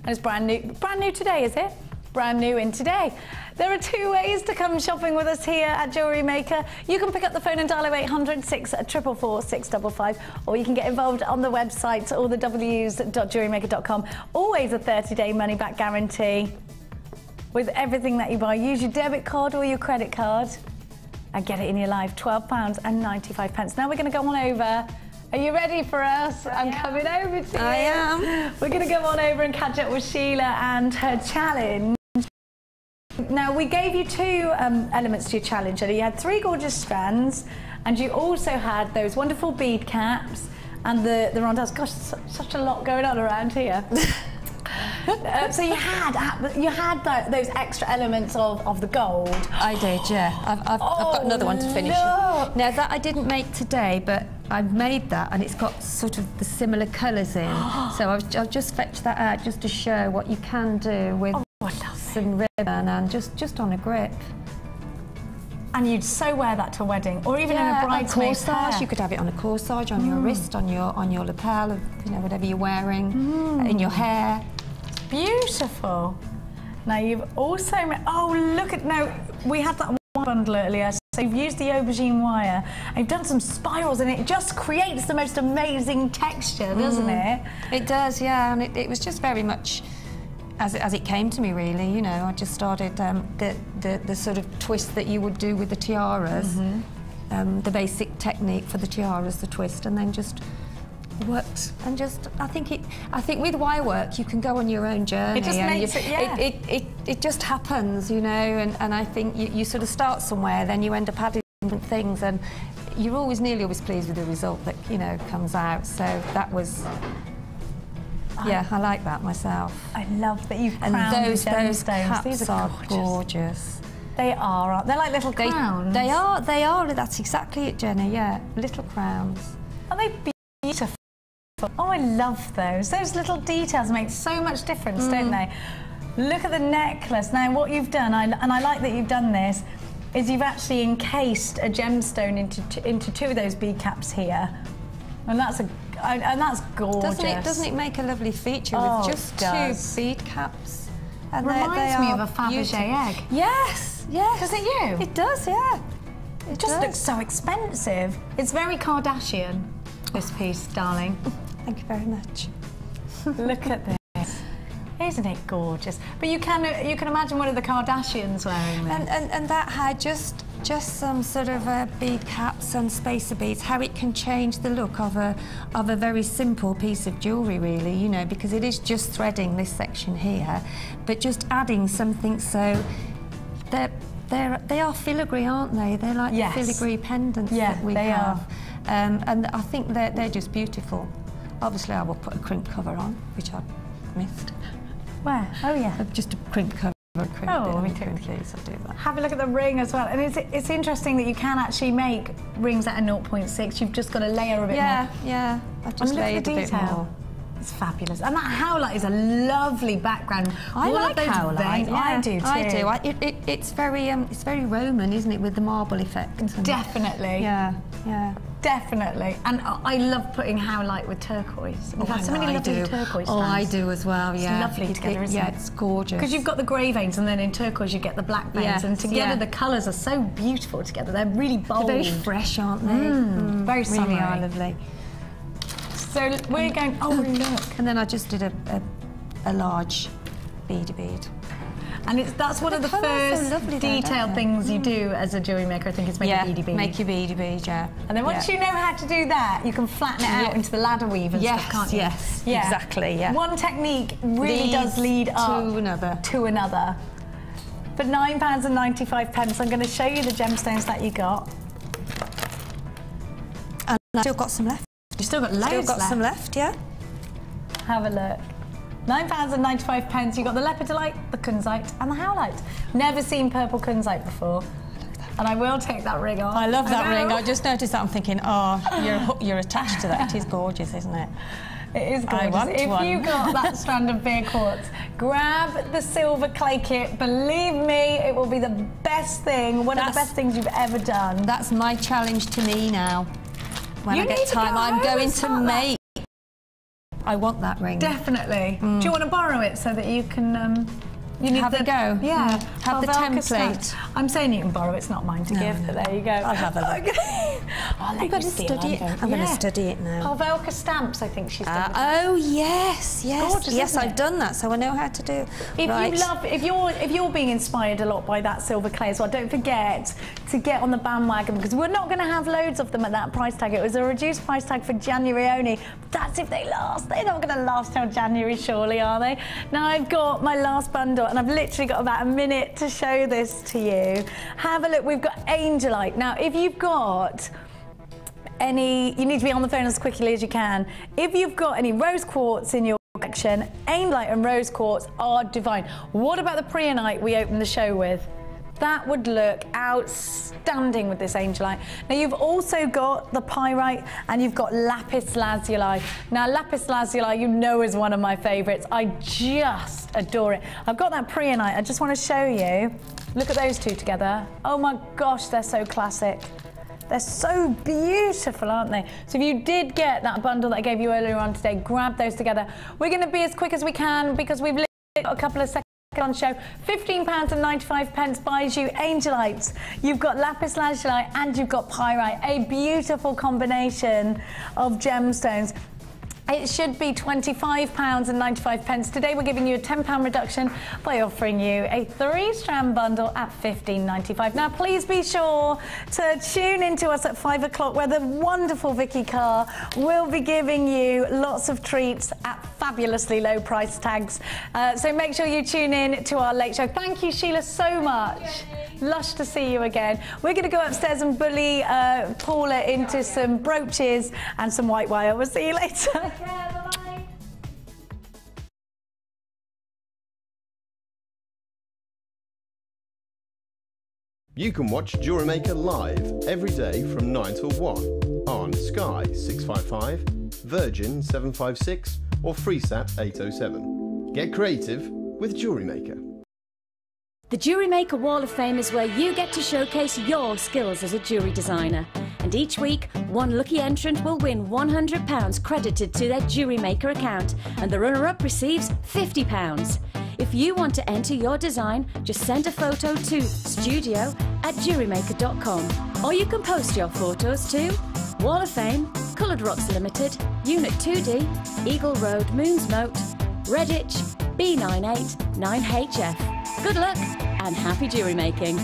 And it's brand new today, is it? Brand new in today. There are 2 ways to come shopping with us here at Jewellery Maker. You can pick up the phone and dial 0800 644 655, or you can get involved on the website, all the w's.jewellerymaker.com. Always a 30-day money-back guarantee with everything that you buy. Use your debit card or your credit card and get it in your life. £12.95. Now we're going to go on over. Are you ready for us? I'm coming over to you. I am. We're going to go on over and catch up with Sheila and her challenge. Now, we gave you 2 elements to your challenge. You had 3 gorgeous strands, and you also had those wonderful bead caps and the rondelles. Gosh, such a lot going on around here. So you had those extra elements of the gold. I did, yeah. I've got another one to finish. Now that I didn't make today, but I've made that, and it's got sort of the similar colours in. So I've just fetched that out just to show what you can do with some ribbon and just on a grip. And you'd so wear that to a wedding, or even in a bridesmaid's hair. You could have it on a corsage, on your wrist, on your lapel, whatever you're wearing, in your hair. It's beautiful. Now you've also we had that one bundle earlier. So you've used the aubergine wire, and you've done some spirals, and it just creates the most amazing texture, doesn't it? It does, yeah, and it was just very much as it came to me, really. I just started the sort of twist that you would do with the tiaras, the basic technique for the tiaras, the twist, and then just worked, and just I think with wire work you can go on your own journey. It just makes it just happens, you know, and I think you sort of start somewhere, then you end up adding different things, and you're nearly always pleased with the result that, you know, comes out. So that was, yeah, I like that myself. I love that you've crowned those caps. These are gorgeous. They are, aren't they? They're like little crowns. They are. That's exactly it, Jenny. Yeah, little crowns. Are they beautiful? Oh, I love those. Those little details make so much difference, don't they? Look at the necklace. Now, what you've done, and I like that you've done this, is you've actually encased a gemstone into two of those bead caps here, and that's gorgeous. Doesn't it make a lovely feature with just two bead caps? And reminds me of a Fabergé egg. Yes, yes. Does it you? It does, yeah. It just looks so expensive. It's very Kardashian, this piece, darling. Thank you very much. Look at this. Isn't it gorgeous? But you can imagine one of the Kardashians wearing this. And that had just some sort of bead caps and spacer beads, how it can change the look of a very simple piece of jewellery, really, you know, because it is just threading this section here, but just adding something so they are filigree, aren't they? They're like the filigree pendants that we have. And I think they're just beautiful. Obviously, I will put a crimp cover on, which I missed. Where? Oh, yeah. Just a crimp cover. Oh, me too. Please, I'll do that. Have a look at the ring as well. And it's interesting that you can actually make rings at a 0.6. You've just got to layer a bit more. Yeah. I just layered a bit more. It's fabulous. And that howlight is a lovely background. I like howlight. Yeah, I do too. I do. It's very Roman, isn't it, with the marble effect? Definitely. Yeah. Definitely. And I love putting howlight with turquoise. We've had so many lovely turquoise strands. I do as well, yeah. It's lovely together, isn't it? Yeah, it's gorgeous. Because you've got the grey veins, and then in turquoise you get the black veins, and together the colours are so beautiful together. They're really bold. They're very fresh, aren't they? Very summery. Really are lovely. So we're going, look. And then I just did a large bead. And that's one of the first detailed things you do as a jewellery maker, I think, is make a beady bead. Make your beady bead, yeah. And then once you know how to do that, you can flatten it out into the ladder weave and stuff, can't you? Yes, exactly, yeah. One technique really does lead up to another. For £9.95, I'm going to show you the gemstones that you got. And I've still got some left. You've still got loads left. Still got some left, yeah. Have a look. £9.95. You got the lepidolite, the kunzite, and the howlite. Never seen purple kunzite before, and I will take that ring off. I love that ring. I just noticed that. I'm thinking, oh, you're attached to that. It is gorgeous, isn't it? It is gorgeous. I want if you got that strand of beer quartz, grab the silver clay kit. Believe me, it will be the best thing. One of the best things you've ever done. That's my challenge to me now. When I get time, I'm going to make. I want that ring. Definitely. Do you want to borrow it so that you can... you need have a go. Yeah. Have the template. I'm saying you can borrow it. It's not mine to give, but there you go. I'll have a look. I'm going to study it. I'm going to study it now. Pavelka stamps, I think she's done. Oh yes. Gorgeous, yes, I've done that, so I know how to do. If you're being inspired a lot by that silver clay as well, don't forget to get on the bandwagon, because we're not going to have loads of them at that price tag. It was a reduced price tag for January only. But that's if they last. They're not going to last till January, surely, are they? Now I've got my last bundle, and I've literally got about a minute to show this to you. Have a look. We've got Angelite. Now, if you've got any, you need to be on the phone as quickly as you can. If you've got any rose quartz in your collection, Angelite and rose quartz are divine. What about the Preonite we opened the show with? That would look outstanding with this Angelite. Now, you've also got the Pyrite, and you've got Lapis Lazuli. Now, Lapis Lazuli, you know, is one of my favourites. I just adore it. I've got that Preonite. I just want to show you. Look at those two together. Oh my gosh, they're so classic. They're so beautiful, aren't they? So if you did get that bundle that I gave you earlier on today, grab those together. We're going to be as quick as we can, because we've got a couple of seconds on show. £15.95 buys you Angelites. You've got Lapis Lazuli and you've got Pyrite. A beautiful combination of gemstones. It should be £25.95. Today we're giving you a £10 reduction by offering you a 3-strand bundle at £15.95. Now please be sure to tune into us at 5 o'clock where the wonderful Vicky Carr will be giving you lots of treats at fabulously low price tags. So make sure you tune in to our late show. Thank you, Sheila, so much. Lush to see you again. We're going to go upstairs and bully Paula into some brooches and some white wire. We'll see you later. Take care, bye-bye. You can watch Jewellery Maker live every day from 9 till 1 on Sky 655, Virgin 756 or Freesat 807. Get creative with Jewellery Maker. The Jewellery Maker Wall of Fame is where you get to showcase your skills as a jewellery designer. And each week, one lucky entrant will win £100 credited to their Jewellery Maker account, and the runner-up receives £50. If you want to enter your design, just send a photo to studio@jewellerymaker.com. Or you can post your photos to Wall of Fame, Coloured Rocks Limited, Unit 2D, Eagle Road, Moons Moat, Redditch, B98 9HF. Good luck and happy jewellery making.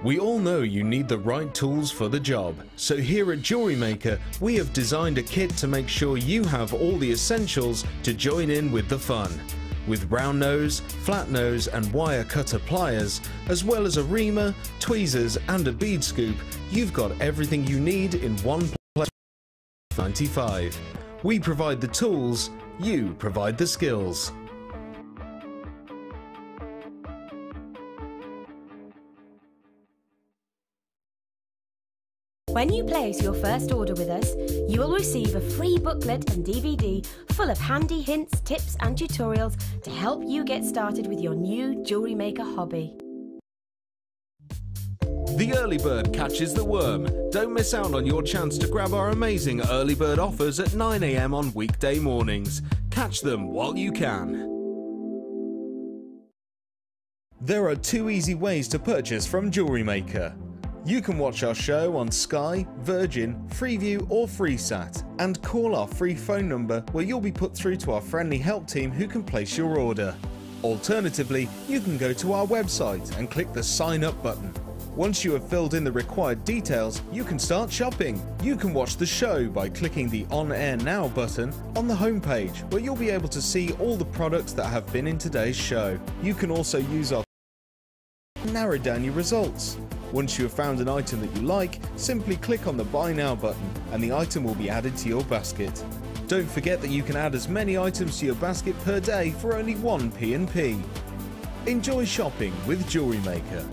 We all know you need the right tools for the job, so here at Jewellery Maker we have designed a kit to make sure you have all the essentials to join in with the fun. With round nose, flat nose and wire cutter pliers, as well as a reamer, tweezers and a bead scoop, you've got everything you need in one place. 95. We provide the tools, you provide the skills. When you place your first order with us, you will receive a free booklet and DVD full of handy hints, tips and tutorials to help you get started with your new jewellery maker hobby. The early bird catches the worm. Don't miss out on your chance to grab our amazing early bird offers at 9 AM on weekday mornings. Catch them while you can. There are 2 easy ways to purchase from Jewellery Maker. You can watch our show on Sky, Virgin, Freeview or Freesat and call our free phone number where you'll be put through to our friendly help team who can place your order. Alternatively, you can go to our website and click the sign up button. Once you have filled in the required details, you can start shopping. You can watch the show by clicking the On Air Now button on the homepage where you'll be able to see all the products that have been in today's show. You can also use our narrow down your results. Once you have found an item that you like, simply click on the Buy Now button and the item will be added to your basket. Don't forget that you can add as many items to your basket per day for only 1p&p. Enjoy shopping with Jewellery Maker.